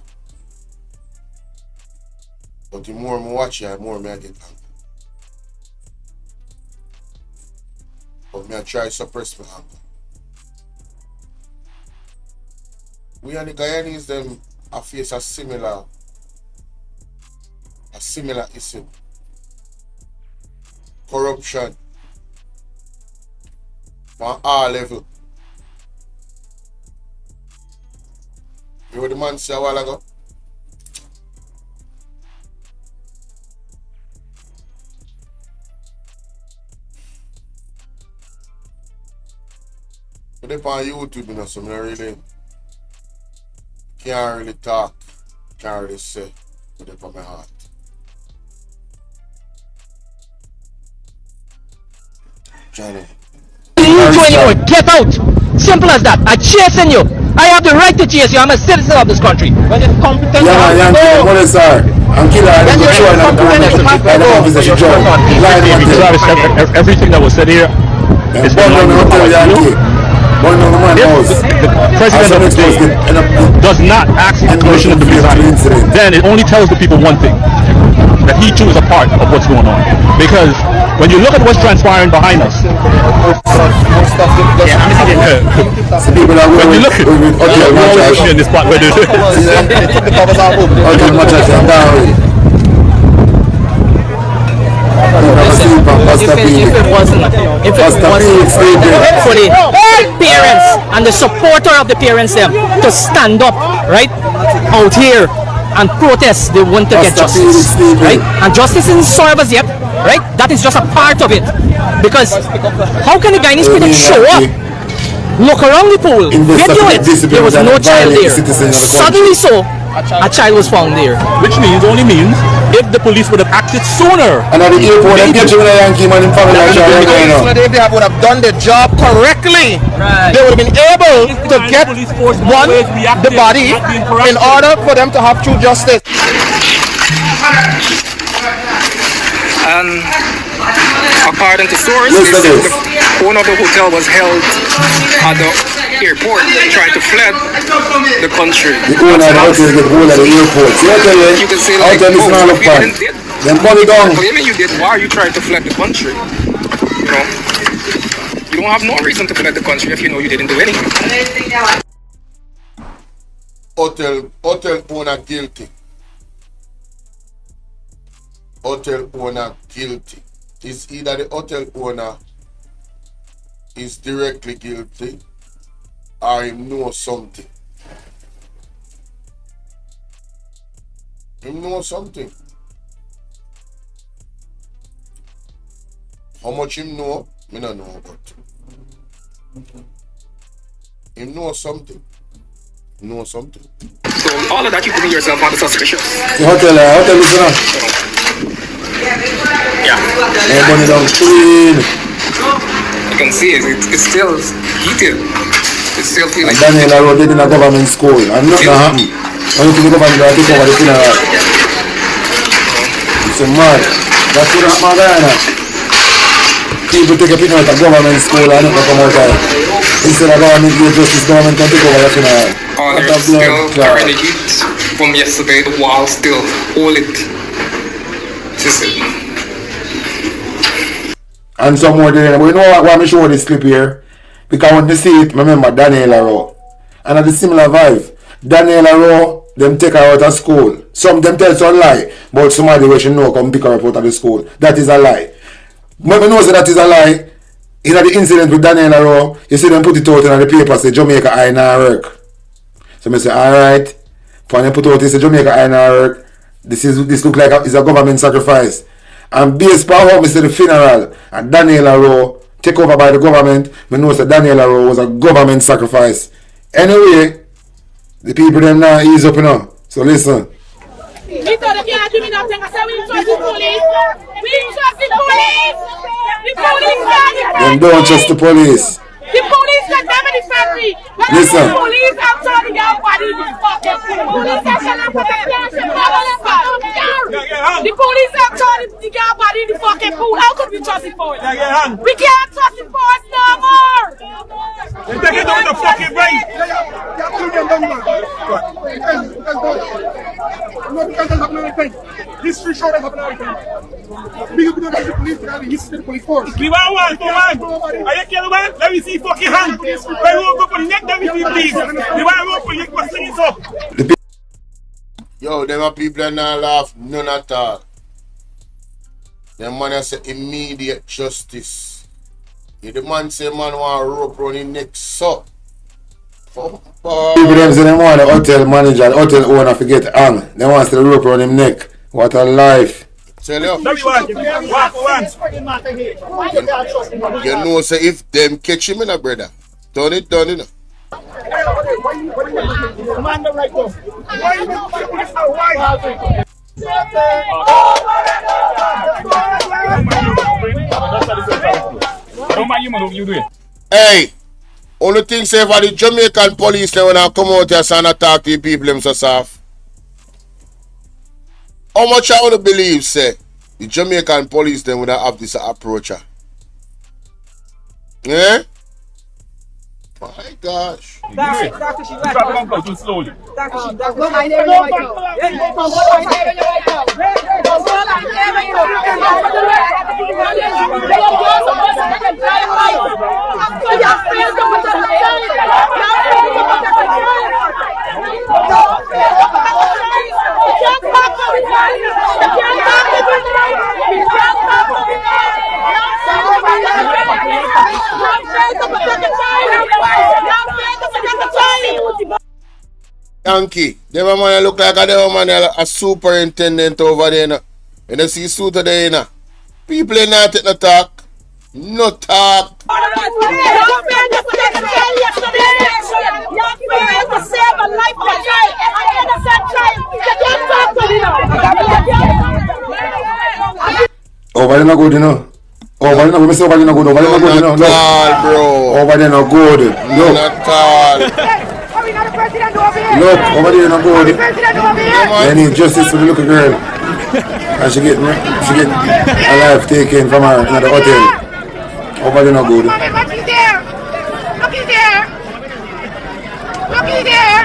But the more I watch you, the more I get angry. But me I try to suppress my anger. We and the Guyanese them are face a similar issue. Corruption on all level. You heard the man say a while ago? But they on YouTube, you know, so I can't really talk, can't really say what's on my heart. Johnny. Get out! Simple as that. I'm chasing you. I have the right to chase you. I'm a citizen of this country. When it's competent, everything that was said here is the president of the day does not ask the commissioner to resign, then it only tells the people one thing, that he too is a part of what's going on. Because when you look at what's transpiring behind us, when you look at in this spot where if it wasn't for the parents and the supporter of the parents them to stand up right out here and protest, they want to get justice, right? And justice isn't served as yet, right? That is just a part of it. Because how can the Guyanese people show up, look around the pool, video it, there was no child there. Suddenly a child was found there. Which only means if the police would have acted sooner. And at the airport, they get you with a Yankee man in front of the if they would have done their job correctly, they would have been able to get the body in order for them to have true justice. According to sources, they said the owner of the hotel was held at the airport trying to flee the country. The owner of the hotel get hold of the airport. See, you can say like, oh, then money down. Claiming you did, why are you trying to flee the country? You know, you don't have no reason to flee the country if you know you didn't do anything. Hotel owner guilty. Hotel owner guilty. It's either the hotel owner is directly guilty or he knows something. He knows something. How much him know, me don't know, but he knows something. He knows something. So all of that you putting yourself on the suspicious. The hotel listen up. Yeah. Money down clean. You can see it's still heated. It's still feeling. Daniel Road did in a government school and nothing happened. When you the government take over the funeral. It's a mad. That's what happened, Guyana. People take a picture at a government school and nothing come out of it. Instead of government give justice, government can take over the funeral. Oh, they're still carrying the heat from yesterday. The wall still hold it. And some more there. But you know why I show this clip here? Because when you see it, remember Daniela Rowe. And at the similar vibe. Daniela Rowe, them take her out of school. Some of them tell some lie. But somebody where she know come pick her up out of the school. That is a lie. But we know that is a lie. In the incident with Daniela Rowe, you see them put it out in the paper, say Jamaica I now work. So I say, alright. For them put out, say Jamaica I now work. This look like it's a government sacrifice. And based on how I see the funeral and Daniela Rowe take over by the government, we know that Daniela Rowe was a government sacrifice. Anyway, the people them now ease up now. So listen. We thought if you had to be nothing, I said we trust the police. We trust the police. The police Them don't trust the police. The police can never defend me. Listen. The police have told the girl body the fucking police have told the The police have told the girl body the fucking pool. How could we trust the force? We can't trust the force no more. They take it on the fucking race. History show that happened everything. We can the police, the police force. We want one. Are you kidding man? Let me see fucking hand. When we open for the neck, let me see please. We want to open you question it up. Yo, them are people that not laugh, none at all. Them man say immediate justice. If the man say man want a rope around his neck, so. People them say they want the hotel manager, the hotel owner forget hang. They want the rope around his neck. What a life. Tell you. You know, say if them catch him in a brother, turn it down, you know. Commander right now. Why you make the police are white? Hey, only thing say for the Jamaican police they wanna come out here and attack the people themselves. How much I wanna believe say the Jamaican police they wanna have this approach? Yeah? My gosh. Doctor, she's right. Doctor, slowly. Yankee, them man look like a superintendent over there. And you see suit today, people are not taking no talk. No talk. Over there no good, you know. Over there no good, over there no good, over there no good, you know. Not bro. Over there no good. Look. Not tall. Look, over there no good. They need justice for the little girl. And she get a life taken from her in the hotel. Nobody no good. Looky there! Looky there! Looky there!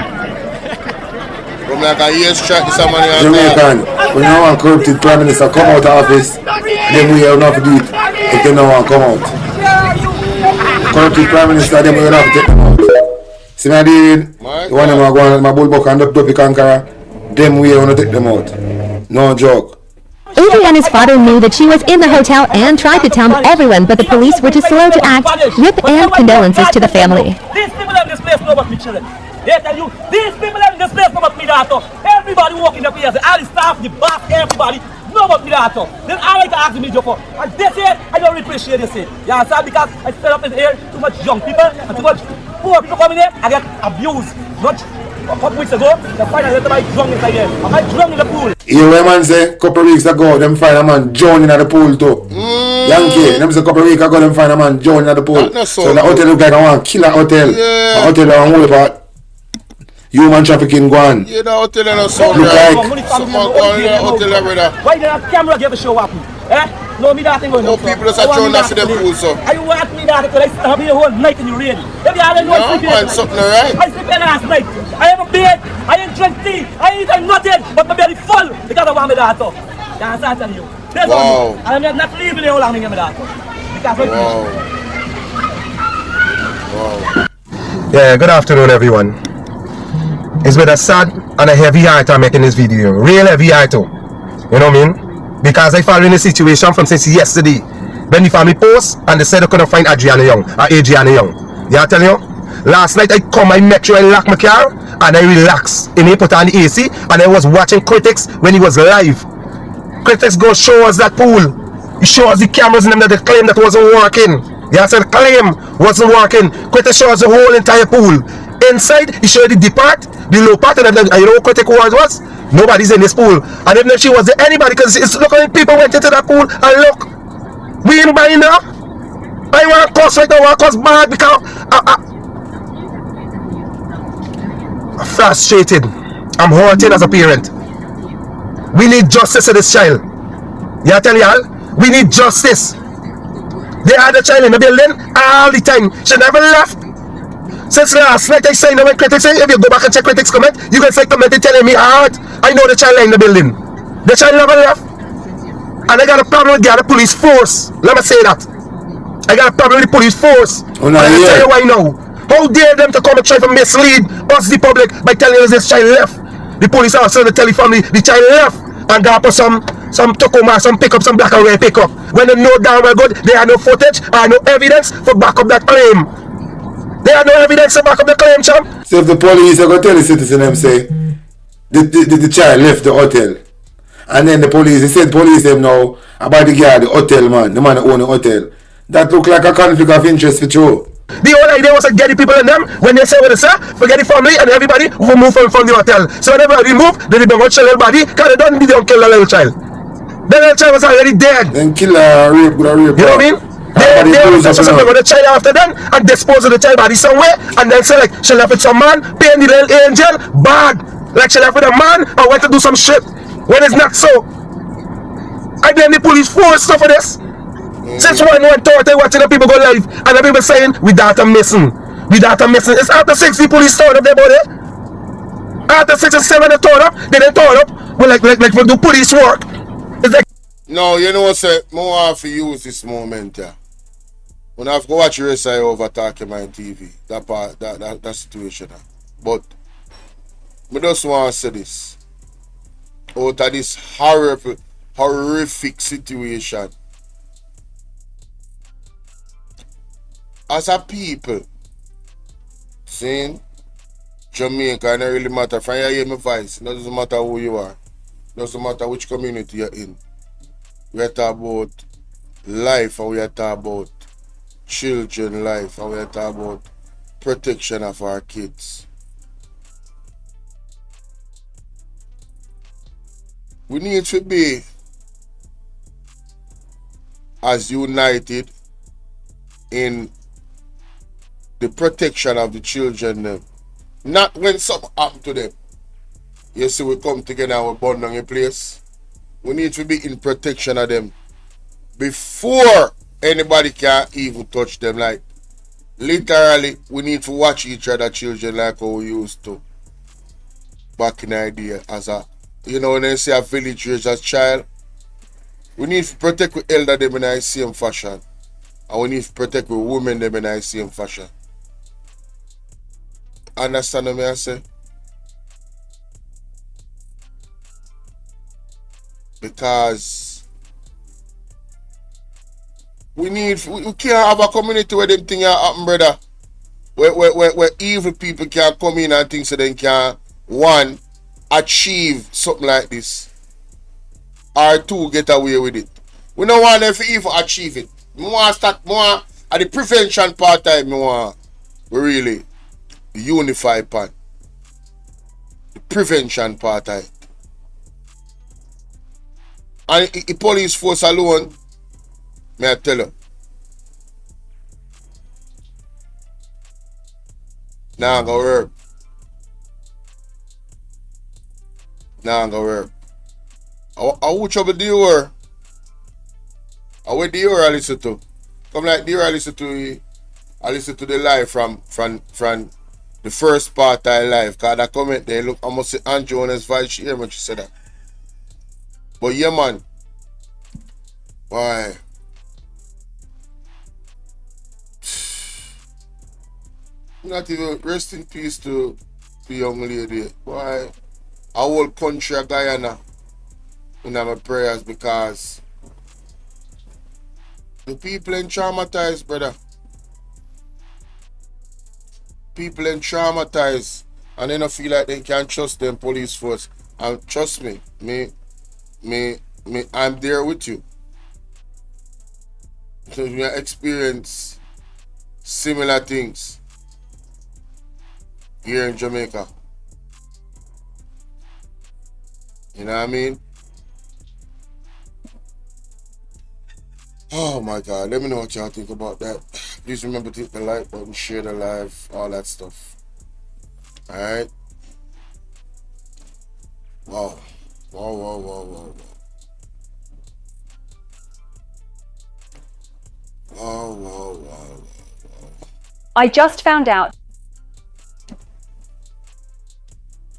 From like a year's track to somebody on Jamaican, when you want corrupted Prime Minister come out of office, then we have enough to do it if they don't want to come out. Corrupted Prime Minister, then we have enough to take them out. See my David, the one of them going my bullbuck and the Dopey Conqueror, them we want to take them out. No joke. Adriana's father knew that she was in the hotel and tried to tell everyone, but the police were too slow to act. Rip and condolences to the family. These people in this place know about me children. They tell you, these people in this place know about me daughter. Everybody walking up here, all the staff, the boss, everybody know about me daughter. Then I like to ask me for. And this here, I don't really appreciate this here. You understand? Because I set up in here too much young people and too much poor people coming here. I get abused. Not a couple weeks ago, they find a little bit drunk inside here. I drunk in the pool. You hear man say, couple of weeks ago, them find a man drowning in the pool too. Yankee, them say couple of weeks ago, them find a man drowning in the pool. So the hotel look like a one killer hotel. A hotel that whole about human trafficking going. Yeah, the hotel and so look like. Someone going in the hotel brother. Why did a camera give a show up? Eh? No, me that thing going on. No people just are throwing that to the pool, so. I want me that because I stop here the whole night in the rain. If you haven't know I sleep here. Something right. I sleep here last night. I have a bed. I ain't drink tea. I ain't done nothing. But my belly full because I want me that. You understand telling you? Wow. I'm not leaving here long to get me that. Because wow. Yeah, good afternoon everyone. It's with a sad and a heavy heart I'm making this video. Real heavy heart too. You know what I mean? Because I following the situation from since yesterday. When the family post and they said they couldn't find Adriana Young or Adriana Young. Yeah, I tell you? Last night I come, I met you, I locked my car and I relaxed. And he put on the AC and I was watching Critics when he was live. Critics go show us that pool. He show us the cameras in them that they claim that wasn't working. Yeah, I said claim wasn't working. Critics show us the whole entire pool. Inside, he showed the deep part, the low part, and you know what Critic was? Nobody's in this pool. And even if she was there, anybody, because look how many people went into that pool and look. We ain't buying now. I want to cause right now, I want to cause bad because I'm frustrated. I'm hurting as a parent. We need justice for this child. Yeah, I tell y'all, we need justice. They had a child in the building all the time. She never left. Since last night I signed when Critics say, if you go back and check Critics comment, you can say comment telling me hard. I know the child in the building. The child never left. And I got a problem with the police force. Let me say that. I got a problem with the police force. Oh, no, and I'll tell you why now. How dare them to come and try to mislead us the public by telling us this child left. The police officer tell the family the child left and got up some Tacoma, some pickup, some black and white pickup. When they know damn well good, they had no footage or no evidence for back up that claim. They had no evidence to back up the claim, champ. So if the police are going to tell the citizen them say the child left the hotel, and then the police, they said police them now about the guy, the hotel man, the man who own the hotel. That look like a conflict of interest for you. The whole idea was to get the people in them, when they say what they say, forget the family and everybody who move from the hotel. So when everybody move, then they bring out little body, because they don't need to kill the little child. The little child was already dead. Then kill a rape, good a rape. You know what I mean? They were supposed to bring the child after them and dispose of the child body somewhere and then say like she left with some man, paying the little angel, bad. Like she left with a man and went to do some shit. When it's not so. I blame the police force stuff for this. Since one thought they watching the people go live and the people saying we data missing. We data missing. It's after 6 the police turned up their body. After 6 and 7 they turned up, they didn't turn up. Well like we do police work. It's like no, you know what say more have to use this moment, yeah. When I have to go watch USI over talking my TV, that part, that situation. But I just want to say this. Out of this horrific situation. As a people, seeing Jamaica, it don't really matter. From you hear my voice, it doesn't matter who you are. It doesn't matter which community you're in. We are talking about life and we are talking about children life and we are talking about protection of our kids. We need to be as united in the protection of the children them. Not when something happen to them. You see we come together and we burn down a place. we need to be in protection of them before anybody can even touch them. Like, literally, we need to watch each other children like how we used to back in the day as a, you know, when they say a village raised as child, we need to protect the elder them in the same fashion. And we need to protect the women them in the same fashion. Understand what I say? Because we can't have a community where them things happen, brother. Where evil people can come in and things so they can, one, achieve something like this, or two, get away with it. We don't want them to even achieve it. We want to start more at the prevention part time. We want we really unify part. The prevention part time. And the police force alone, may I tell you, nah, go work. Nah, go work. I watch trouble do you work? I wait the year I listen to. Come like the year I listen to the live from the first part of live. Cause that comment there, look, I must say Andrew on his voice, she hear me, she said that. But yeah, man. Why? Not even rest in peace to the young lady. Why? Our whole country of Guyana in my prayers, because the people ain't traumatized, brother. People ain't traumatized, and they don't feel like they can trust them police force. And trust me, I'm there with you. Because we experience similar things here in Jamaica. You know what I mean? Oh my God, let me know what y'all think about that. Please remember to hit the like button, share the live, all that stuff. Alright? Wow. Wow. I just found out.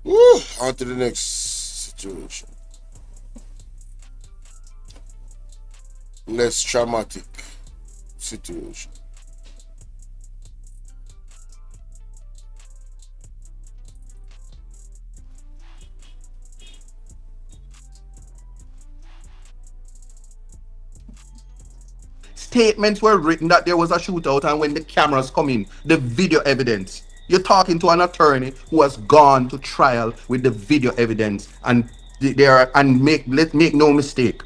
Woo! On to the next situation. Less traumatic situation. Statements were written that there was a shootout, and when the cameras come in, the video evidence. You're talking to an attorney who has gone to trial with the video evidence, and let's make no mistake.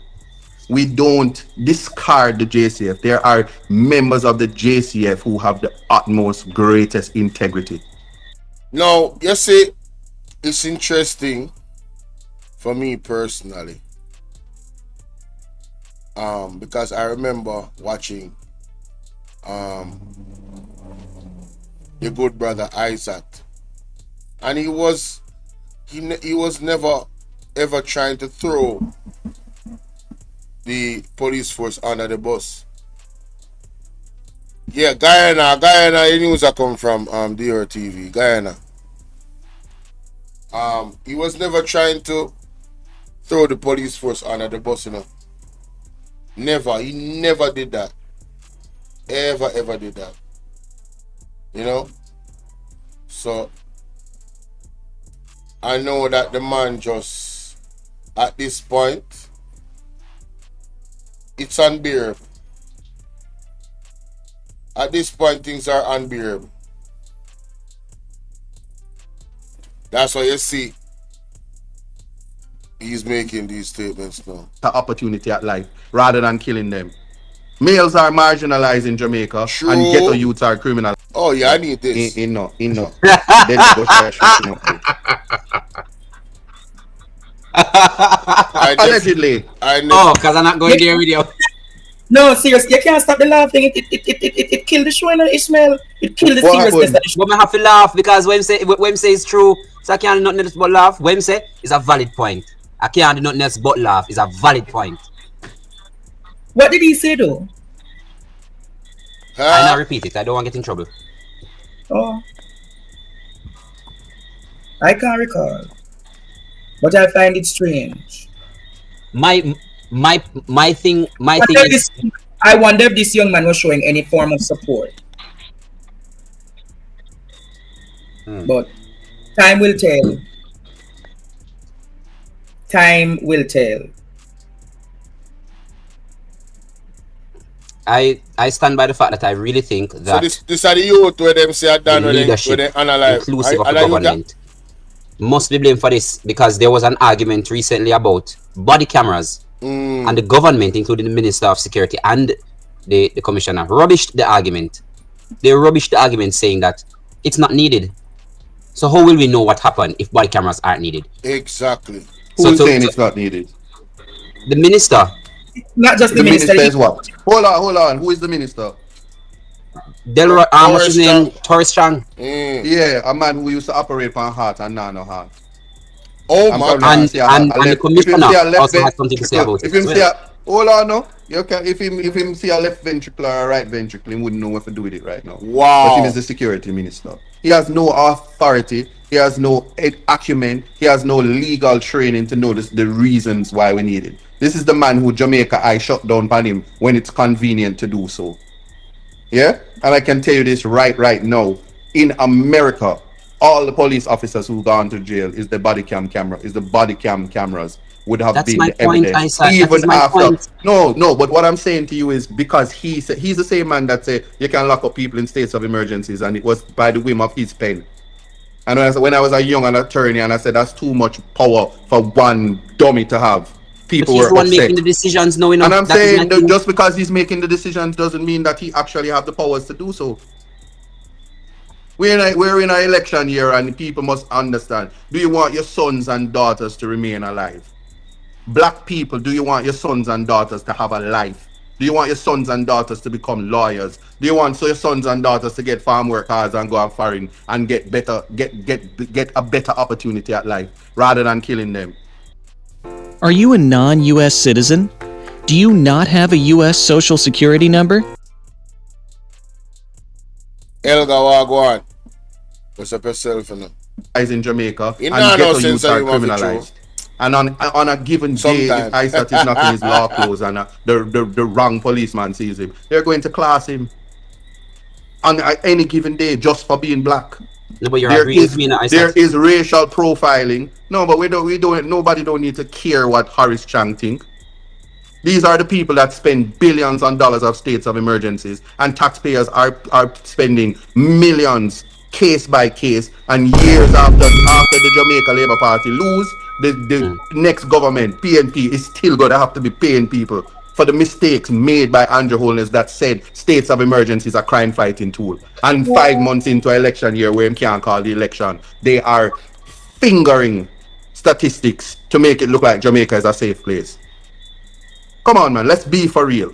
We don't discard the JCF. There are members of the JCF who have the utmost, greatest integrity. Now, you see, it's interesting for me personally. Because I remember watching your good brother Isaac, and he was never ever trying to throw the police force under the bus. Yeah, Guyana, the news that come from DR TV, Guyana. He was never trying to throw the police force under the bus, you know. Never, he never did that. Ever did that. You know? So I know that the man just, at this point, it's unbearable. At this point, things are unbearable. That's why you see he's making these statements now. The opportunity at life rather than killing them. Males are marginalized in Jamaica. True. And ghetto youths are criminal. Oh yeah, I need this. No. Then go start shooting up. Allegedly. Because I'm not going there with you. No, seriously, you can't stop the laughing. It killed the show, you know, Ishmael. It killed the seriousness of the show. But I have to laugh because when say it's true, so I can't nothing else but laugh. When say is a valid point. I can't do nothing else but laugh. It's a valid point. What did he say though? I now repeat it. I don't want to get in trouble. Oh, I can't recall, but I find it strange. My thing is, I wonder if this young man was showing any form of support. But time will tell. Time will tell. I stand by the fact that I really think that so this are the youth where them say done when they analyze inclusive of the government must be blamed for this, because there was an argument recently about body cameras and the government, including the Minister of Security and the Commissioner, rubbished the argument. They rubbished the argument saying that it's not needed. So how will we know what happened if body cameras aren't needed? Exactly. Who's saying it's not needed? The minister. Not just the minister. Is what? Hold on. Who is the minister? Delroy, what's his name? Torres Strong. Yeah, a man who used to operate on heart and nano heart. Oh my God. And the commissioner also has something to say about it. Hold on, no. You can, if him see a left ventricle or a right ventricle, he wouldn't know what to do with it right now. Wow. But he is the security minister. He has no authority. He has no acumen. He has no legal training to notice the reasons why we need it. This is the man who Jamaica I shut down on him when it's convenient to do so. Yeah? And I can tell you this right now. In America, all the police officers who gone to jail is the body cam cameras would have been the evidence. Even after. No, but what I'm saying to you is because he's the same man that say you can lock up people in states of emergencies, and it was by the whim of his pen. And when I was a young attorney, and I said that's too much power for one dummy to have. People were upset. Making the decisions, and I'm saying that just because he's making the decisions doesn't mean that he actually have the powers to do so. We're in an election year, and people must understand. Do you want your sons and daughters to remain alive? Black people, do you want your sons and daughters to have a life? Do you want your sons and daughters to become lawyers? Do you want your sons and daughters to get farm workers and go out foreign and get a better opportunity at life rather than killing them? Are you a non-US citizen? Do you not have a US social security number? Elga Wagwan. What's up yourself, you know? Guys in Jamaica and ghetto youth are criminalized. And on a given day, if ISAT is not in his law clothes and the wrong policeman sees him, they're going to class him on any given day just for being black. No, but there is racial profiling. No, but nobody don't need to care what Horace Chang think. These are the people that spend billions on dollars of states of emergencies, and taxpayers are spending millions case by case, and years after the Jamaica Labour Party lose, the next government, PNP, is still going to have to be paying people for the mistakes made by Andrew Holness that said states of emergencies are crime fighting tool. And 5 months into election year where we can't call the election, they are fingering statistics to make it look like Jamaica is a safe place. Come on, man, let's be for real.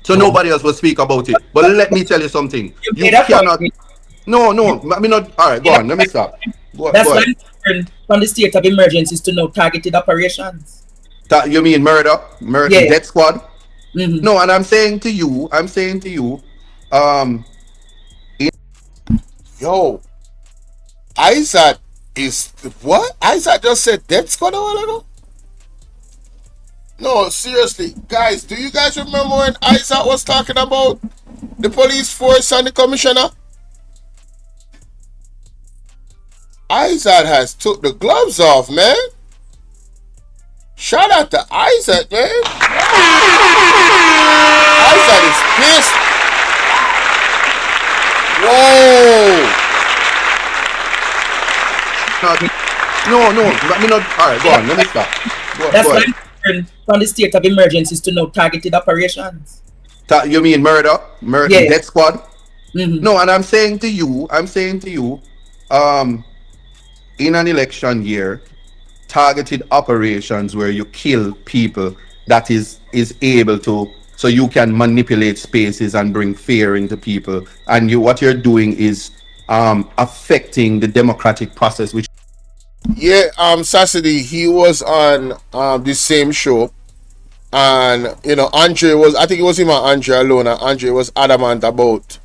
So nobody else will speak about it. But let me tell you something. You cannot... No, I mean not... All right, go on, let me stop. That's why it's different from the state of emergencies to no targeted operations. You mean murder? Yeah. Death squad? Mm-hmm. No, and I'm saying to you, yo, Isaac is what? Isaac just said death squad or whatever? No, seriously, guys, do you guys remember when Isaac was talking about the police force and the commissioner? Isaac has took the gloves off, man. Shout out to Isaac, man. Isaac is pissed. Whoa. No, let me not. All right, go on, let me stop. That's why it's different from the state of emergencies to no targeted operations. You mean murder? Yeah. Death squad? Mm-hmm. No, and I'm saying to you, in an election year, targeted operations where you kill people that is able to, so you can manipulate spaces and bring fear into people, and what you're doing is affecting the democratic process, which Yeah, Sassy, he was on the same show. And Andre was, I think it was him and Andre alone, and Andre was adamant about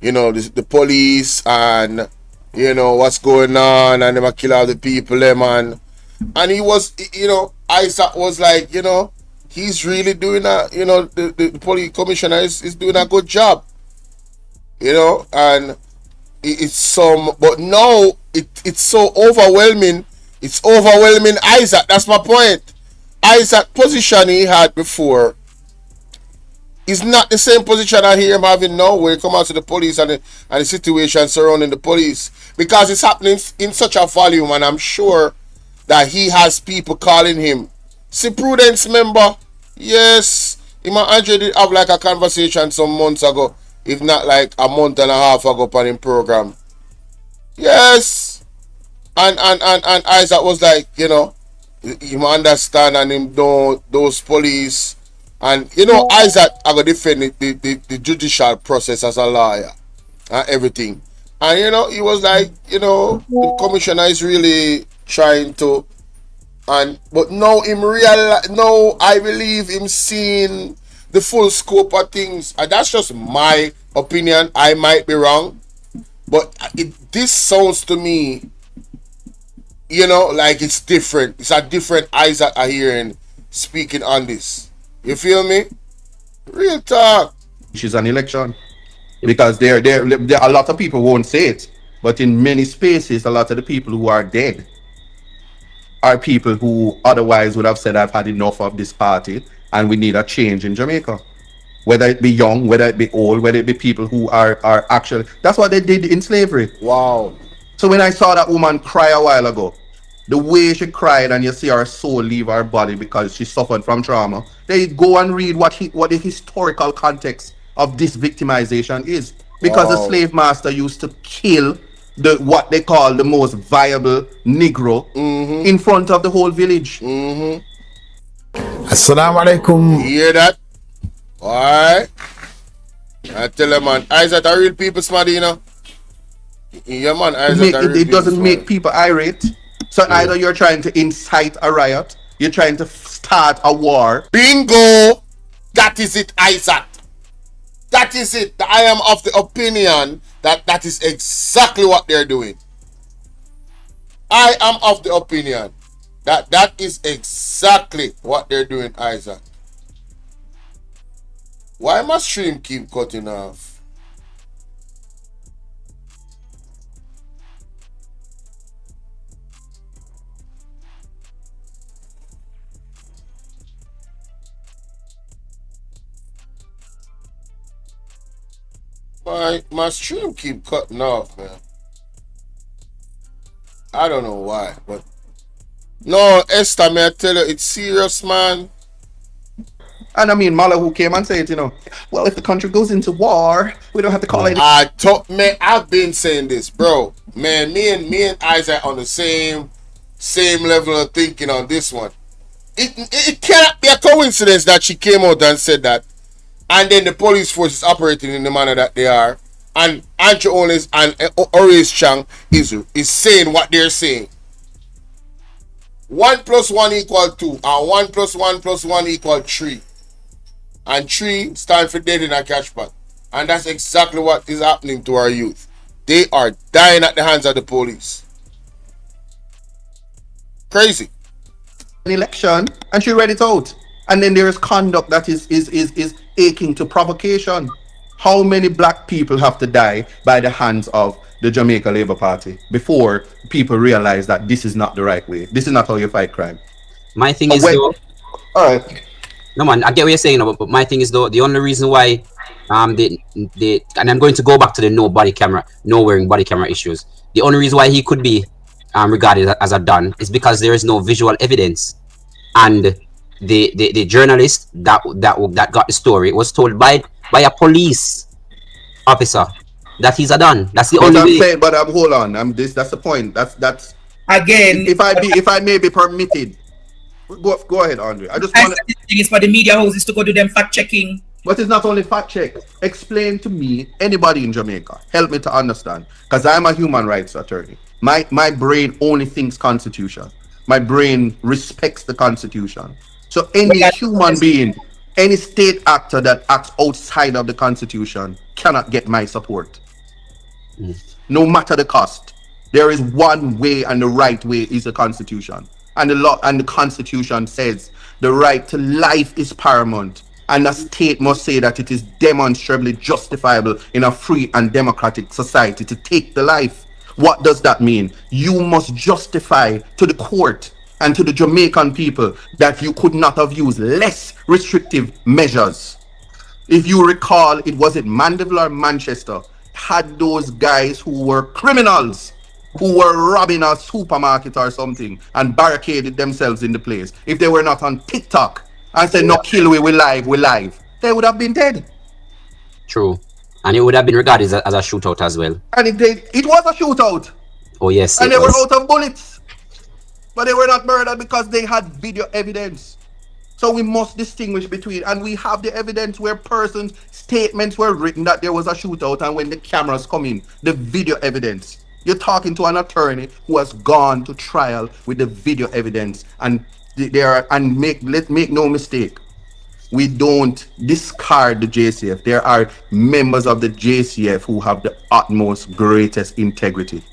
the police and what's going on, and them a kill all the people them, and he was, Isaac was like, he's really doing the police commissioner is doing a good job, and it's some, but now it's so overwhelming. It's overwhelming Isaac. That's my point. Isaac position he had before is not the same position I hear him having now, where he come out to the police and the situation surrounding the police, because it's happening in such a volume, and I'm sure that he has people calling him. See, Prudence member, yes, him and Andre did have like a conversation some months ago, if not like a month and a half ago on him program. Yes, and Isaac was like, him understand, and him don't those police, and Isaac I go defend the judicial process as a lawyer and everything, and he was like, the commissioner is really trying to, but now I believe him seeing the full scope of things, and that's just my opinion. I might be wrong, but this sounds to me, like it's different. It's a different Isaac I hearing speaking on this. You feel me? Real talk. She's an election. Because there a lot of people won't say it, but in many spaces, a lot of the people who are dead are people who otherwise would have said, I've had enough of this party and we need a change in Jamaica. Whether it be young, whether it be old, whether it be people who are actually, that's what they did in slavery. Wow. So when I saw that woman cry a while ago, the way she cried, and you see her soul leave her body because she suffered from trauma, they go and read what the historical context of this victimization is. Because the slave master used to kill what they call the most viable Negro in front of the whole village. Assalamu alaikum. You hear that? Alright. I tell them, man, Isaac are real people, smart, Yeah, man, Isaac are real it doesn't make people irate. So either you're trying to incite a riot, you're trying to start a war. Bingo! That is it, Isaac. That is it. I am of the opinion that is exactly what they're doing. I am of the opinion that is exactly what they're doing, Isaac. Why must stream keep cutting off? My stream keep cutting off, man. I don't know why, but no, Esther, may I tell you, it's serious, man. And I mean, Mala who came and said, well, if the country goes into war, we don't have to call it. I've been saying this, bro. Man, me and Isaac on the same level of thinking on this one. It cannot be a coincidence that she came out and said that, and then the police force is operating in the manner that they are, and Andrew Holness and Oris Chang is saying what they're saying. 1 + 1 = 2, and 1 + 1 + 1 = 3. And 3 stand for dead in a catchpot. And that's exactly what is happening to our youth. They are dying at the hands of the police. Crazy. An election, and she read it out. And then there is conduct that is akin to provocation. How many black people have to die by the hands of the Jamaica Labour Party before people realize that this is not the right way? This is not how you fight crime. My thing is though, all right. No man, I get what you're saying, but my thing is though, the only reason why they and I'm going to go back to the no wearing body camera issues. The only reason why he could be regarded as a Don is because there is no visual evidence, and the journalist that got the story was told by a police officer that he's a Don. That's the only way. But hold on, that's the point. That's again. If I may be permitted, go ahead, Andre. I just want the thing is for the media houses to go do them fact checking. But it's not only fact check. Explain to me, anybody in Jamaica, help me to understand, because I'm a human rights attorney. My brain only thinks Constitution. My brain respects the Constitution. So any human being, any state actor that acts outside of the Constitution cannot get my support. No matter the cost. There is one way, and the right way is the Constitution. And the law and the Constitution says the right to life is paramount. And a state must say that it is demonstrably justifiable in a free and democratic society to take the life. What does that mean? You must justify to the court and to the Jamaican people that you could not have used less restrictive measures. If you recall, it was at Mandeville or Manchester, had those guys who were criminals, who were robbing a supermarket or something and barricaded themselves in the place. If they were not on TikTok and said, no, kill we live, they would have been dead. True. And it would have been regarded as a shootout as well. And it was a shootout. Oh, yes. And they were out of bullets. But they were not murdered because they had video evidence. So we must distinguish between, and we have the evidence where persons' statements were written that there was a shootout, and when the cameras come in, the video evidence. You're talking to an attorney who has gone to trial with the video evidence, and let's make no mistake. We don't discard the JCF. There are members of the JCF who have the utmost, greatest integrity.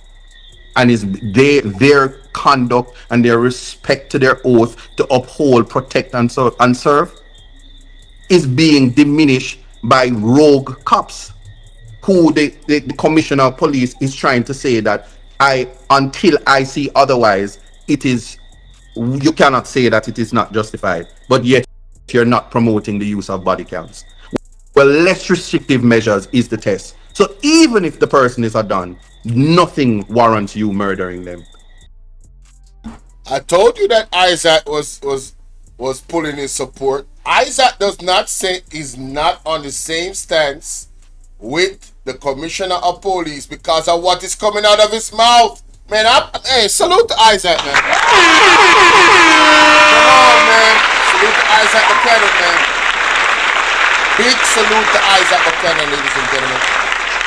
And is their conduct and their respect to their oath to uphold, protect, and serve is being diminished by rogue cops who the commissioner of police is trying to say that until I see otherwise, you cannot say that it is not justified, but yet you're not promoting the use of body counts. Well, less restrictive measures is the test. So even if the person is a don, nothing warrants you murdering them. I told you that Isaac was pulling his support. Isaac does not say he's not on the same stance with the commissioner of police because of what is coming out of his mouth. Man, hey, salute to Isaac, man. Come on, man. Salute to Isaac Buchanan, man. Big salute to Isaac Buchanan, ladies and gentlemen.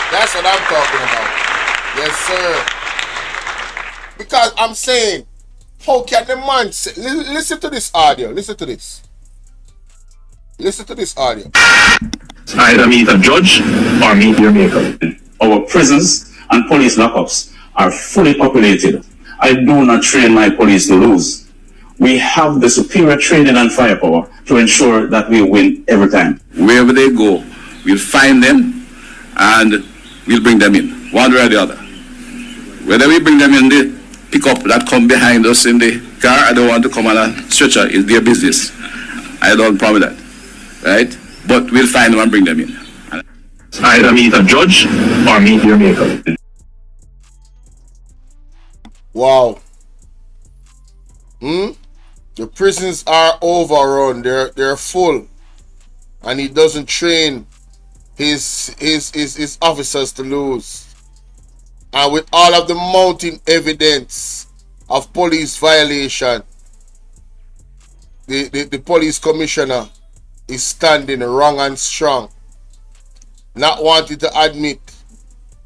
That's what I'm talking about. Yes, sir. Because I'm saying, how can the man say, listen to this audio. Listen to this. Listen to this audio. Either meet a judge or meet your maker. Our prisons and police lockups are fully populated. I do not train my police to lose. We have the superior training and firepower to ensure that we win every time. Wherever they go, we'll find them and we'll bring them in, one way or the other. Whether we bring them in the pickup that come behind us in the car, I don't want to come on a stretcher, it's their business. I don't promise that, right? But we'll find them and bring them in. Either meet a judge or meet your maker. Wow. The prisons are overrun. They're full, and he doesn't train his officers to lose. And with all of the mounting evidence of police violation, the police commissioner is standing wrong and strong, not wanting to admit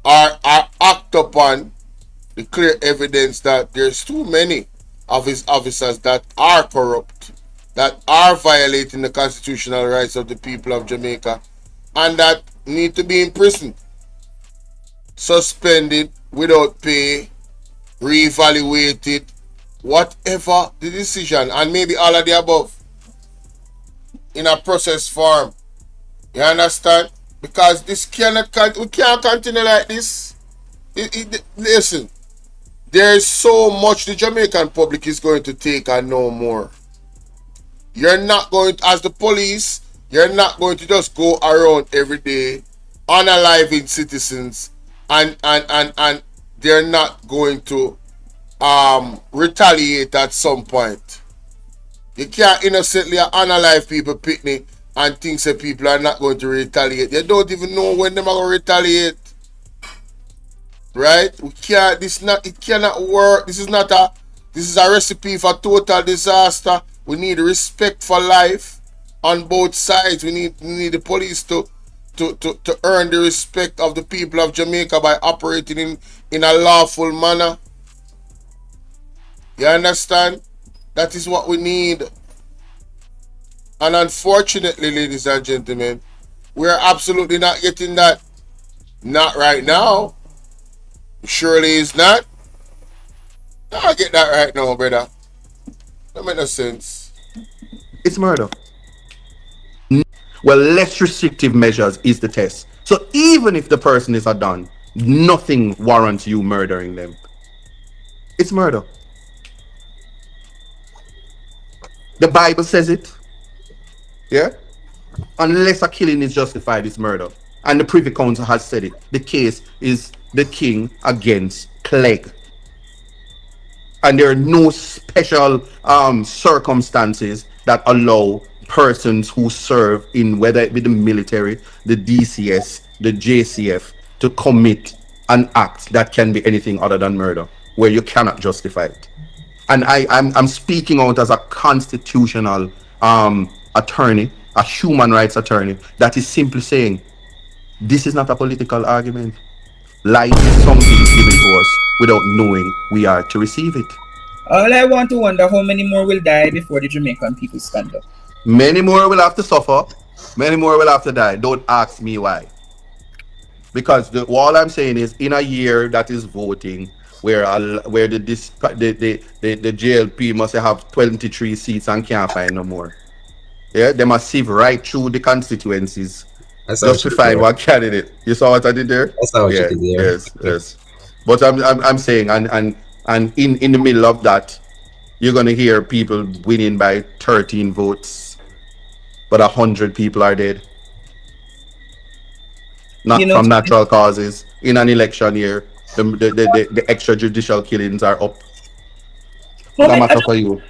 or act upon the clear evidence that there's too many of his officers that are corrupt, that are violating the constitutional rights of the people of Jamaica, and that need to be imprisoned, suspended without pay, reevaluated, whatever the decision, and maybe all of the above in a process form. You understand? Because this we can't continue like this. Listen, there is so much the Jamaican public is going to take and no more. You're not going to, as the police, you're not going to just go around every day unaliving citizens and they're not going to retaliate at some point. You can't innocently unalive people picnic and think that people are not going to retaliate. You don't even know when they're going to retaliate. Right? It cannot work. This is a recipe for total disaster. We need respect for life on both sides. We need the police to earn the respect of the people of Jamaica by operating in a lawful manner. You understand? That is what we need. And unfortunately, ladies and gentlemen, we're absolutely not getting that. Not right now. Surely is not. I get that right now, brother. That makes no sense. It's murder. Well, less restrictive measures is the test. So even if the person is a don, nothing warrants you murdering them. It's murder. The Bible says it. Yeah? Unless a killing is justified, it's murder. And the Privy Council has said it. The case is the king against Clegg. And there are no special circumstances that allow persons who serve in, whether it be the military, the DCS, the JCF, to commit an act that can be anything other than murder, where you cannot justify it. And I'm speaking out as a constitutional attorney, a human rights attorney, that is simply saying, this is not a political argument. Life is something given to us without knowing we are to receive it. All I want to wonder, how many more will die before the Jamaican people stand up? Many more will have to suffer. Many more will have to die. Don't ask me why. Because all I'm saying is, in a year that is voting, where the JLP must have 23 seats and can't find no more. Yeah, they must sieve right through the constituencies just to find one candidate. You saw what I did there? That's how you did there. Yes. But I'm saying, and in the middle of that, you're gonna hear people winning by 13 votes, but 100 people are dead. Not from natural causes. In an election year, the extrajudicial killings are up. Well, That matter for you.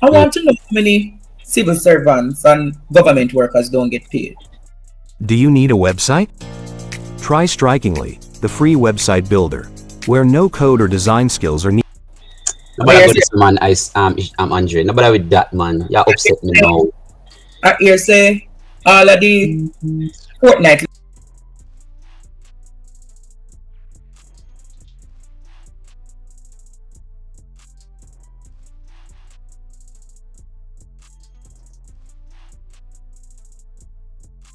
I want to know how many civil servants and government workers don't get paid. Do you need a website? Try Strikingly, the free website builder, where no code or design skills are needed. Nobody with this man, I'm Andre. Nobody with that man. You're upset me now. I hear say all of the fortnightly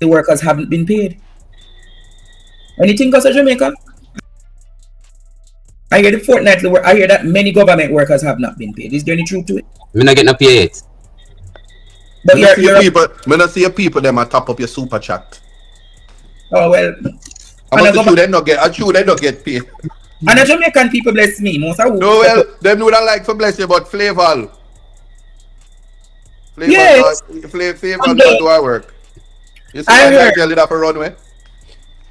the workers haven't been paid. Anything goes to Jamaica? I hear the fortnightly work. I hear that many government workers have not been paid. Is there any truth to it? Me not get no pay yet. But me not see your people them a top up your super chat. Oh well. I'm sure they not get paid. And the Jamaican people bless me. Most of no, well, them would have like to bless you, but Flavor yes. Flavor don't do our work. You see I that girl did have a runway?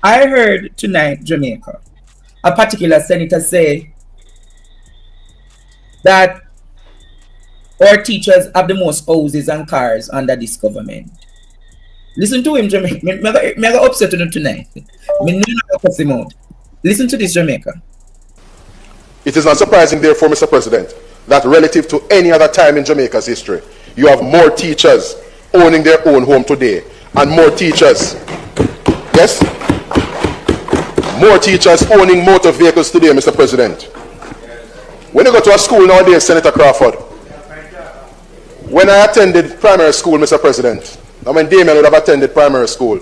I heard tonight, Jamaica, a particular senator say that our teachers have the most houses and cars under this government. Listen to him, Jamaica. Me go upset him tonight. Listen to this, Jamaica. It is not surprising, therefore, Mr. President, that relative to any other time in Jamaica's history, you have more teachers owning their own home today, and more teachers, yes? More teachers owning motor vehicles today, Mr. President. When you go to a school nowadays, Senator Crawford, when I attended primary school, Mr. President, and when Damien would have attended primary school,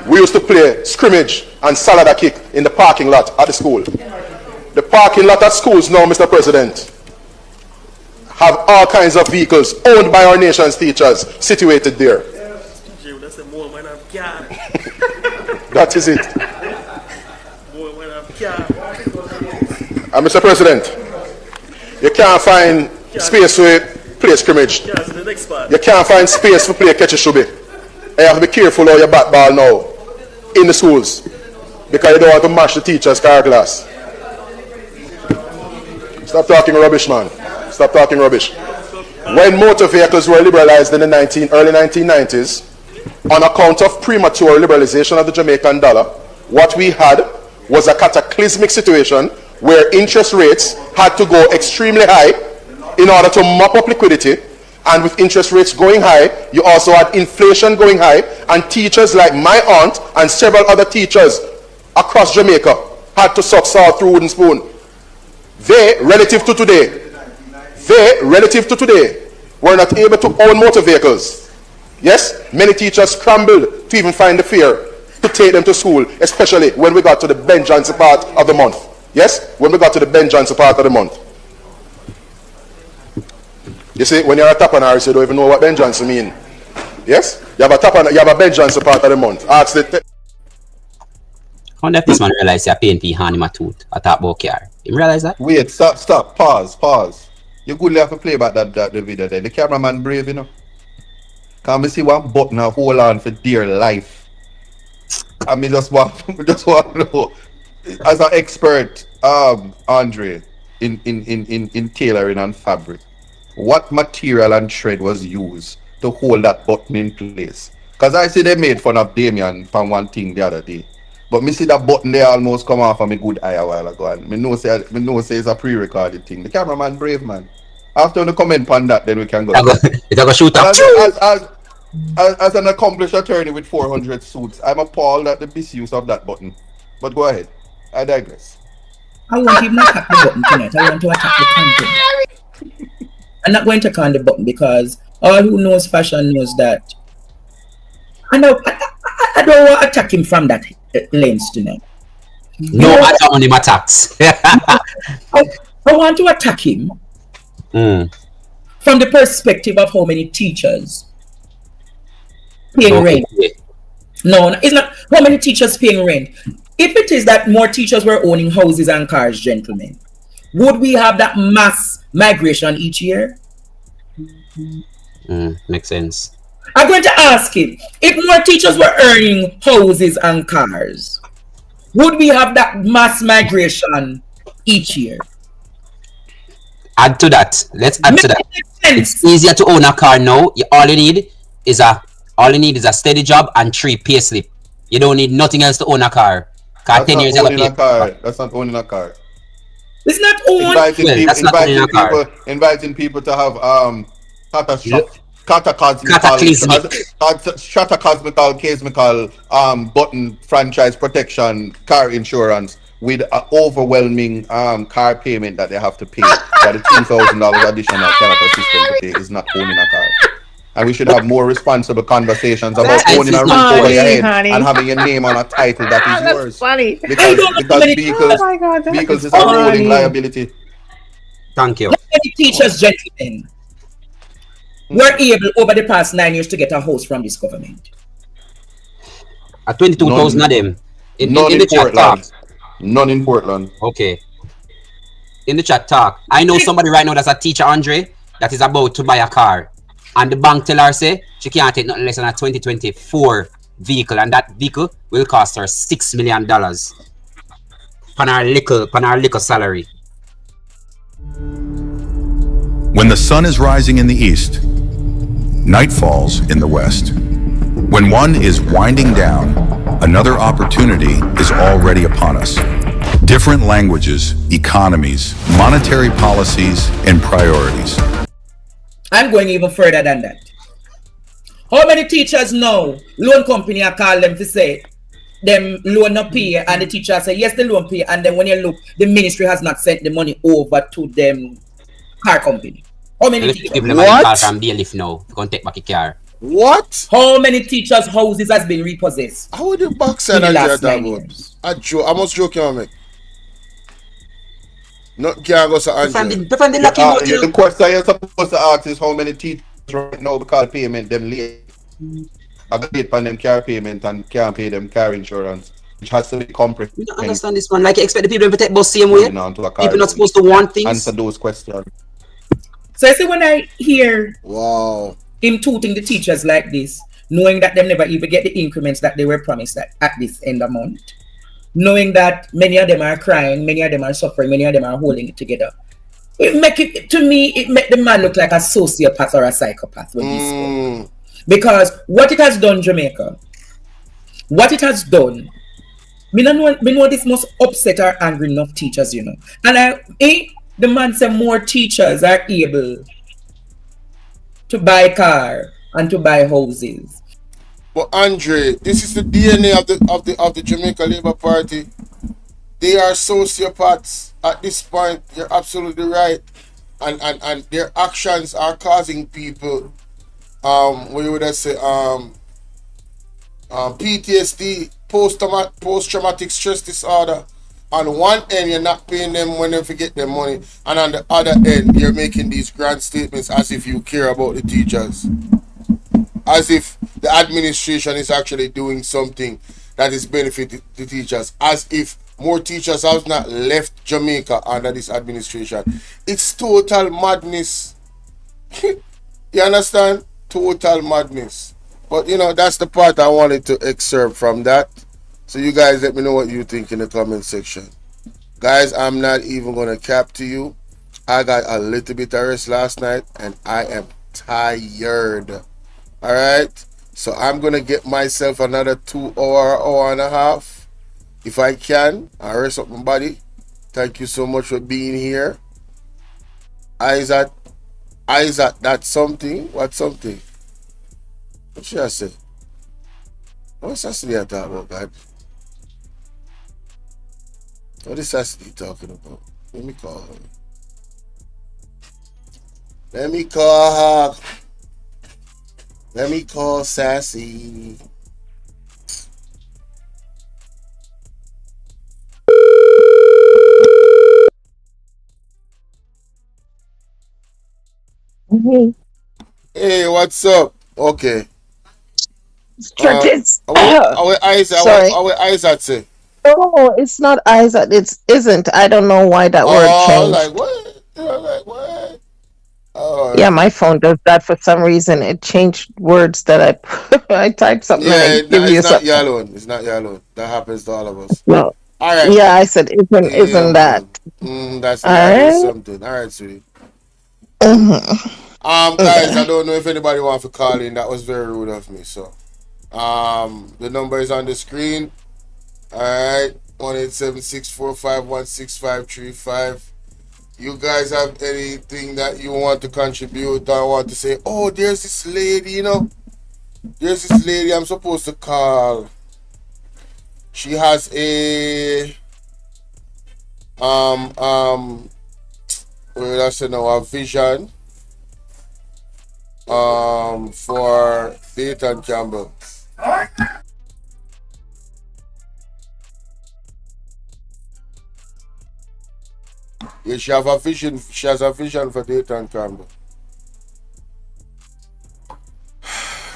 we used to play scrimmage and salada kick in the parking lot at the school. The parking lot at schools now, Mr. President, have all kinds of vehicles owned by our nation's teachers situated there. That is it. And Mr. President, you can't find space to play scrimmage. You can't find space to play catch a shubi. You have to be careful how you bat ball now in the schools, because you don't want to mash the teacher's car glass. Stop talking rubbish, man. Stop talking rubbish. When motor vehicles were liberalized in the early 1990s, on account of premature liberalization of the Jamaican dollar, what we had was a cataclysmic situation where interest rates had to go extremely high in order to mop up liquidity. And with interest rates going high, you also had inflation going high, and teachers like my aunt and several other teachers across Jamaica had to suck salt through wooden spoon. They, relative to today, They, relative to today, were not able to own motor vehicles. Yes, many teachers scrambled to even find the fare to take them to school, especially when we got to the Ben Johnson part of the month. Yes, when we got to the Ben Johnson part of the month. You see, when you're a tapanari, you don't even know what Ben Johnson mean. Yes, you have a Ben Johnson part of the month. Ask the. How did this man realize you're PNP hand him a tooth? I thought about car. You realize that? Wait, stop, pause. You good have to play about that the video there. The cameraman brave, you know. Can me see one button and hold on for dear life. I mean, just want to know, as an expert, Andre, in tailoring and fabric, what material and thread was used to hold that button in place? Because I see they made fun of Damien from one thing the other day. But me see that button there almost come off of my good eye a while ago. And me know say it's a pre-recorded thing. The cameraman brave, man. After the comment on that, then we can go. It's a shoot up. As an accomplished attorney with 400 suits, I'm appalled at the misuse of that button. But go ahead. I digress. I won't even attack the button tonight. I want to attack the content. I'm not going to con the button because all who knows fashion knows that. I don't want to attack him from that lens tonight. No, I don't want him attacks. I want to attack him from the perspective of how many teachers paying rent. No, it's not how many teachers paying rent. If it is that more teachers were owning houses and cars, gentlemen, would we have that mass migration each year? Makes sense. I'm going to ask him, if more teachers were earning houses and cars, would we have that mass migration each year? Add to that. Let's add to that. It's easier to own a car now. All you need is a steady job and 3 pay slip. You don't need nothing else to own a car. Car 10 years ago. That's not owning a car. It's not owning. Inviting people to have cataclysmical button franchise protection car insurance with an overwhelming car payment that they have to pay. That the $2,000 additional character system to pay is not owning a car. And we should have more responsible conversations about owning a roof over your head and having your name on a title that is yours. Funny. Because vehicles is a rolling liability. Thank you. Many teachers, gentlemen, were able over the past 9 years to get a house from this government. At 22,000 of them. In the chat talk. None in Portland. Okay. In the chat talk. I know somebody right now that's a teacher, Andre, that is about to buy a car. And the bank tell her say she can't take nothing less than a 2024 vehicle, and that vehicle will cost her $6 million. On her little salary. When the sun is rising in the east, night falls in the west. When one is winding down, another opportunity is already upon us. Different languages, economies, monetary policies, and priorities. I'm going even further than that. How many teachers know loan company I call them to say them loan not pay, and the teacher say yes the loan pay, and then when you look the ministry has not sent the money over to them car company? How many teachers? What? From bailiff now. You can take back a car. What? How many teachers' houses has been repossessed? How would the back side of that about? I must joke you, mate. Not can't go to Andre. The question you're supposed to ask is how many teachers right now because payment them late. I got late on them car payment and can't pay them car insurance, which has to be comprehensive. You don't understand this, man. Like you expect the people to take bus same way. People not supposed to want things. Answer those questions. So I see when I hear him tooting the teachers like this, knowing that they never even get the increments that they were promised at this end of month, knowing that many of them are crying, many of them are suffering, many of them are holding it together. It make the man look like a sociopath or a psychopath when he spoke. Because what it has done, Jamaica, what it has done, me know this must upset or angry enough teachers, you know. And the man said more teachers are able to buy car and to buy houses. But Andre, this is the DNA of the Jamaica Labour Party. They are sociopaths at this point. You're absolutely right. and their actions are causing people what you would I say PTSD, post traumatic stress disorder. On one end, you're not paying them when they forget their money, and on the other end, you're making these grand statements as if you care about the teachers, as if the administration is actually doing something that is benefiting the teachers, as if more teachers have not left Jamaica under this administration. It's total madness. You understand? Total madness. But you know, that's the part I wanted to excerpt from that. So you guys let me know what you think in the comment section. Guys, I'm not even gonna cap to you. I got a little bit of rest last night and I am tired. Alright? So I'm gonna get myself another 2 hour and a half. If I can, I rest up my body. Thank you so much for being here. Isaac, that's something. What something? What should I say? What's Sassy talking about, God? What is Sassy talking about? Let me call her. Let me call her. Let me call Sassy. Hey, what's up? Okay. It's Our eyes, sorry. our eyes at say. No, it's not Isaac. It isn't. I don't know why that word Like changed. what? Like what? Oh, Yeah, my phone does that for some reason. It changed words that I type something and yeah, it give you it's not something. yellow. It's not yellow. That happens to all of us. No. All right. Yeah, I said Yeah, isn't that. man. That's All the idea of right. something. All right, sweetie. Guys, I Okay. don't know if anybody wants to call in. That was very rude of me. So, the number is on the screen. All right, 1-877-645-16535. You guys have anything that you want to contribute or want to say? Oh, there's this lady, you know. There's this lady I'm supposed to call. She has a what did I say now, a vision for Dayton Campbell. Yeah, she have a vision. She has a vision for Dayton Campbell.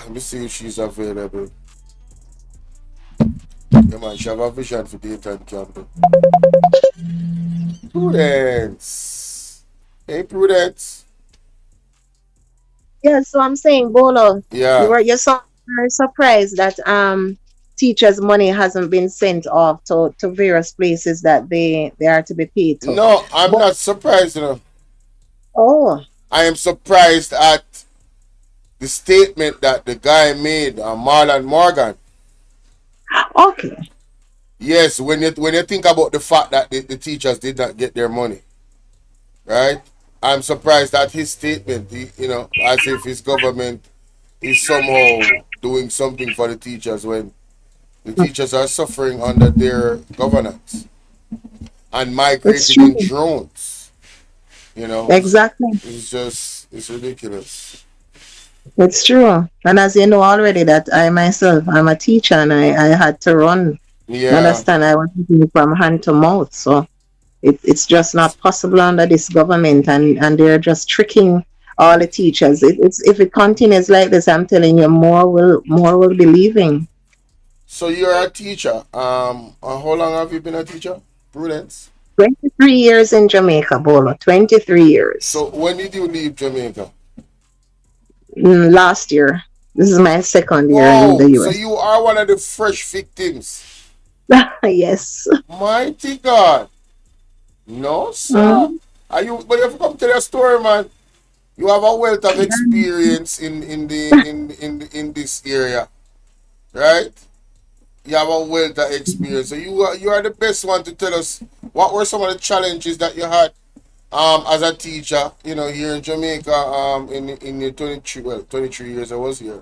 Let me see if she's available. Yeah, man, she have a vision for Dayton Campbell. Prudence. Hey, Prudence. Yeah, so I'm saying, Bolo, Yeah. you're so very surprised that teachers' money hasn't been sent off to various places that they are to be paid to. No, I'm But not surprised, you know. oh, I am surprised at the statement that the guy made, Marlon Morgan. okay. Yes, when you think about the fact that the teachers did not get their money, right? I'm surprised at his statement, you know, as if his government is somehow doing something for the teachers when the teachers are suffering under their governance and It's migrated in true. drones. You know, Exactly. it's ridiculous. It's true. And as you know already that I myself, I'm a teacher and I had to run. You Yeah. understand? I was living from hand to mouth. So it's just not possible under this government and they're just tricking all the teachers. It's if it continues like this, I'm telling you, more will be leaving. So you're a teacher. How long have you been a teacher? Prudence. 23 years in Jamaica, Bolo. 23 years. So when did you leave Jamaica? Last year. This is my second year in Whoa, the so US. you are one of the fresh victims. Yes. Mighty God. No, sir. Mhm. Are you but you have to come tell your story, man. You have a wealth of experience in this area, right? You have a wealth of experience. So you are the best one to tell us what were some of the challenges that you had as a teacher, you know, here in Jamaica, in your 23 years I was here.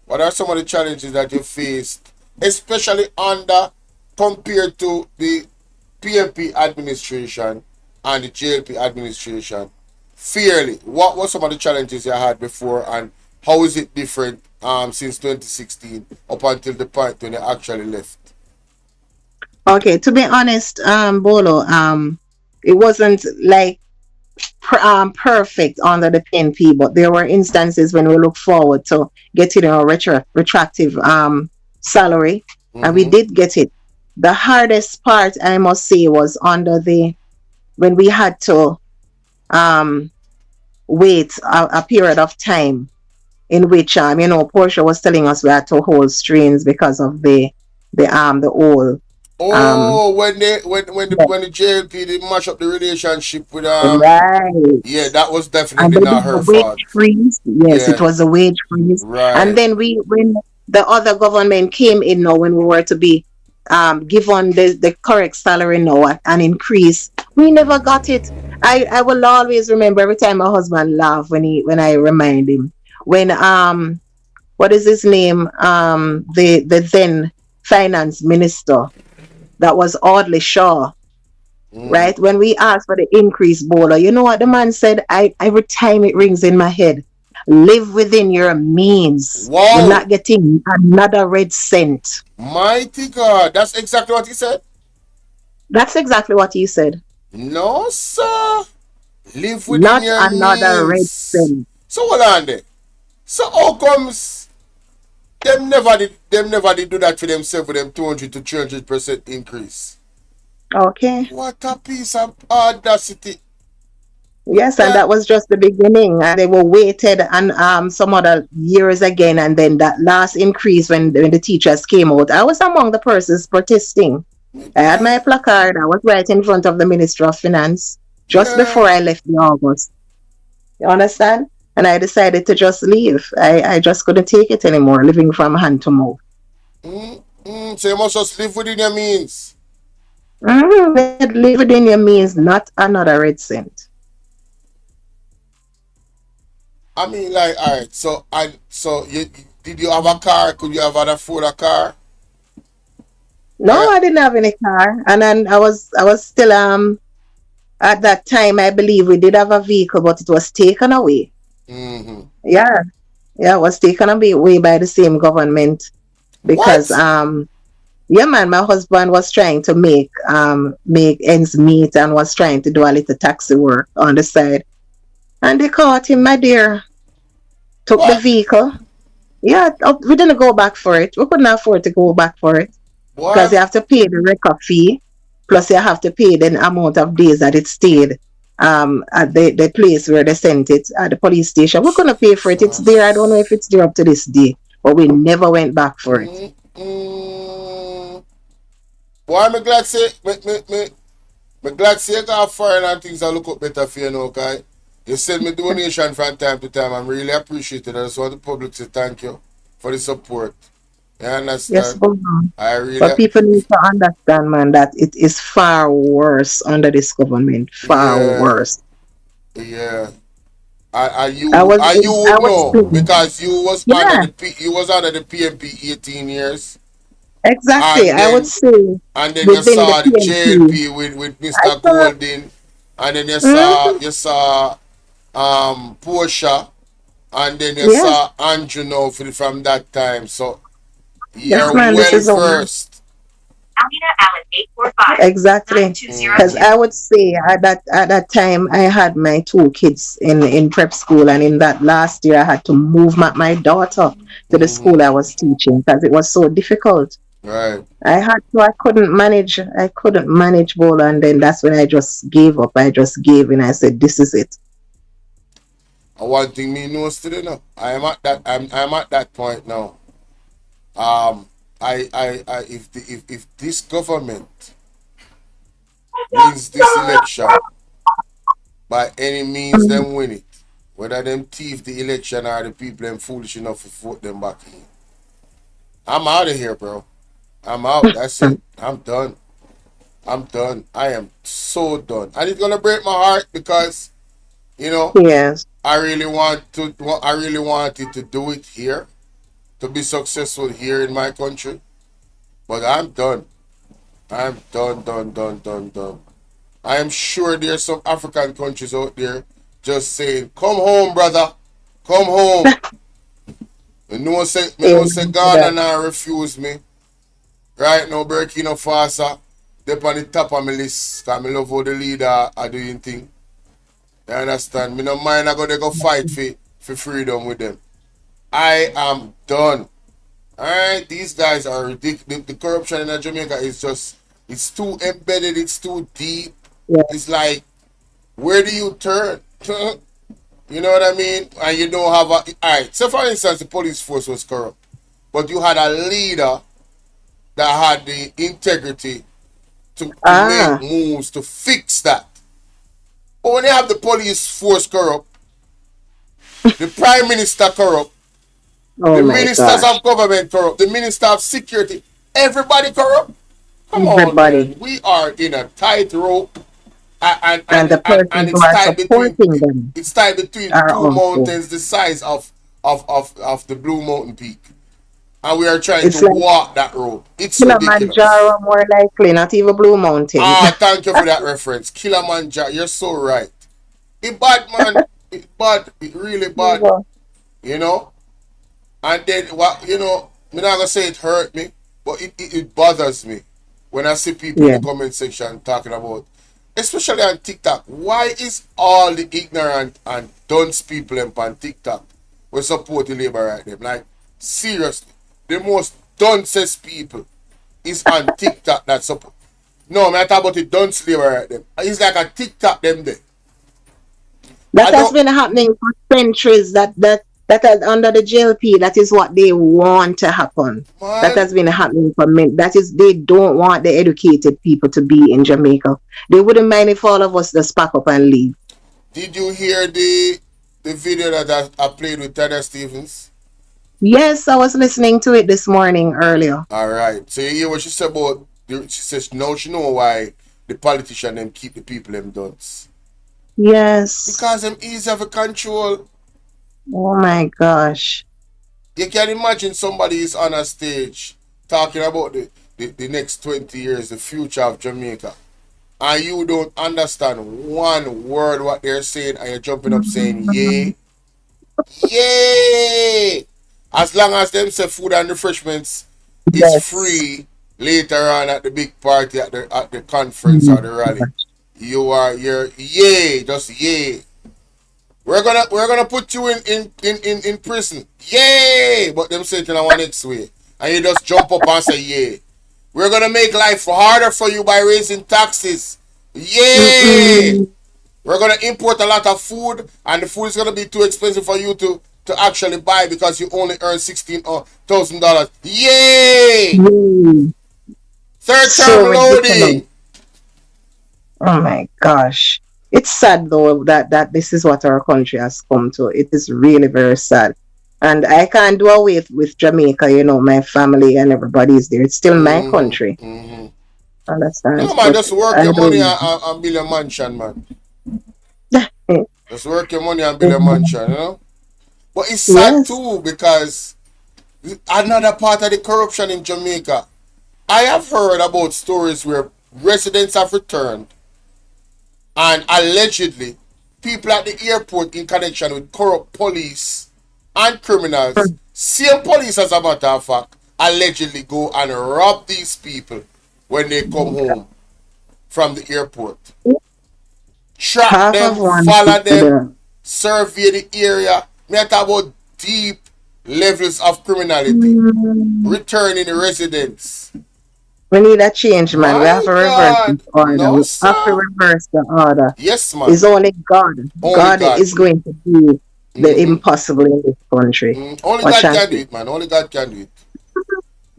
What are some of the challenges that you faced, especially under compared to the PMP administration and the JLP administration? fairly. What were some of the challenges you had before, and how is it different since 2016 up until the point when you actually left? Okay, to be honest, Bolo, it wasn't like perfect under the PNP, but there were instances when we look forward to getting a retroactive salary, and we did get it. The hardest part, I must say, was under the when we had to wait a period of time in which Portia was telling us we had to hold strains because of the old. Oh, when the JLP did mash up the relationship with Right. yeah, that was And definitely they not did her the wage fault. freeze. Yes, it Yeah, was a wage freeze. right. And then when the other government came in now, when we were to be given the correct salary now, an increase, we never got it. I will always remember every time my husband laugh when I remind him when what is his name, the then finance minister, that was Audley Shaw. Right? When we asked for the increase, Bolo, you know what the man said? Every time it rings in my head, live within your means. Wow. You're not getting another red cent. Mighty God, that's exactly what he said. That's exactly what he said. No, sir. Live within Not your another red means. cent. So hold on there. So how comes them never did do that for themselves with them 200 to 300% increase? Okay. What a piece of audacity. Yes, and that was just the beginning. And they were waited and some other years again, and then that last increase when the teachers came out, I was among the persons protesting. I had my placard. I was right in front of the Ministry of Finance just before I left the August. You understand? And I decided to just leave. I just couldn't take it anymore, living from hand to mouth. So you must just live within your means. Live within your means, not another red cent. I mean, like, all right. So did you have a car? Could you have afford a car? No, I didn't have any car, and then I was still at that time, I believe we did have a vehicle, but it was taken away. Yeah, it was taken away by the same government because yeah, man, my husband was trying to make ends meet and was trying to do a little taxi work on the side, and they caught him, my dear. Took the vehicle. Yeah, we didn't go back for it. We couldn't afford to go back for it because you have to pay the record fee, plus you have to pay the amount of days that it stayed at the place where they sent it at the police station. We couldn't pay for it. It's there. I don't know if it's there up to this day, but we never went back for it. Boy, I'm glad say me glad say you got foreign and things that look up better for you now, okay? You send me donation from time to time. I'm really appreciated. I just want the public to thank you for the support. You understand? Yes, but I people need to understand, man, that it is far worse under this government. Far worse. Yeah. You would know because you was under the PMP 18 years. Exactly. I would say. And then you saw the JLP with Mr. Golden, and then you saw Portia, and then you saw Andrew now from that time. So you're well versed. Exactly. Because I would say at that time I had my two kids in prep school, and in that last year I had to move my daughter to the school I was teaching because it was so difficult. Right. I couldn't manage Bolo, and then that's when I just gave up. I just gave in. I said, this is it. One thing me know still now. I'm at that point now. If this government wins this election by any means, them win it. Whether them thief the election or the people them foolish enough to vote them back in. I'm out of here, bro. I'm out. That's it. I'm done. I am so done. And it's gonna break my heart because, yes, I really wanted to do it here, to be successful here in my country. But I'm done. I'm done. I am sure there's some African countries out there just saying, come home, brother. Come home. Me know say Ghana now refuse me. Right now, Burkina Faso, they're on the top of my list. Because I love how the leader are doing things. You understand? Me no mind I go fight for freedom with them. I am done. Alright, these guys are ridiculous. The corruption in Jamaica is just, it's too embedded, it's too deep. Yeah. It's like, where do you turn? You know what I mean? And you don't have a, alright, so for instance, the police force was corrupt. But you had a leader that had the integrity to make moves to fix that. But when you have the police force corrupt, the prime minister corrupt, the ministers of government corrupt, the minister of security, everybody corrupt. Come on, man. We are in a tightrope, and the persons who are supporting them, it's tied between two mountains the size of the Blue Mountain Peak, and we are trying to walk that road. It's ridiculous. Kilimanjaro more likely, not even Blue Mountain. Thank you for that reference, Kilimanjaro. You're so right. It bad, man. It bad. It really bad. You know. And then what? You know, I'm not gonna say it hurt me, but it bothers me when I see people in the comment section talking about, especially on TikTok. Why is all the ignorant and dunce people on TikTok we support the labor right them? Like, seriously, the most duncest people is on TikTok that support. No, I'm talking about the dunce labor right them. It's like a TikTok them there. That has been happening for centuries. That is under the JLP. That is what they want to happen. Man. That has been happening for many. That is, they don't want the educated people to be in Jamaica. They wouldn't mind if all of us just pack up and leave. Did you hear the video that I played with Tanya Stevens? Yes, I was listening to it this morning earlier. All right. So you hear what she said about? She says no. She know why the politician them keep the people them dunce. Yes. Because them easy of a control. Oh my gosh. You can imagine somebody is on a stage talking about the next 20 years, the future of Jamaica. And you don't understand one word what they're saying, and you're jumping up saying, yay. Yay! As long as them say food and refreshments is free later on at the big party at the conference or the rally. You're yay, just yay. We're gonna put you in prison. Yay! But them say it in a one next way. And you just jump up and say yay. We're gonna make life harder for you by raising taxes. Yay! We're gonna import a lot of food, and the food is gonna be too expensive for you to actually buy because you only earn $16,000. Yay! Third term loading. Oh my gosh. It's sad though that this is what our country has come to. It is really very sad. And I can't do away with Jamaica, you know, my family and everybody is there. It's still my country. Understand? No man, just work your money and build a mansion, man. Just work your money and build a mansion, you know? But it's sad too, because another part of the corruption in Jamaica, I have heard about stories where residents have returned and allegedly people at the airport in connection with corrupt police and criminals, same police as a matter of fact, allegedly go and rob these people when they come home from the airport. Track them, follow them, survey the area. Me talk about deep levels of criminality. Returning the residents. We need a change, man. We have to reverse this order. We have to reverse the order. Yes, man. It's only God. God is going to do the impossible in this country. Only God can do it, man. Only God can do it.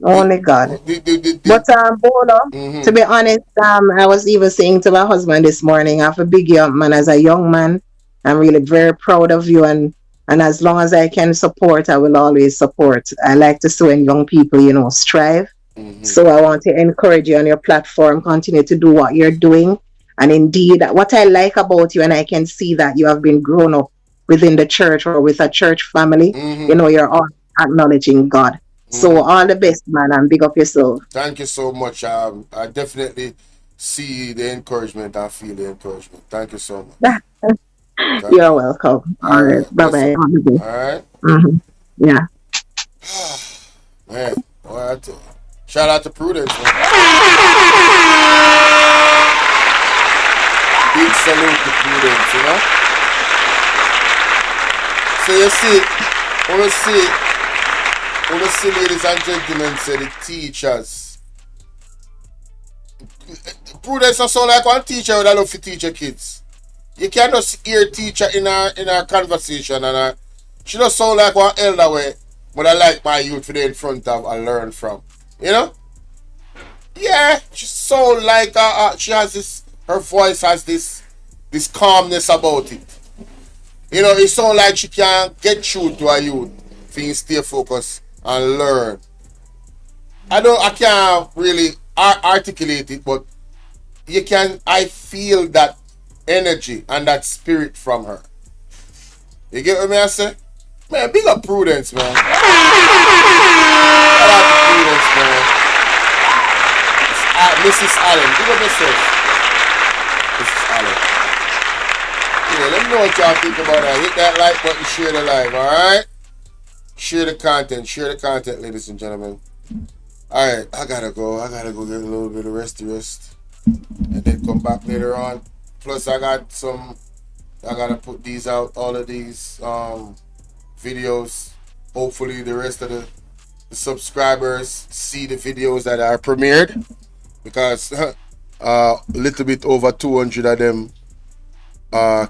Only God. But Bolo, to be honest, I was even saying to my husband this morning, I have a big young man. As a young man, I'm really very proud of you, and as long as I can support, I will always support. I like to see when young people, you know, strive. So I want to encourage you on your platform, continue to do what you're doing. And indeed, what I like about you, and I can see that you have been grown up within the church or with a church family, you know, you're all acknowledging God. So all the best, man, and big up yourself. Thank you so much. I definitely see the encouragement. I feel the encouragement. Thank you so much. You're welcome. All right. Bye bye. Alright. Yeah. Man, what? Shout out to Prudence, man. Big salute to Prudence, you know? So you see, ladies and gentlemen, say the teachers. Prudence doesn't sound like one teacher would love to teach your kids. You can't just hear teacher in a conversation and she does sound like one elder way, but I like my youth to be in front of and learn from. You know? Yeah, she sound like she has this, her voice has this calmness about it. You know, it sounds like she can get through to a youth for you stay focused and learn. I can't really articulate it, but I feel that energy and that spirit from her. You get what I say? Man, big up Prudence, man. Shout out to Prudence, man. Mrs. Allen, big up yourself. Mrs. Allen. Yeah, let me know what y'all think about that. Hit that like button, share the live, alright? Share the content, ladies and gentlemen. Alright, I gotta go get a little bit of rest. And then come back later on. Plus I gotta put these out, all of these videos. Hopefully the rest of the subscribers see the videos that are premiered. Because a little bit over 200 of them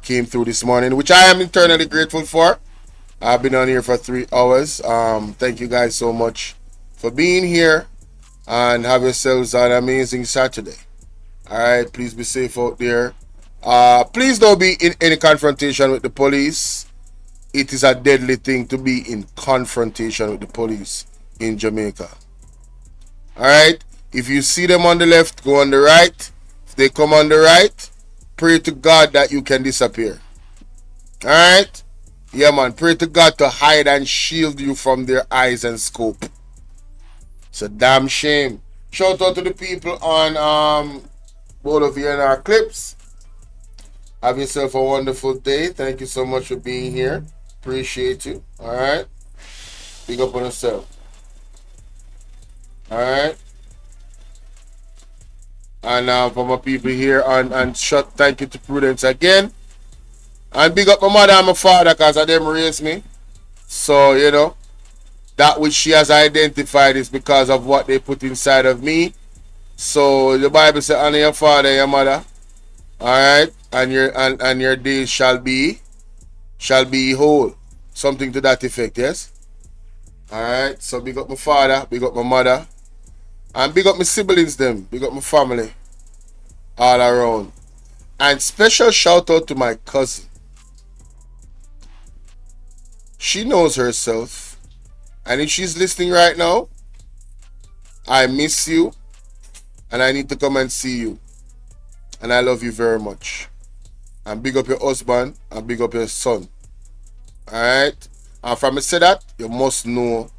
came through this morning, which I am eternally grateful for. I've been on here for 3 hours. Thank you guys so much for being here, and have yourselves an amazing Saturday. Alright, please be safe out there. Please don't be in any confrontation with the police. It is a deadly thing to be in confrontation with the police in Jamaica. Alright, if you see them on the left, go on the right. If they come on the right, pray to God that you can disappear. Alright? Yeah, man. Pray to God to hide and shield you from their eyes and scope. It's a damn shame. Shout out to the people on Bolo VNR Clips. Have yourself a wonderful day. Thank you so much for being here. Appreciate you. Alright? Big up on yourself. Alright? And for my people here and thank you to Prudence again. And big up my mother and my father, because of them raised me. So, you know, that which she has identified is because of what they put inside of me. So the Bible says, honor your father and your mother. Alright? And your days shall be whole. Something to that effect, yes? Alright, so big up my father, big up my mother. And big up my siblings them, big up my family. All around. And special shout out to my cousin. She knows herself. And if she's listening right now, I miss you. And I need to come and see you. And I love you very much. And big up your husband and big up your son. Alright? And from me say that, you must know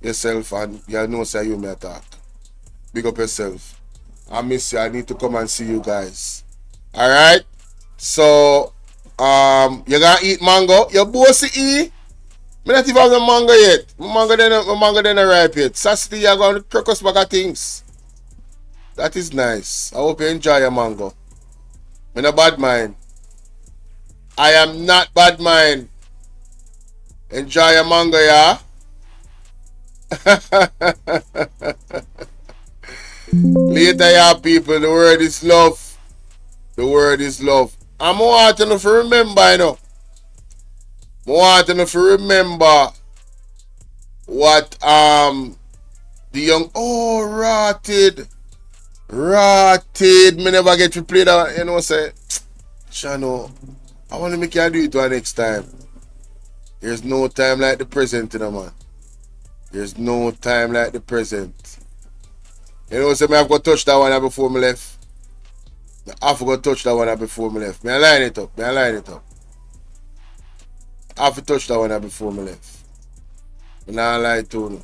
yourself and you know say you may talk. Big up yourself. I miss you. I need to come and see you guys. Alright? So, you gonna eat mango? Your bossy eat? Me not even have the mango yet. My mango then ripe yet. Saturday you're going to cook us back of things. That is nice. I hope you enjoy your mango. I'm not bad mind. I am not bad mind. Enjoy your mango, yeah? Later, yeah, people. The word is love. The word is love. I'm wanting to remember, you know. I want them to remember what the young rotted me never get to play that, you know, say Shano, I want to make you do it one next time. There's no time like the present, you know, man. There's no time like the present. You know, say me have got to touch that one before me left. I forgot to touch that one before me left. I line it up. I have to touch that one before me left. I don't lie to you.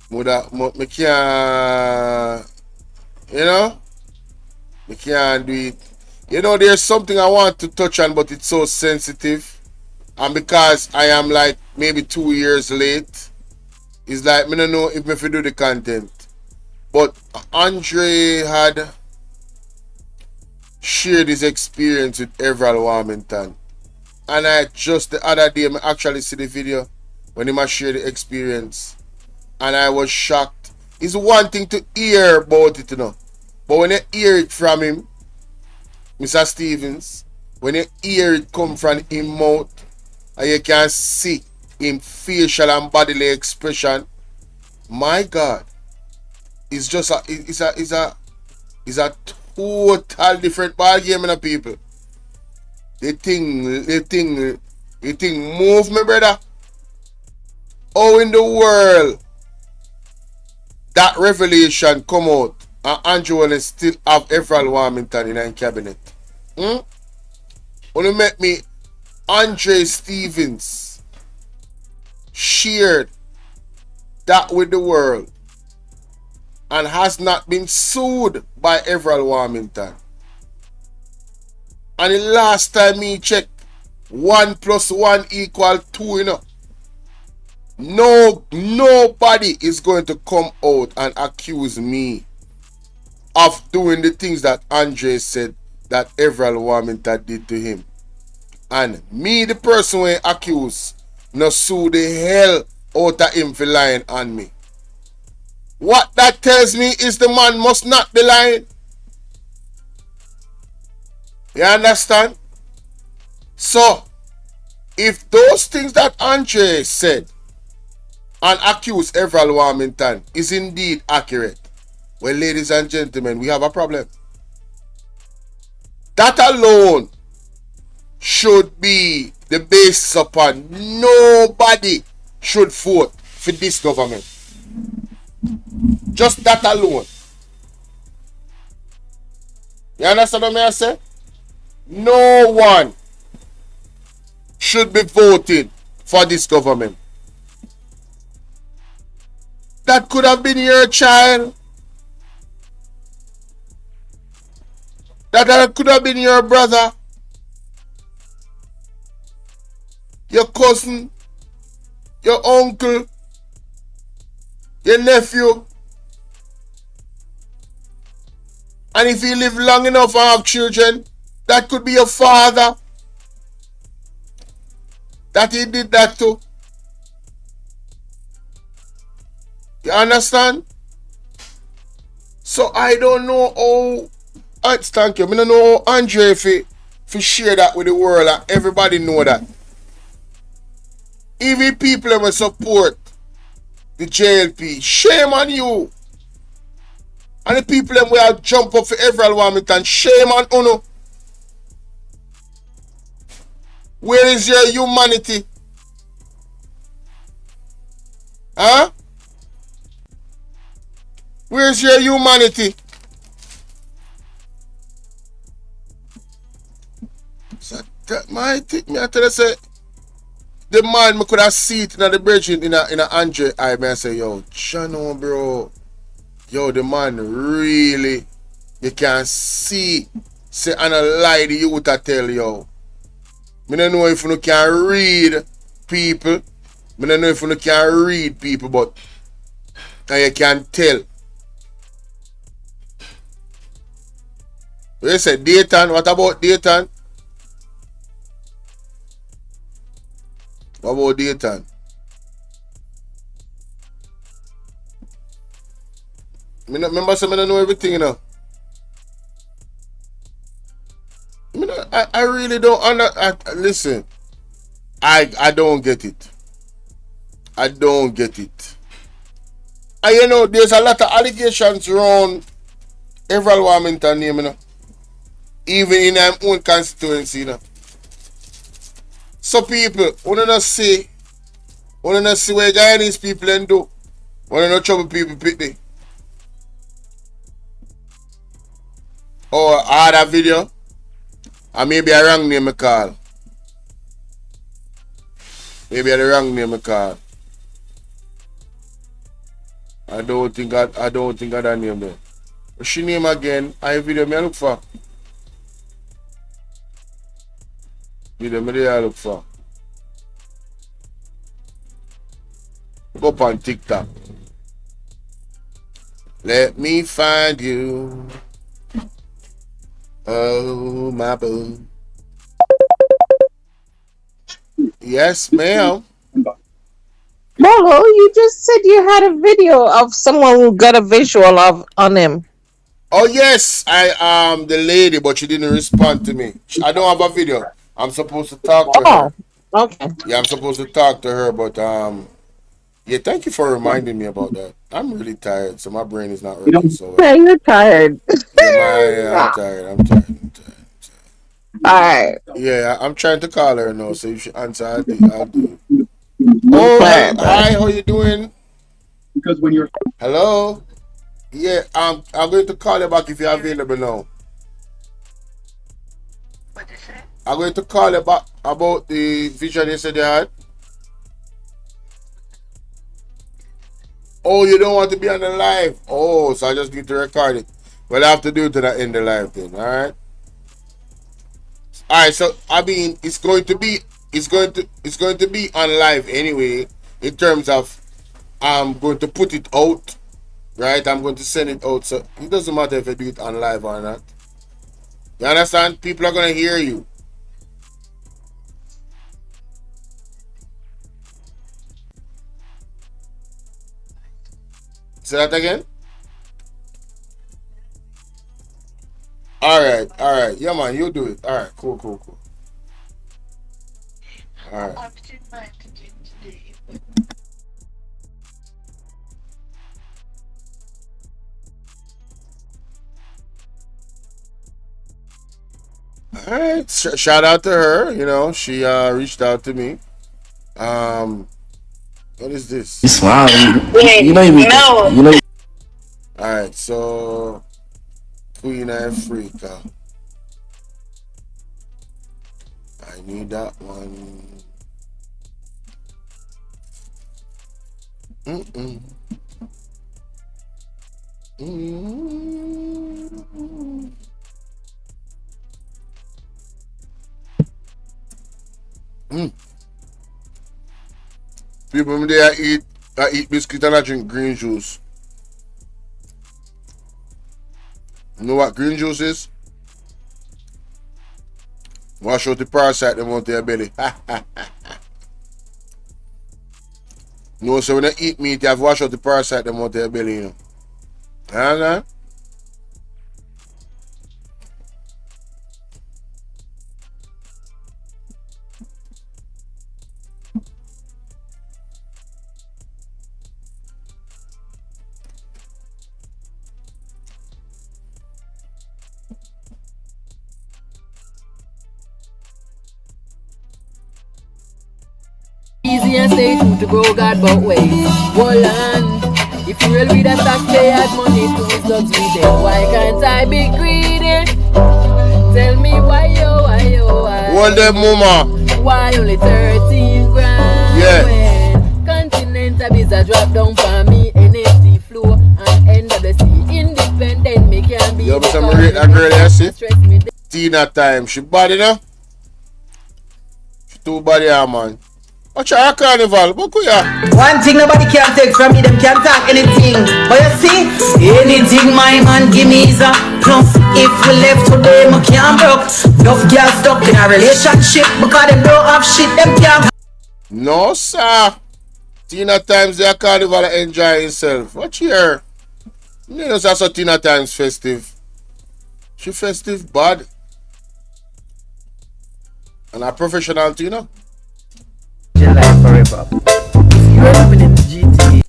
Me can't, you know? Me can't do it. You know, there's something I want to touch on, but it's so sensitive. And because I am like maybe 2 years late, it's like, I don't know if I do the content. But Andre had shared his experience with Everald Warmington. And I just the other day, I actually see the video when he shared the experience. And I was shocked. It's one thing to hear about it, you know. But when you hear it from him, Mr. Stevens, when you hear it come from his mouth, and you can see him facial and bodily expression, my God, it's just a total different ball game, people. The thing move, my brother. How in the world that revelation come out and Andrew Holness still have Everald Warmington in his cabinet? When you met me, Andre Stevens shared that with the world and has not been sued by Everald Warmington. And the last time me checked, 1 + 1 = 2, you know. Nobody is going to come out and accuse me of doing the things that Andre said that Everald Warmington did to him. And me, the person who accused, no sue the hell out of him for lying on me. What that tells me is the man must not be lying. You understand? So, if those things that Andre said and accused Everald Warmington is indeed accurate, well, ladies and gentlemen, we have a problem. That alone should be the basis upon nobody should vote for this government. Just that alone. You understand what I say? No one should be voting for this government. That could have been your child. That could have been your brother, your cousin, your uncle, your nephew. And if you live long enough and have children, that could be your father that he did that to. You understand? So I don't know how. Thank you. I don't know how Andre if share that with the world and everybody know that. Even people that will support the JLP, shame on you. And the people that will jump up for Everald Warmington, shame on Uno. Where is your humanity? Huh? Where's your humanity? So that my thing, me I tell you say, the man me could have seen it in the bridging in a Andre eye. I say, yo, Chano, bro. Yo, the man really, you can see, say, and a lie the youth I tell you. I don't know if you can read people. I don't know if you can read people, but you can tell. You say Dayton, what about Dayton? What about Dayton? Remember, I don't know everything, you know. I really don't listen. I don't get it. I don't get it. And you know, there's a lot of allegations around Everald Warmington name, you know. Even in our own constituency, you know. So people, wanna not see what Guyanese people and do. Wanna not trouble people pick. Or I had a video. And maybe I wrong name I call. Maybe I the wrong name I call. I don't think I that name there. What's she name again? I video me look for. Video me I look for. Go up on TikTok. Let me find you. Oh, my boo. Yes, ma'am. Bolo, you just said you had a video of someone who got a visual of on him. Oh yes, I the lady, but she didn't respond to me. I don't have a video. I'm supposed to talk to her. Okay. Yeah, I'm supposed to talk to her, but yeah, thank you for reminding me about that. I'm really tired, so my brain is not working so well. Yeah, you're tired. Yeah, I'm tired. I'm tired. Alright. Yeah, I'm trying to call her now, so if she answer, I'll do it. Oh, hi, how you doing? Because when you're Hello? Yeah, I'm going to call you back if you're available now. I'm going to call you back about the vision you said you had. Oh, you don't want to be on the live. Oh, so I just need to record it. Well, I have to do it to the end of the live then, alright? Alright, so I mean it's going to be on live anyway, in terms of I'm going to put it out. Right? I'm going to send it out. So it doesn't matter if I do it on live or not. You understand? People are going to hear you. Say that again? Alright. Yeah, man, you do it. Alright, cool. Alright. Alright, shout out to her. You know, she reached out to me. What is this? Wow. No. Alright, so Queen Africa. I need that one. People there I eat biscuit and I drink green juice. You know what green juice is? Wash out the parasite them out their belly. No, so when they eat meat, you have to wash out the parasite them out their belly, you know. Understand? Easy and stay true to grow God both ways. Hold on. If you will read a taxpayers money to his dogs with them, why can't I be greedy? Tell me why. Hold them, mama. Why only 13 grand? Yeah. When Continental Visa drop down for me, NFT flow and NWC independent, me can be. Yo, but I'm rate that girl there, see? Tina time. She body now? She too body, man. Watch our carnival, but one thing nobody can take from me, them can't talk anything. But you see, anything my man give me is a plus. If we left today, we can't broke. Enough girls stuck in a relationship because them don't have shit, them can't. No, sir. Tina Times, their carnival enjoy himself. Watch here. You know, that's what Tina Times festive. She festive, bad. And a professional, you know. Life forever. If you're living in GTA.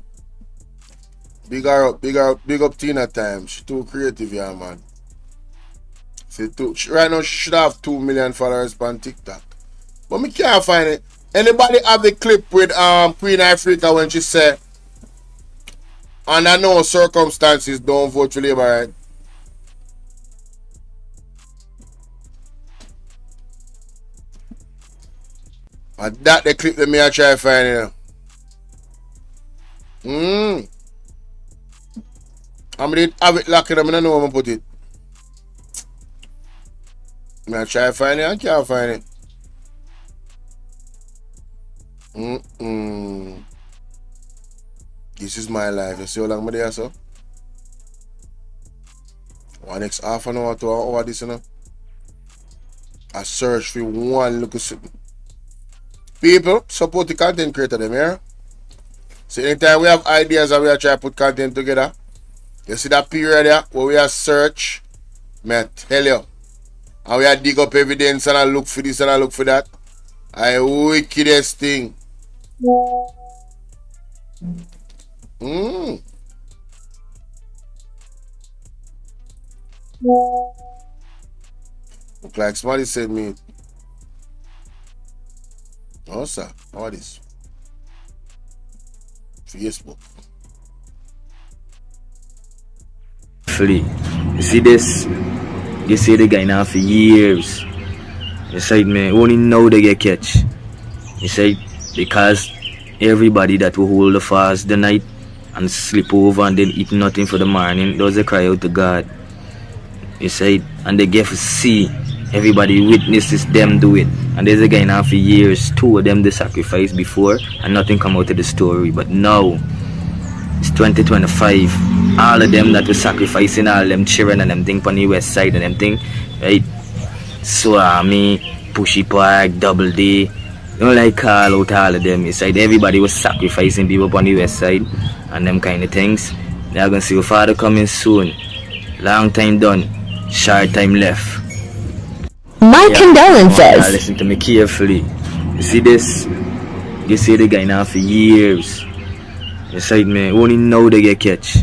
Big her up, big up Tina Times. She too creative, yeah, man. Right now she should have 2 million followers on TikTok. But me can't find it. Anybody have the clip with Queen Africa when she said, under no circumstances don't vote for Labour, right? And that the clip that me I try to find, you know. I did have it locked in, I don't know where I put it. I try to find it, I can't find it. This is my life. You see how long I'm there, so? One next half an hour to an hour this, you know? I search for one look at people support the content creator them here. So anytime we have ideas and we are trying to put content together, you see that period there where we are search, man, tell you. And we are dig up evidence and I look for this and I look for that. I wickedest thing. Look like somebody said me. Oh sir, how this? Facebook. You see this? You see the guy now for years. You said, man, only now they get catch. You said, because everybody that will hold the fast the night and sleep over and then eat nothing for the morning, those they cry out to God. You said, and they get to see everybody witnesses them do it. And there's a guy now for years, 2 of them they sacrificed before and nothing come out of the story. But now, it's 2025. All of them that were sacrificing all them children and them thing on the west side and them thing, right? So me, Pushy Park, Double D, don't like call out all of them. It's like everybody was sacrificing people on the west side and them kind of things. They're gonna see your father coming soon. Long time done, short time left. My condolences. Listen to me carefully. You see this? You see the guy now for years. You said, man, only now they get catch.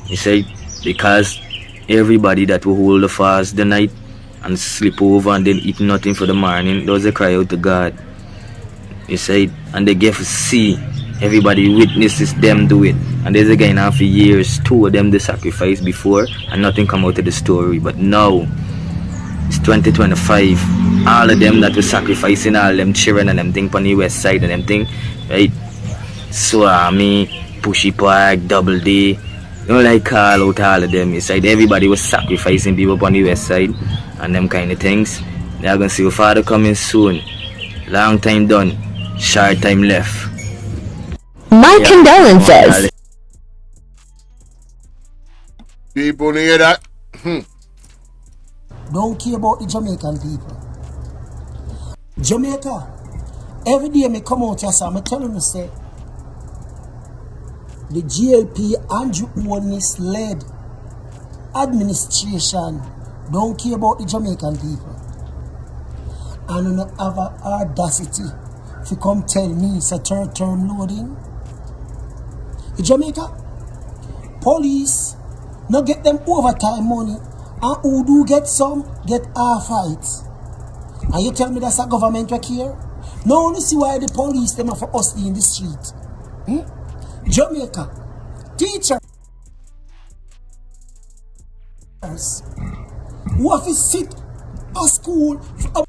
You said, because everybody that will hold the fast the night and sleep over and then eat nothing for the morning, those they cry out to God. You said, and they get to see everybody witnesses them do it. And there's a guy now for years, 2 of them they sacrificed before and nothing come out of the story. But now, it's 2025. All of them that were sacrificing all them children and them thing on the west side and them thing, right? So me, Pushy Park, Double D, don't like call out all of them. It's like everybody was sacrificing people on the west side and them kind of things. They're gonna see your father coming soon. Long time done, short time left. My condolences. People hear that? Don't care about the Jamaican people. Jamaica, every day me come out here, so I'm telling you, say, the GLP Andrew Holness led administration don't care about the Jamaican people. And you have an audacity to come tell me it's a third term loading. In Jamaica, police not get them overtime money, and who do get some, get half it. And you tell me that's a government we care? Now you see why the police them are for us in the street. Jamaica, teachers who have to sit at school for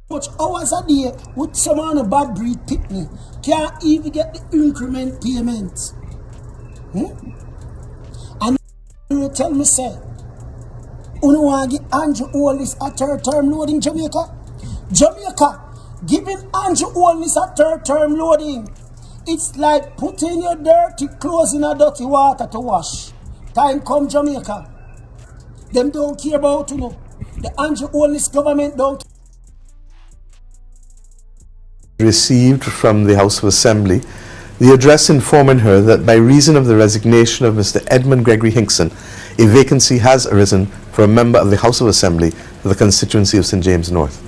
much hours a day with someone a bad breed pitney can't even get the increment payment. And you tell me, say, you want to give Andrew Holness a third term loading Jamaica? Jamaica, giving Andrew Holness a third term loading, it's like putting your dirty clothes in a dirty water to wash. Time come Jamaica. Them don't care about you know. The Andrew Holness government don't care. Received from the House of Assembly the address informing her that by reason of the resignation of Mr. Edmund Gregory Hinkson, a vacancy has arisen for a member of the House of Assembly for the constituency of St. James North.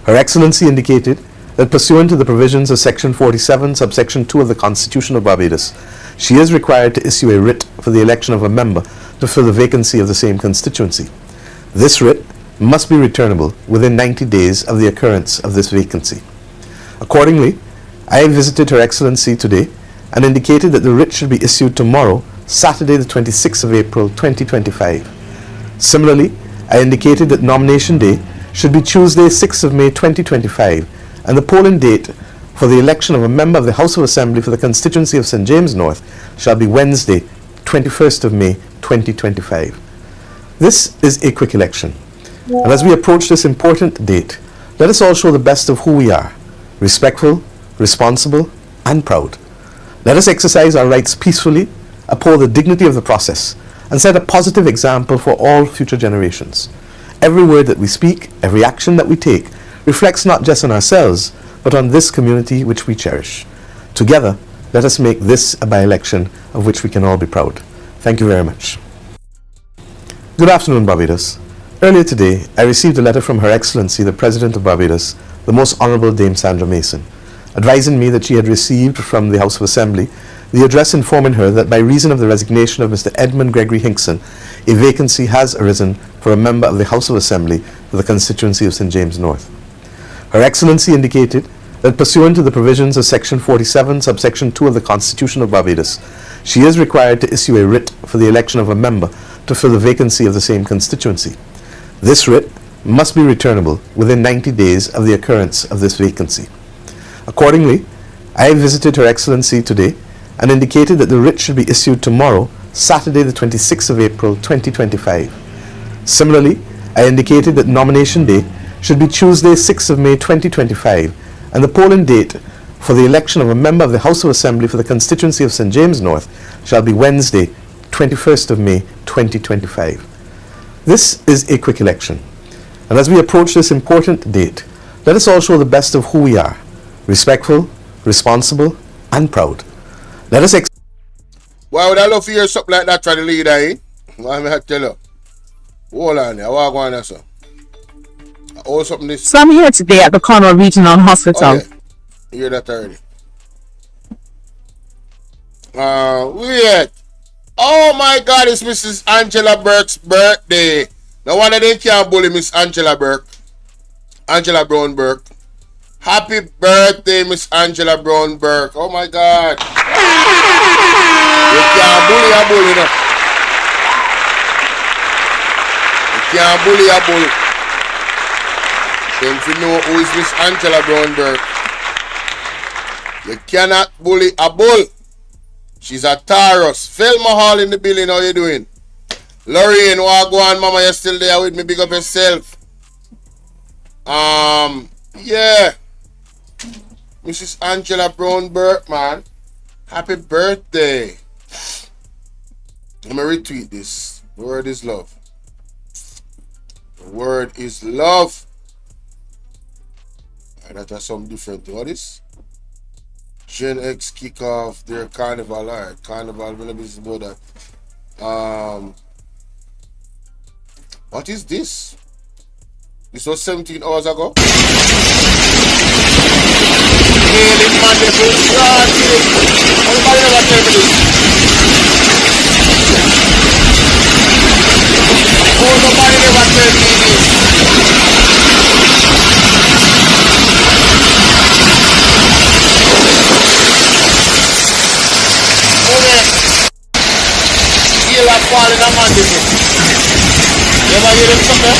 Her Excellency indicated that pursuant to the provisions of Section 47, subsection 2 of the Constitution of Barbados, she is required to issue a writ for the election of a member to fill the vacancy of the same constituency. This writ must be returnable within 90 days of the occurrence of this vacancy. Accordingly, I visited Her Excellency today and indicated that the writ should be issued tomorrow, Saturday the 26th of April 2025. Similarly, I indicated that nomination day should be Tuesday 6th of May 2025 and the polling date for the election of a member of the House of Assembly for the constituency of St. James North shall be Wednesday 21st of May 2025. This is a quick election, and as we approach this important date, let us all show the best of who we are, respectful, responsible, and proud. Let us exercise our rights peacefully, uphold the dignity of the process, and set a positive example for all future generations. Every word that we speak, every action that we take, reflects not just on ourselves, but on this community which we cherish. Together, let us make this a by-election of which we can all be proud. Thank you very much. Good afternoon, Barbados. Earlier today, I received a letter from Her Excellency, the President of Barbados, the Most Honourable Dame Sandra Mason, advising me that she had received from the House of Assembly the address informing her that by reason of the resignation of Mr. Edmund Gregory Hinkson, a vacancy has arisen for a member of the House of Assembly for the constituency of St. James North. Her Excellency indicated that pursuant to the provisions of Section 47, subsection 2 of the Constitution of Barbados, she is required to issue a writ for the election of a member to fill the vacancy of the same constituency. This writ must be returnable within 90 days of the occurrence of this vacancy. Accordingly, I visited Her Excellency today and indicated that the writ should be issued tomorrow, Saturday the 26th of April 2025. Similarly, I indicated that nomination day should be Tuesday 6th of May 2025 and the polling date for the election of a member of the House of Assembly for the constituency of St. James North shall be Wednesday 21st of May 2025. This is a quick election, and as we approach this important date, let us all show the best of who we are: respectful, responsible, and proud. Let us Why would I love to hear something like that from the leader, eh? Why may I tell you? Hold on there, what going on, sir? Oh, something this. So I'm here today at the Cornwall Regional Hospital. Okay. You hear that already? Weird. Oh my God, it's Mrs. Angela Burke's birthday. No wonder they can't bully Miss Angela Burke. Angela Brown Burke. Happy birthday, Miss Angela Brown Burke. Oh my God. You can't bully a bull, you know. You can't bully a bull. Then if you know who is Miss Angela Brown Burke, you cannot bully a bull. She's a Taurus. Filma Hall in the building, how you doing? Lorraine, what go on, mama? You still there with me? Big up yourself. Yeah. Mrs. Angela Brown Burke, man. Happy birthday. Let me retweet this. The word is love. The word is love. Alright, that's something different. What is? Gen X kick off their carnival. Alright, carnival. We'll be about that. What is this? This was 17 hours ago. Hailing mandible. Everybody never tell me this. Oh, nobody never tell me this. Heal a fall in a mandible. You ever hear them something?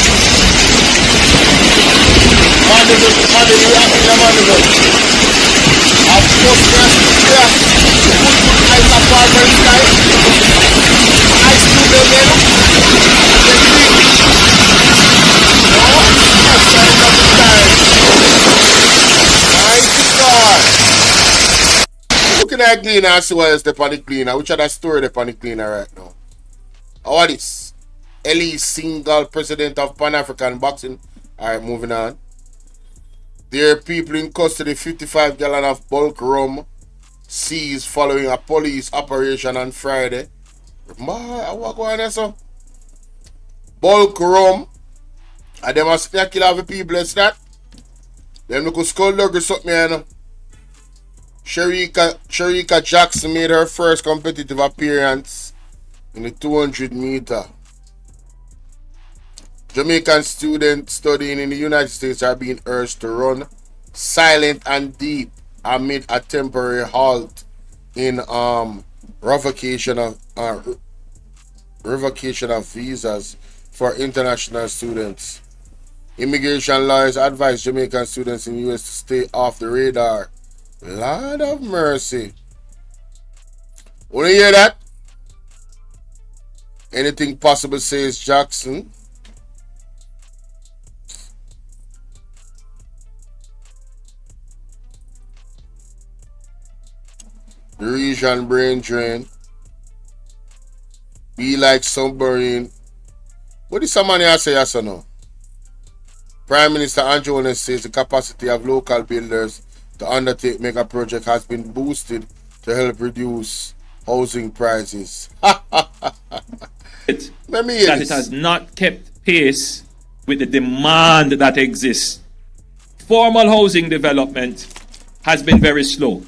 Mandible, in a mandible. Of course, yeah. Put ice apart from the sky. Ice to the men. Get free. No, that's the end of the time. Mighty God. Looking at cleaner and see what else the panic cleaner. Which other story the panic cleaner right now? How is this? Ellie Single, president of Pan-African Boxing. Alright, moving on. There are people in custody, 55 gallons of bulk rum seized following a police operation on Friday. What going on, so? Bulk rum. And them a kill off the people, is that? Them look skullduggery something, you know. Sharika Jackson made her first competitive appearance in the 200 meter. Jamaican students studying in the United States are being urged to run silent and deep amid a temporary halt in revocation of visas for international students. Immigration lawyers advise Jamaican students in the U.S. to stay off the radar. Lord of mercy. Want to hear that? Anything possible, says Jackson. The region brain drain. Be like submarine. What did somebody else say yes or no? Prime Minister Andrew Holness says the capacity of local builders to undertake mega project has been boosted to help reduce housing prices. Let me hear that this. it has not kept pace with the demand that exists. Formal housing development has been very slow.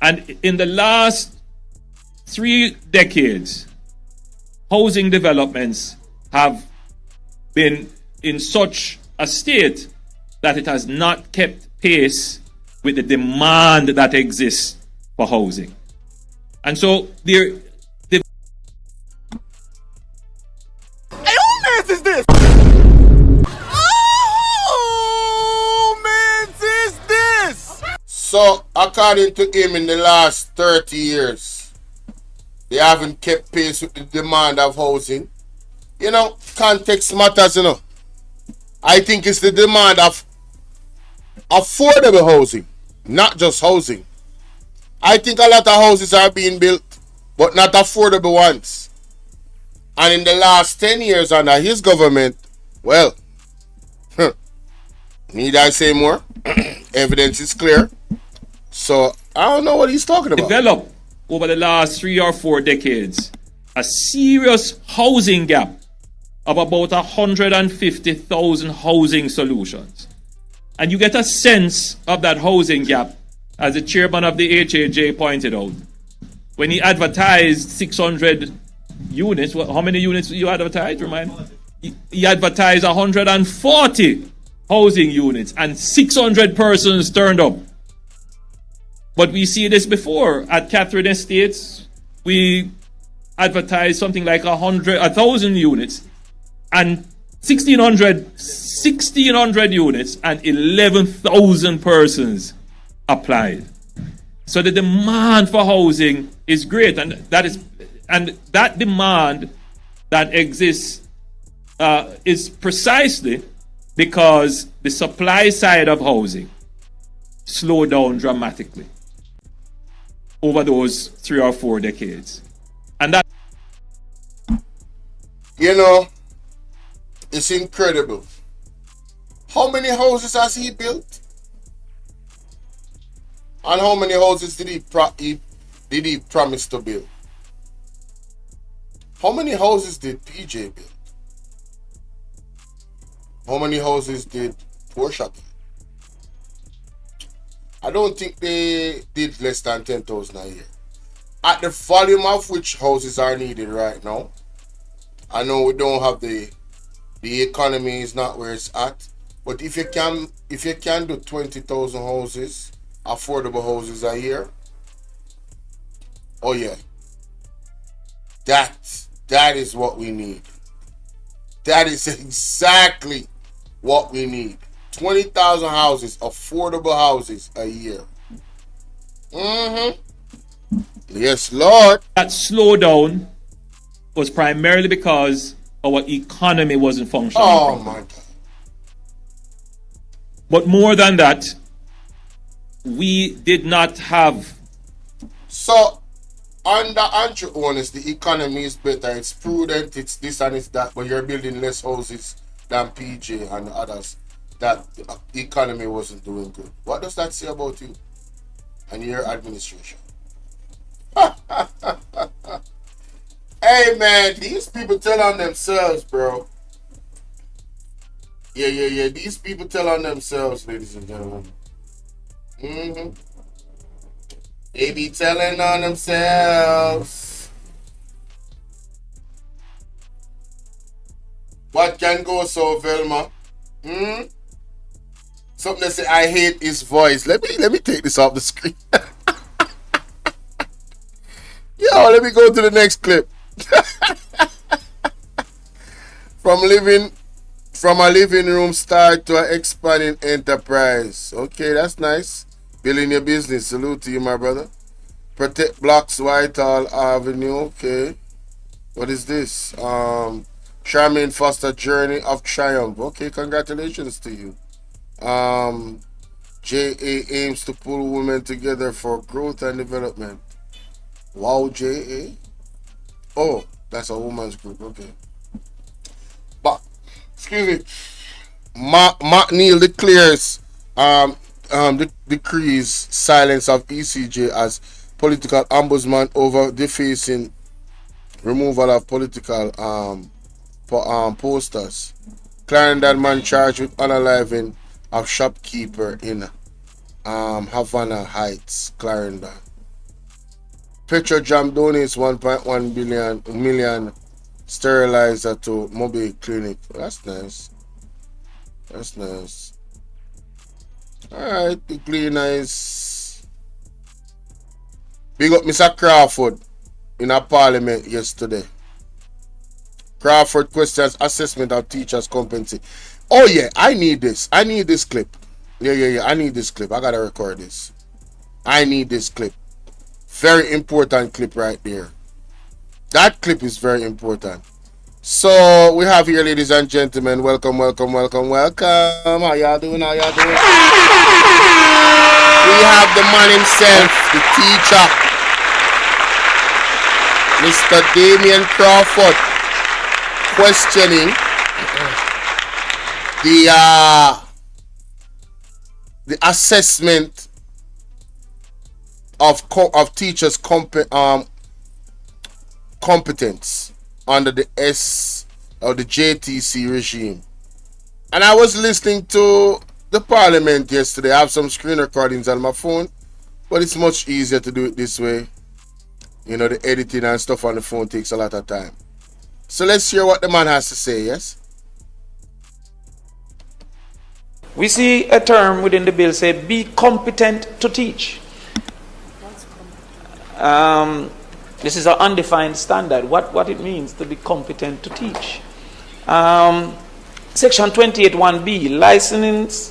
And in the last 3 decades, housing developments have been in such a state that it has not kept pace with the demand that exists for housing. And so there. Hey, who mans is this? Who mans is this? So, according to him, in the last 30 years, they haven't kept pace with the demand of housing. You know, context matters, you know. I think it's the demand of affordable housing, not just housing. I think a lot of houses are being built, but not affordable ones. And in the last 10 years under his government, well, need I say more? Evidence is clear. So, I don't know what he's talking about. Developed over the last 3 or 4 decades a serious housing gap of about 150,000 housing solutions. And you get a sense of that housing gap, as the chairman of the HAJ pointed out. When he advertised 600 units, how many units you advertised, remind me? He advertised 140 housing units and 600 persons turned up. But we see this before. At Catherine Estates, we advertised something like 1,000 units and 1,600 units and 11,000 persons applied. So the demand for housing is great, and that demand that exists is precisely because the supply side of housing slowed down dramatically over those 3 or 4 decades. And that, you know, it's incredible. How many houses has he built? And how many houses did he promise to build? How many houses did PJ build? How many houses did Porsche build? I don't think they did less than 10,000 a year. At the volume of which houses are needed right now, I know we don't have the economy is not where it's at, but if you can do 20,000 houses, affordable houses a year, oh yeah, that is what we need. That is exactly what we need. 20,000 houses, affordable houses a year. Yes, Lord. that slowdown was primarily because our economy wasn't functioning Oh properly. my God. But more than that, we did not have. So, under Andrew Holness, the economy is better. It's prudent. It's this and it's that. But you're building less houses than PJ and others. That the economy wasn't doing good. What does that say about you and your administration? Hey man, these people tell on themselves, bro. Yeah. These people tell on themselves, ladies and gentlemen. They be telling on themselves. What can go so, Velma? Something that say I hate his voice. Let me take this off the screen. Yo, let me go to the next clip. From a living room start to an expanding enterprise. Okay, that's nice. Building your business. Salute to you, my brother. Protect Blocks, Whitehall Avenue. Okay. What is this? Charmaine Foster Journey of Triumph. Okay, congratulations to you. JA aims to pull women together for growth and development. Wow, JA. Oh, that's a woman's group. Okay. But, excuse me. McNeil declares decrees silence of ECJ as political ombudsman over defacing removal of political posters. Clarendon man charged with unaliving of shopkeeper in Havana Heights, Clarendon. Petrojam donates 1.1 million sterilizer to mobile clinic. That's nice. That's nice. Alright, the nice. Big up Mr. Crawford in a parliament yesterday. Crawford questions assessment of teachers' competency. Oh yeah, I need this. I need this clip. Yeah. I need this clip. I gotta record this. I need this clip. Very important clip right there. That clip is very important. So we have here, ladies and gentlemen. Welcome. How y'all doing? We have the man himself, the teacher, Mr. Damian Crawford, questioning the assessment of teachers' competence under the JTC regime. And I was listening to the parliament yesterday. I have some screen recordings on my phone, but it's much easier to do it this way. You know, the editing and stuff on the phone takes a lot of time. So let's hear what the man has to say, yes? We see a term within the bill say, be competent to teach. This is an undefined standard, what it means to be competent to teach. Section 28(1)(b),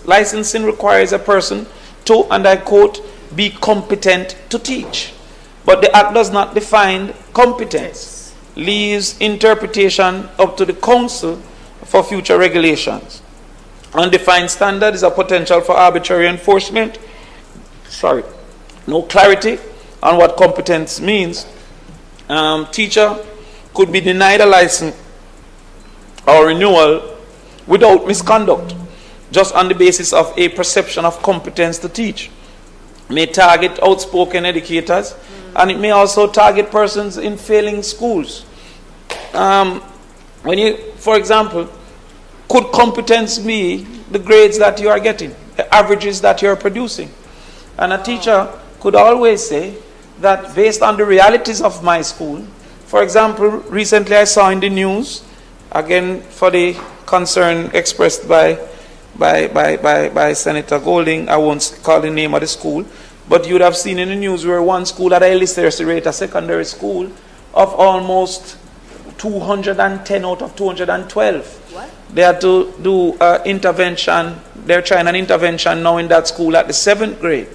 licensing requires a person to, and I quote, be competent to teach. But the Act does not define competence, leaves interpretation up to the Council for future regulations. Undefined standard is a potential for arbitrary enforcement. No clarity on what competence means. Teacher could be denied a license or renewal without misconduct, just on the basis of a perception of competence to teach. May target outspoken educators, and it may also target persons in failing schools. When you, for example, could competence be the grades that you are getting, the averages that you are producing? And a teacher could always say that based on the realities of my school, for example, recently I saw in the news, again for the concern expressed by Senator Golding, I won't call the name of the school, but you would have seen in the news where one school had a illiteracy rate, a secondary school, of almost 210 out of 212. What? They had to do intervention. They're trying an intervention now in that school at the 7th grade.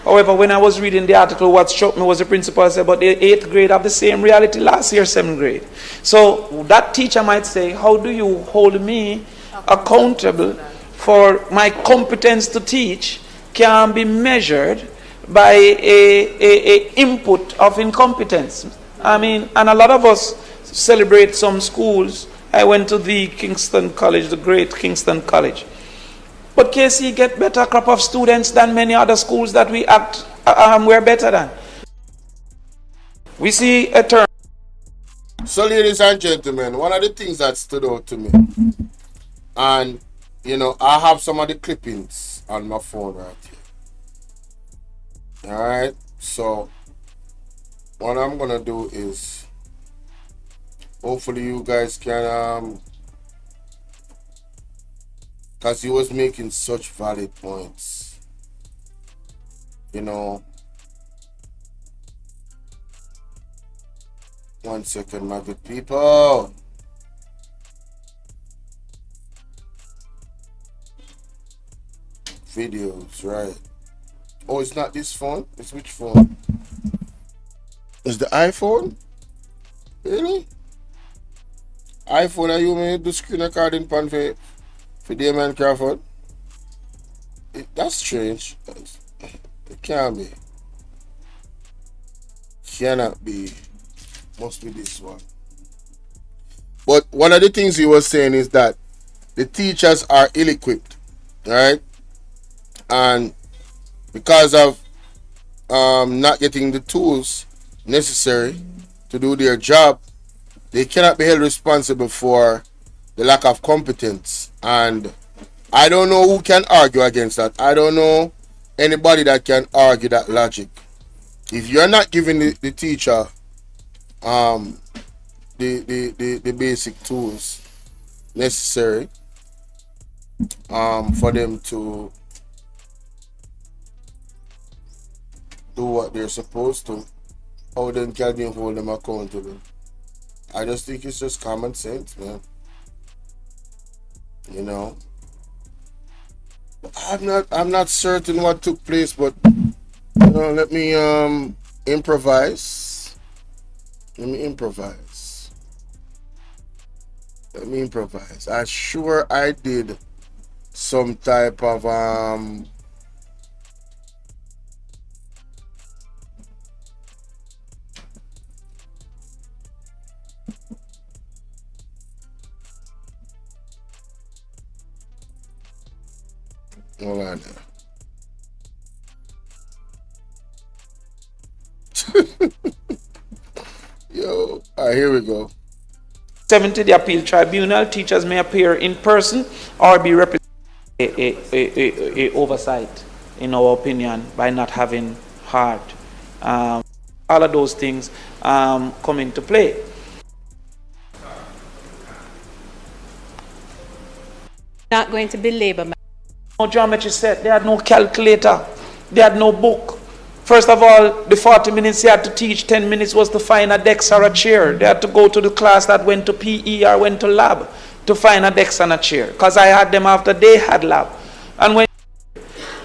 However, when I was reading the article, what struck me was the principal said, but the 8th grade have the same reality last year, 7th grade. So that teacher might say, how do you hold me accountable for my competence to teach can be measured by a input of incompetence? I mean, and a lot of us celebrate some schools. I went to the Kingston College, the great Kingston College. But KC get better crop of students than many other schools that we we're better than. We see a term. So, ladies and gentlemen, one of the things that stood out to me, and you know, I have some of the clippings on my phone right here. Alright, so what I'm gonna do is hopefully you guys can because he was making such valid points. You know, 1 second, my good people. Videos, right? Oh, it's not this phone? It's which phone? It's the iPhone? Really? iPhone, are you made the screen recording pan for Damien Crawford? That's strange. It can't be. Cannot be. Must be this one. But one of the things he was saying is that the teachers are ill-equipped, right? And because of not getting the tools necessary to do their job, they cannot be held responsible for the lack of competence. And I don't know who can argue against that. I don't know anybody that can argue that logic. If you're not giving the teacher the basic tools necessary for them to do what they're supposed to, how then can you hold them accountable? I just think it's just common sense, man. You know, I'm not certain what took place, but you know, let me improvise. I'm sure I did some type of hold on now. Yo, alright, here we go. 70, the appeal tribunal, teachers may appear in person or be represented a oversight, in our opinion, by not having heart. All of those things come into play. Not going to belabor. No geometry set, they had no calculator, they had no book. First of all, the 40 minutes they had to teach, 10 minutes was to find a desk or a chair. They had to go to the class that went to PE or went to lab to find a desk and a chair, because I had them after they had lab. And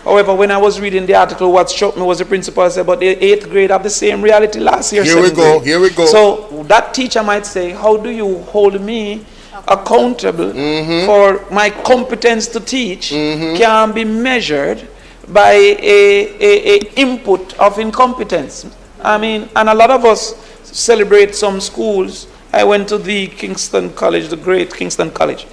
however, when I was reading the article, what struck me was the principal said, but the 8th grade have the same reality last year. Here we go. So that teacher might say, how do you hold me accountable for my competence to teach can be measured by a input of incompetence? I mean, and a lot of us celebrate some schools. I went to the Kingston College, the great Kingston College.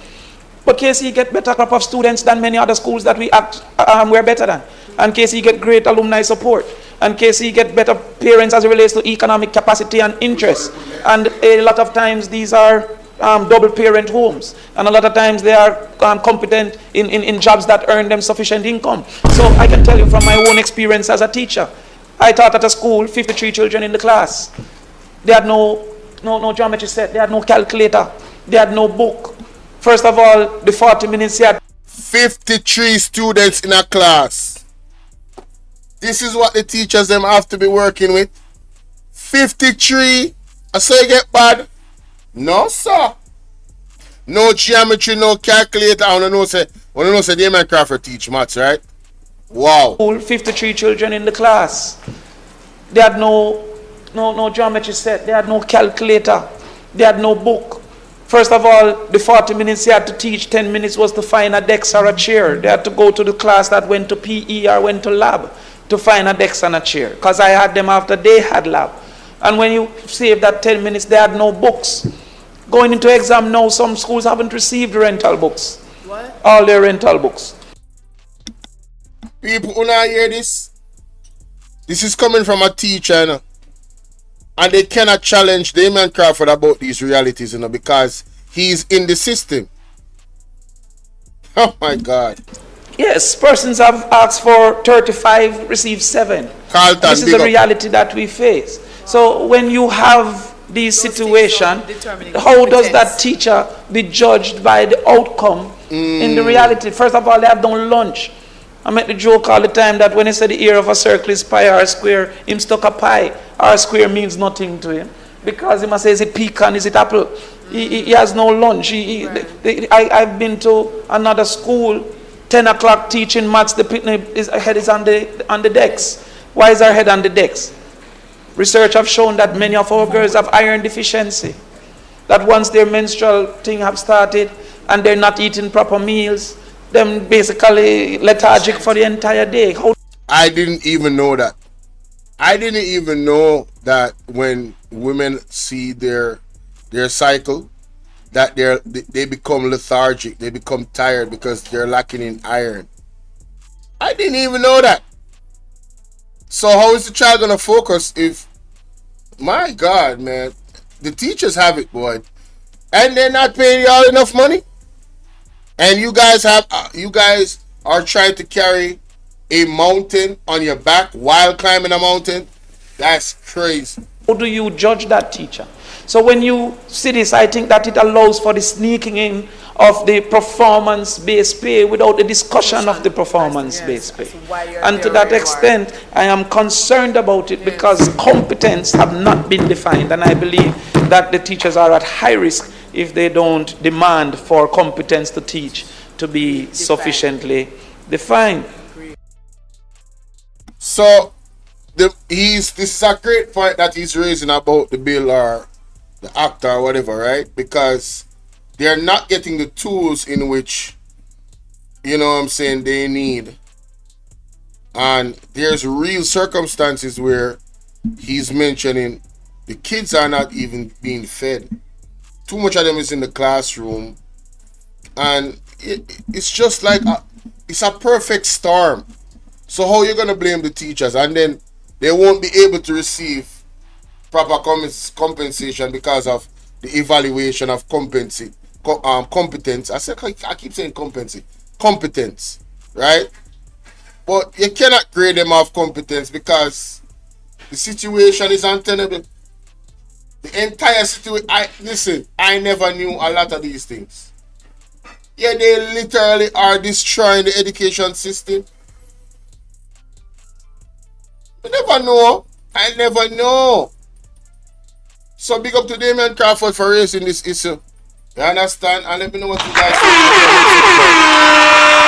But KC get better crop of students than many other schools that we're better than. And KC get great alumni support. And KC get better parents as it relates to economic capacity and interest. And a lot of times these are double parent homes, and a lot of times they are competent in jobs that earn them sufficient income. So I can tell you from my own experience as a teacher, I taught at a school, 53 children in the class. They had no geometry set, they had no calculator, they had no book. First of all, the 40 minutes they had 53 students in a class. This is what the teachers them have to be working with. 53. I say you get bad. No, sir. No geometry, no calculator. I want to know say they might Crawford teach maths, right? Wow. 53 children in the class. They had no geometry set. They had no calculator. They had no book. First of all, the 40 minutes they had to teach, 10 minutes was to find a desk or a chair. They had to go to the class that went to PE or went to lab to find a desk and a chair, because I had them after they had lab. And when you save that 10 minutes, they had no books. Going into exam now, some schools haven't received rental books. What? All their rental books. People who not hear this, this is coming from a teacher, you know, and they cannot challenge Damien Crawford about these realities, you know, because he's in the system. Oh my God. Yes, persons have asked for 35, received 7. Carlton, this is the reality that we face. So when you have these situations, how does that teacher be judged by the outcome in the reality? First of all, they have done lunch. I make the joke all the time that when he said the ear of a circle is pi or square, him stuck a pi or square means nothing to him. Because he must say, is it pecan, is it apple? He has no lunch. I've been to another school, 10 o'clock teaching maths, the his head is on the decks. Why is our head on the decks? Research have shown that many of our girls have iron deficiency. That once their menstrual thing have started and they're not eating proper meals, them basically lethargic for the entire day. How? I didn't even know that. I didn't even know that when women see their cycle, that they become lethargic, they become tired because they're lacking in iron. I didn't even know that. So how is the child gonna focus if, my God, man, the teachers have it, boy, and they're not paying y'all enough money, and you guys are trying to carry a mountain on your back while climbing a mountain? That's crazy. How do you judge that teacher? So when you see this, I think that it allows for the sneaking in of the performance-based pay without the discussion of the performance-based pay. And to that extent, I am concerned about it because competence have not been defined, and I believe that the teachers are at high risk if they don't demand for competence to teach to be sufficiently defined. So this is a great point that he's raising about the bill or the act or whatever, right? Because they're not getting the tools in which, you know what I'm saying, they need. And there's real circumstances where he's mentioning the kids are not even being fed. Too much of them is in the classroom. And it's just like, it's a perfect storm. So how you going to blame the teachers? And then they won't be able to receive proper compensation because of the evaluation of competence. I keep saying competence, right? But you cannot grade them off competence because the situation is untenable. The entire situation. I never knew a lot of these things. Yeah, they literally are destroying the education system. I never know. So big up to Damien Crawford for raising this issue. You understand? And let me know what you guys think.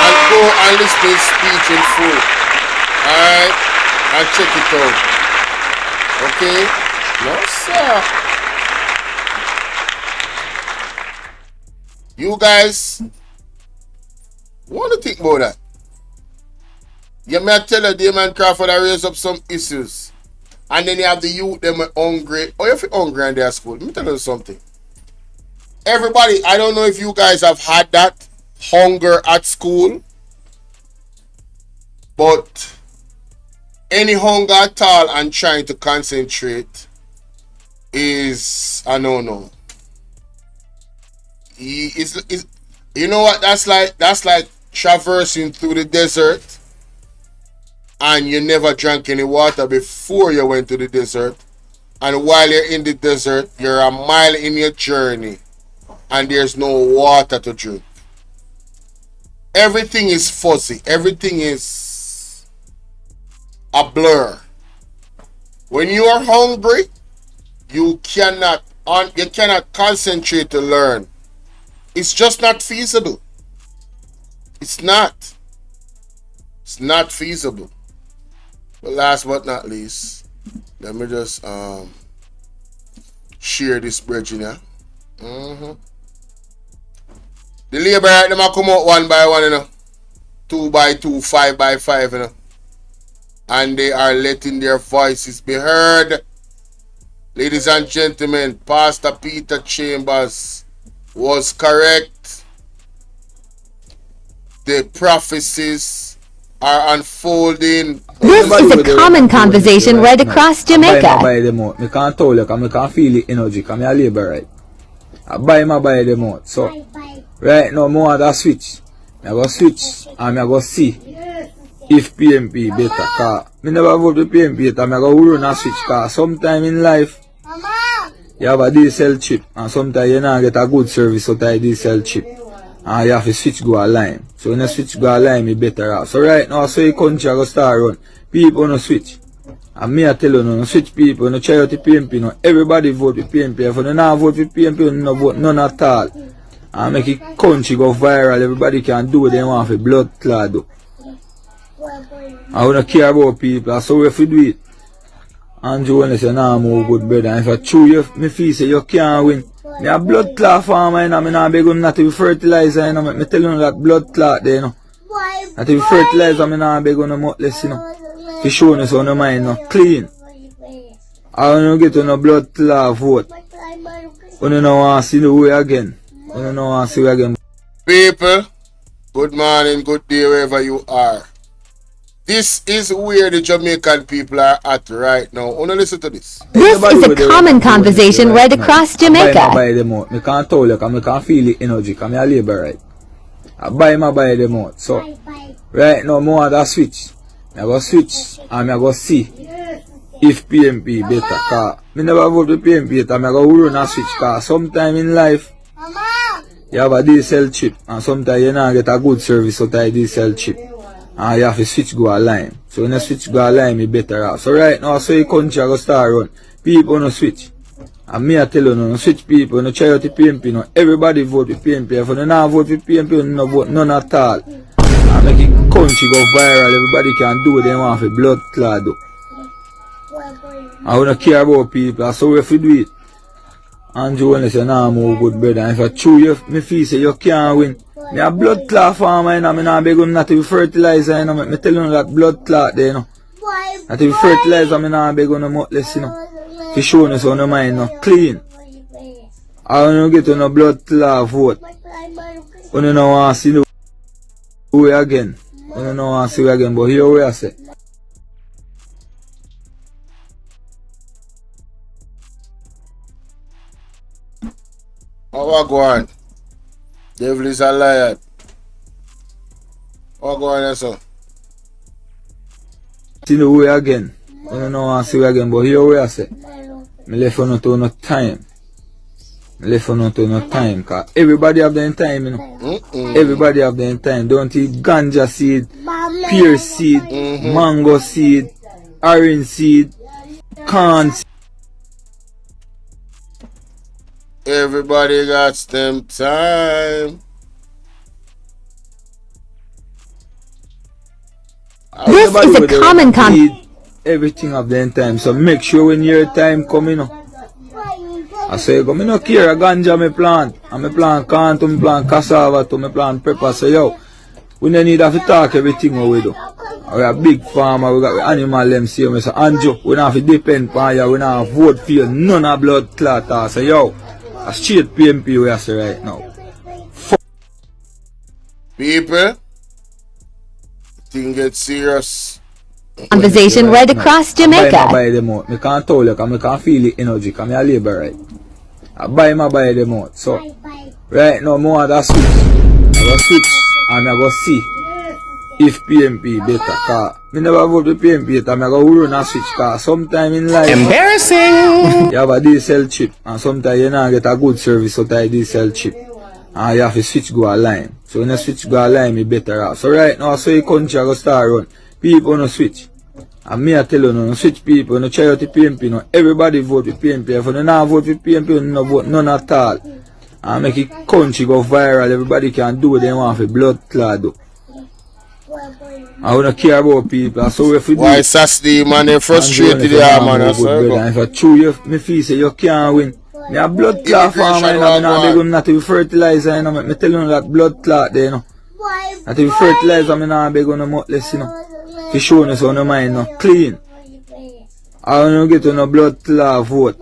And go and listen to his speech in full. Alright? And check it out. Okay? No, sir. You guys want to think about that? You may tell you Damien Crawford I raise up some issues. And then you have the youth, them are hungry. Or if you're hungry in their school, let me tell you something. Everybody, I don't know if you guys have had that hunger at school. But any hunger at all and trying to concentrate is a no-no. You know what that's like? That's like traversing through the desert and you never drank any water before you went to the desert, and while you're in the desert you're a mile in your journey and there's no water to drink. Everything is fuzzy, everything is a blur. When you are hungry, you cannot concentrate to learn. It's just not feasible. It's not feasible. But last but not least, let me just share this bridge in here. The labor right, them a come out one by one, you know. 2 by 2, 5 by 5, you know. And they are letting their voices be heard. Ladies and gentlemen, Pastor Peter Chambers was correct. The prophecies are unfolding. This is a common conversation right across Jamaica. I can't tell you, I can feel the energy, because I labor right. I buy them out. So, right now, I want to switch. I go switch, and I go see if PMP better. Because I never vote for PMP, and I go run and switch. Because sometime in life, you have a diesel chip, and sometimes you don't get a good service out of a diesel chip. And you have to switch go a line. So when you switch go a line, you better off. So right now, so your country go start run. People no switch. And me I tell you, no switch people, no try out the PMP, no. Everybody vote for PMP. If you don't vote for PMP, you no vote none at all. And make the country go viral. Everybody can do what they want for blood clot. I don't care about people. So if you do it, Andrew when they say, nah, more good brother. And if I true you, me feel say you can't win. Me a blood clot farmer, you know, me not beg on not to be fertilizer, you know, me tell you that blood clot there, you know. Not to be fertilizer, me not beg on no mutless, you know. To show you so no mind, no clean. I don't get on no blood clot vote. You don't want to see the way again. You don't want to see it again. People, good morning, good day, wherever you are. This is where the Jamaican people are at right now. Wanna listen to this? This is a common conversation right across Jamaica. I buy them out. I can't tell you, I can't feel the energy, because I labor right. I buy them out. So, right now, I want to switch. I go switch, and I go see if PMP better. Because I never vote with PMP yet, and I go run and switch. Because sometime in life, you have a diesel chip, and sometimes you not get a good service out of a diesel chip. And you have to switch go a line. So when you switch go a line, you better off. So right now, so your country go start run. People no switch. And me I tell you, no switch people, no try out the PMP. No. Everybody vote with PMP. If you not vote with PMP, you no vote none at all. And make the country go viral. Everybody can do what they want for blood clot. I don't care about people. So if you do it, and you want to say, nah, move good, brother. And if you true, you, me feel say you can't win. Me a blood clot farmer, you know, me not beg on not to be fertilizer, you know, me tell you that blood clot there, you know. Not to be fertilizer, me not beg on no mutless, you know. To show you so no mind, no clean. I don't get on no blood clot vote. You don't want to see the way again. You don't want to see it again, but here we are say. How go on? Devil is a liar. How go on, sir? See the way again. I don't want to see it again, but here we are say. Me left for not to no time. Me left for not to no time, cause everybody have their time, you know. Everybody have their time. Don't eat ganja seed, pear seed, mango seed, orange seed, corn seed. Everybody got them time. This is a common conversation. Everything of their time, so make sure when your time coming up. I say, go, me no care a ganja me plant, and me plant corn to me plant cassava to me plant pepper. So yo, we don't need to talk everything what we do. We are a big farmer, we got animal them see me say, Anjo, we don't have to depend on you, we don't have to vote for you, none of blood clot. So yo, a straight PMP we are say right now. People, thing get serious. Conversation right across Jamaica. I buy them out. I can't tell you, because I can feel the energy, because I labor right. I buy them out. So, right now, I want to switch. I go switch, and I go see if PMP better. Because I never vote with PMP yet, and I go run and switch. Because sometime in life, embarrassing! You have a diesel chip, and sometimes you not get a good service out of a diesel chip. And you have to switch go a line. So when you switch go a line, you better off. So right now, so your country go start run. People no switch. And me I tell you, no switch people, no try out the PMP, no. Everybody vote with PMP. If you not vote with PMP, you no vote none at all. And make the country go viral. Everybody can do what they want for blood clot. I don't care about people. So if you do, why Saturday man they frustrated the man? If you true, you me feel say you can't win. Me a blood clot farmer, you know, me not beg on not to be fertilizer, you know. Me tell you that blood clot there, you know. Not to be fertilizer, me not beg on no mutless, you know. To show you so no mind, no clean. I don't get on no blood clot vote.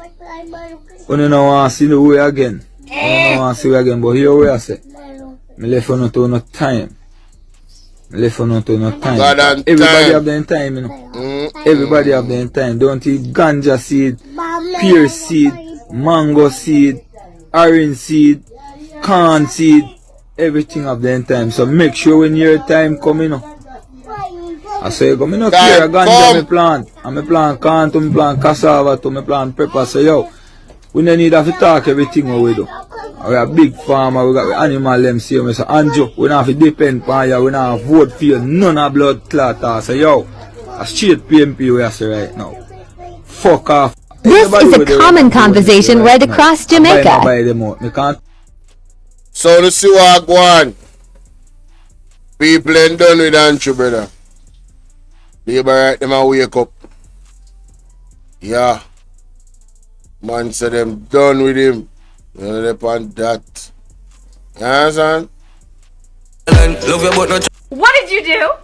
You don't want to see the way again. You don't want to see it again, but here we are say. Me left for not to no time. Me left for not to no time. Everybody have their time, you know. Everybody have their time. Don't eat ganja seed, pear seed, mango seed, orange seed, corn seed. Everything of their time. So make sure when your time coming up. I say, go, me no care a ganja me plant. And me plant corn to me plant cassava to me plant pepper. So yo, we don't need to talk everything what we do. We are a big farmer, we got animal them see me say, Anjo, we don't have to depend on you, we don't have to vote for you, none of blood clot. So yo, a straight PMP we are say right now. Fuck off. This is a common conversation right across Jamaica. So let's see what go on. People ain't done with Ancho, brother. Labor right them and wake up. Yeah. Man said them done with him. You know on that. You understand? What did you do?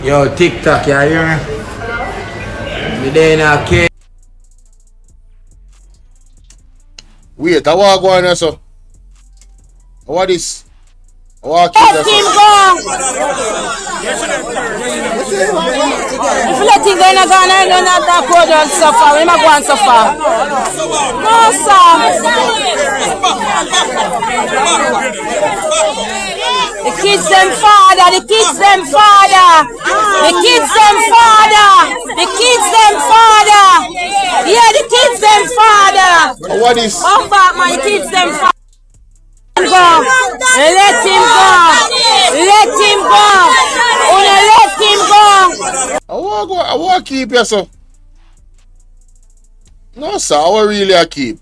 Yo, TikTok, you hear me? Me there in a cave. Wait, I want to go on there, so. What is? I want to keep Let him go! If you let him go, you're going to learn that that code don't suffer. We're not going to suffer. No, sir. The kids them father, the kids them father. The kids them father. The kids them father. Yeah, the kids them father. What is? Come back, my kids them father. Go. Let him go. Let him go. Let him go. I want to keep you, so. No, sir, I want really a keep.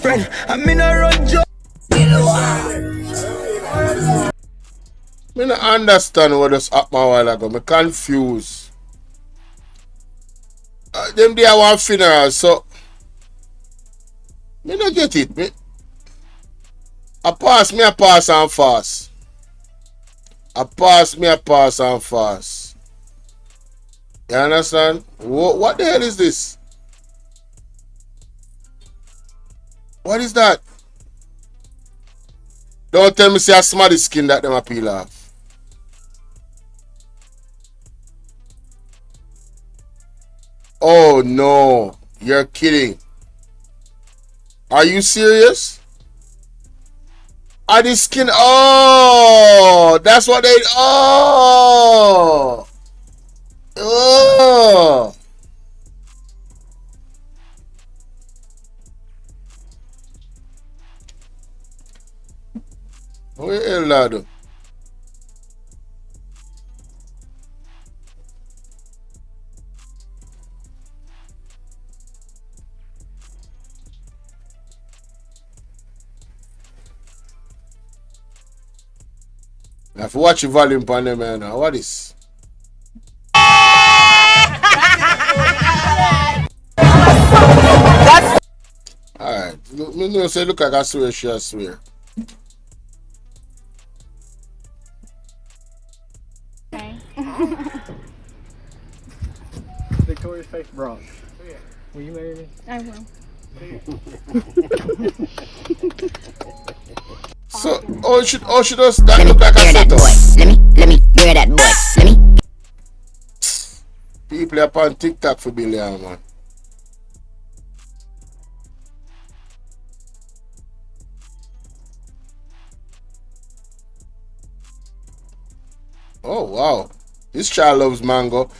Friend, I'm in a run job. I don't understand what just happened a while ago. I'm confused. Them day I want funeral, so me not get it. I pass and fast. I pass and fast. You understand? What the hell is this? What is that? Don't tell me say a smarty skin that them a peel off. Oh no, you're kidding. Are you serious? Are the skin? Oh, that's what they. Oh, oh. Where the hell are they? I have to watch the volume on them now. What is? Alright. Me no say look like I swear she I swear. Okay. Victoria's face bronze. Will you marry me? I will. So, she does that look like a setup. Let me hear that boy. Let me. People up on TikTok for billion, man. Oh wow, this child loves mango.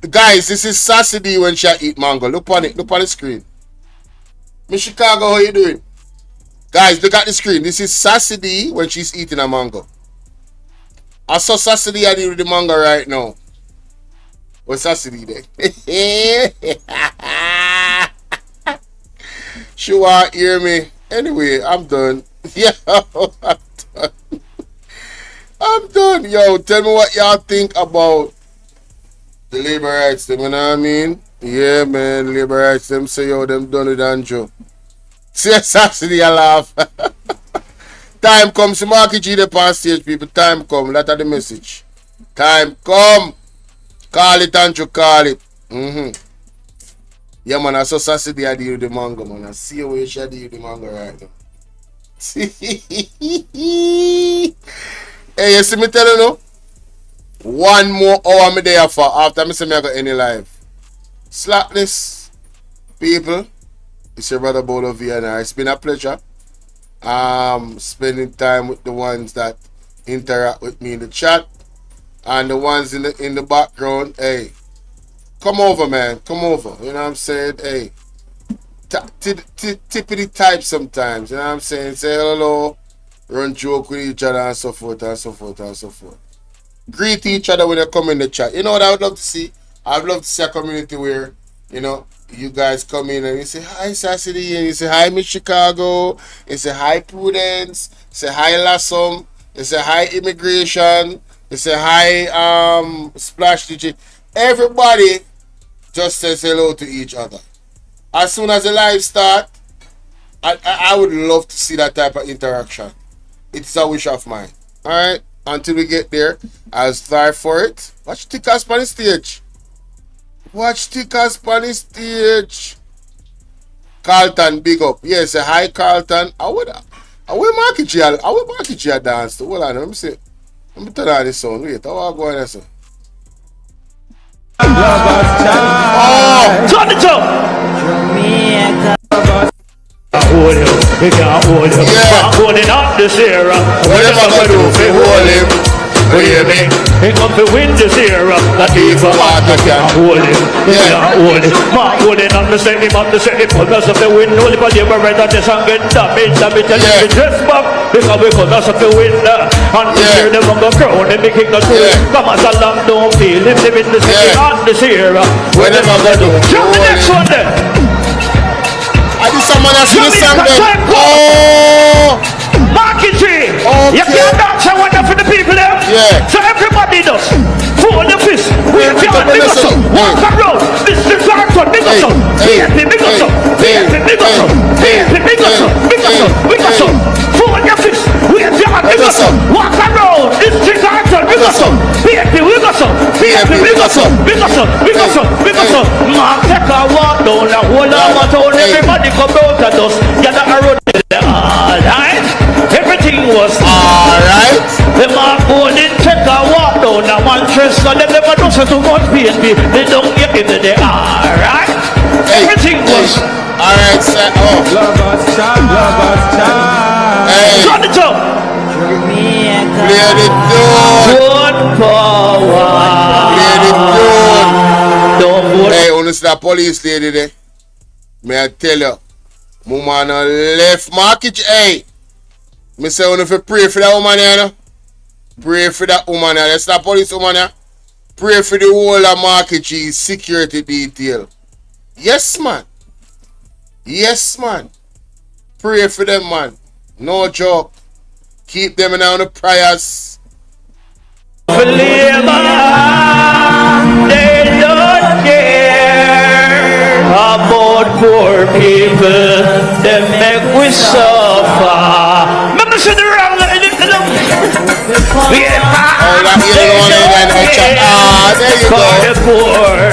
Guys, this is Sassy when she eat mango. Look on it. Look on the screen. Miss Chicago, how you doing? Guys, look at the screen. This is Sassy D when she's eating a mango. I saw Sassy D I with the mango right now. What's Sassy D there? She won't hear me. Anyway, I'm done. Yeah, I'm done. I'm done. Yo, tell me what y'all think about the labor rights, them, you know what I mean? Yeah, man, labor rights, them say, yo, them done with Andrew. See, Sassy, I laugh. Time comes, to Marky G, the on stage, people. Time come, that are the message. Time come. Call it, Andrew, call it. Yeah, man, I saw Sassy, I deal with the mango, man. I see where she deal with the mango right now. Hey, you see me tell you no? One more hour me there for after me say me I got any live. Slackness, people. It's your brother Bolo Vienna. It's been a pleasure. Spending time with the ones that interact with me in the chat and the ones in the background. Hey, come over, man. Come over. You know what I'm saying? Hey, tippity type sometimes. You know what I'm saying? Say hello. Run joke with each other and so forth and so forth and so forth. Greet each other when they come in the chat. You know what I would love to see? I would love to see a community where, you know, you guys come in and you say hi Sassy, and you say hi Miss Chicago, you say hi Prudence, say hi Lassom, you say hi Immigration, It's a high splash DJ. Everybody just says hello to each other. As soon as the live start, I would love to see that type of interaction. It's a wish of mine. Alright? Until we get there, I'll strive for it. Watch Tickers on the stage. Watch Tickers on the stage. Carlton, big up. Yes, a hi Carlton. I will market you dance to. Hold on, let me see. Let me turn on this sound. Wait, how I go on this? Oh! Turn it up! Jamaica. Hold him, we can't hold him. I'm holding up this era. Whatever I do, we hold him. Hear me? He come to win this era. That people can't hold him. We can't hold him. Man holding up the set him up the set him. Because of the win, only for the right of this and get damaged. And we tell you to dress back. Because we cause us of the win. And we hear them on the crown. They make it the truth. Come as a lamb, don't feel him. They win the city on this era. Whatever I do. Jump the next one then. I do someone else in the song then. Oh! Marketing! Okay. You can't dance and wonder for the people there? Yeah. So everybody does. Fold your fist. Wave your hand, big us up. Walk around. This is Clarkson, big us up. Big us up. Big us up. Big us up. Big us up. Big us up. Fold your fist. Wave your hand, big us up. Walk around. This is Clarkson, big us up. Big us up. Big us up. Big us up. Big us up. Big us up. Mark, take a walk down the whole of town. Everybody come out of us. Gather around. Alright? Everything was alright. The mark didn't take a walk down the mattress. So they never do so too much pain. They don't get into the alright. Everything was alright, sir. Oh, love us, child. Hey, turn it up. Play the tune. Good power. Play the tune. Don't vote. Hey, honestly, that police lady there. May I tell you, woman on left market. Hey, me say if you pray for that woman here, no? Pray for that woman here. That's that police woman here. Pray for the whole of market G's security detail. Yes, man. Yes, man. Pray for them, man. No joke. Keep them in on the prayers. Believer, they don't care about poor people. They make we suffer. Remember, say the wrong. Oh, that you there you go. The poor.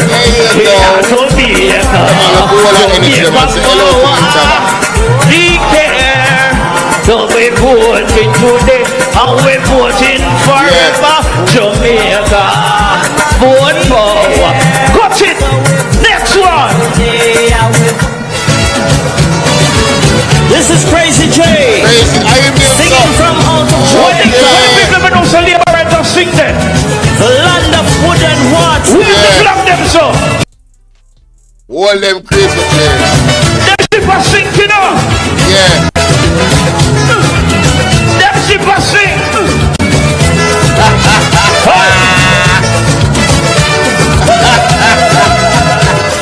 There you So we voting today and we voting forever. Jamaica, vote power. Got it. Next one. This is Crazy J. Singing from out of Jamaica. People never know Salia right to sing that. The land of wood and what? We have to love them so. All them crazy J. Them people singing up. Yeah. Them people sing.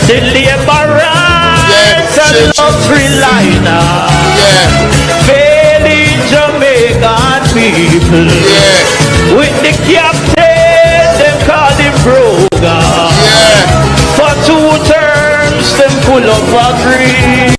The labor rights and luxury liner. Failing Jamaican people. With the captain, them call him Brogan. For 2 terms, them full of greed.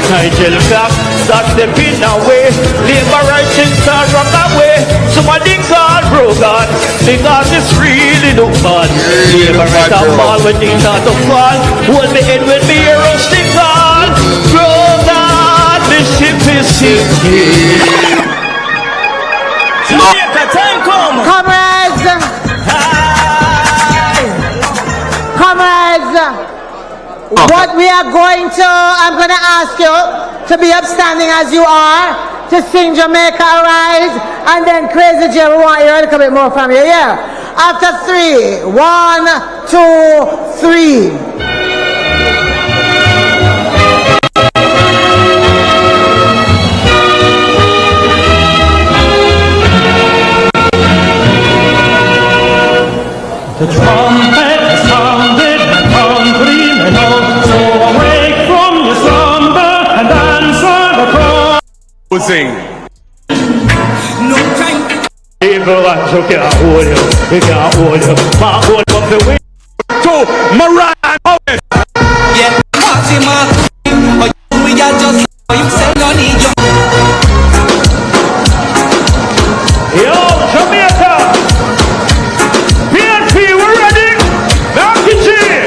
Nigel Cox got them in away. Labor rights things are run away. Somebody call Brogan because it's really no fun. Labor rights are fall when they start to fall. Hold me in when me hear us sing on. Brogan, the ship is sinking. Jamaica, time come. Comrades! Comrades! What we are going to, I'm going to ask you to be upstanding as you are, to sing Jamaica Arise, and then Crazy J, we want to hear a little bit more from you, yeah? After 3, 1, 2, 3. The trumpet has sounded, the countrymen know. So awake from your slumber and answer the call. Sing. No time. If evil ones who can't hold you. They can't hold you. Mark hold up the way to Mariah and Holness. Yeah, party mark. We are just like you say no need you. Yo, Jamaica. PNP, we're ready. Now kitchen.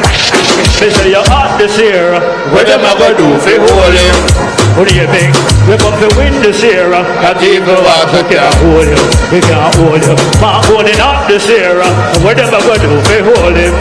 They say you're hot this year. What am I gonna do for hold you? What do you think? We come to win this year. That evil ones who can't hold you. They can't hold you. Mark holding up this year. What am I gonna do for hold him?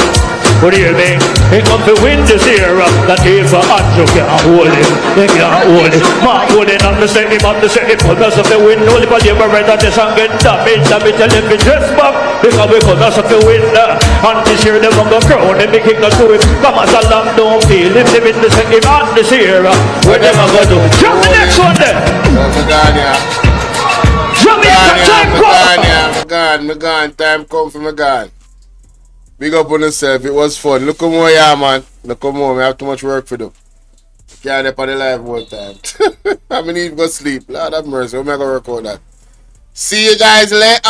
What do you think? He come to win this year. That evil ones who can't hold him. They can't hold him. Mark holding up the set him up the set him. Because of the win, only for the right that this and get damaged. And we tell him we dress back. Because we come us of the win. And this year they want to crown him. They kick us to him. Come as a lamb don't feel. If they win the set him out this year. What am I gonna do? Jump the next one then. Jamaica, time come. Me gone. Time come for me gone. Big up on yourself. It was fun. Look how more, yeah, man. Look how more. I have too much work for do. Can't up on the live one time. I need to go sleep. Lord have mercy. How am I going to work on that? See you guys later.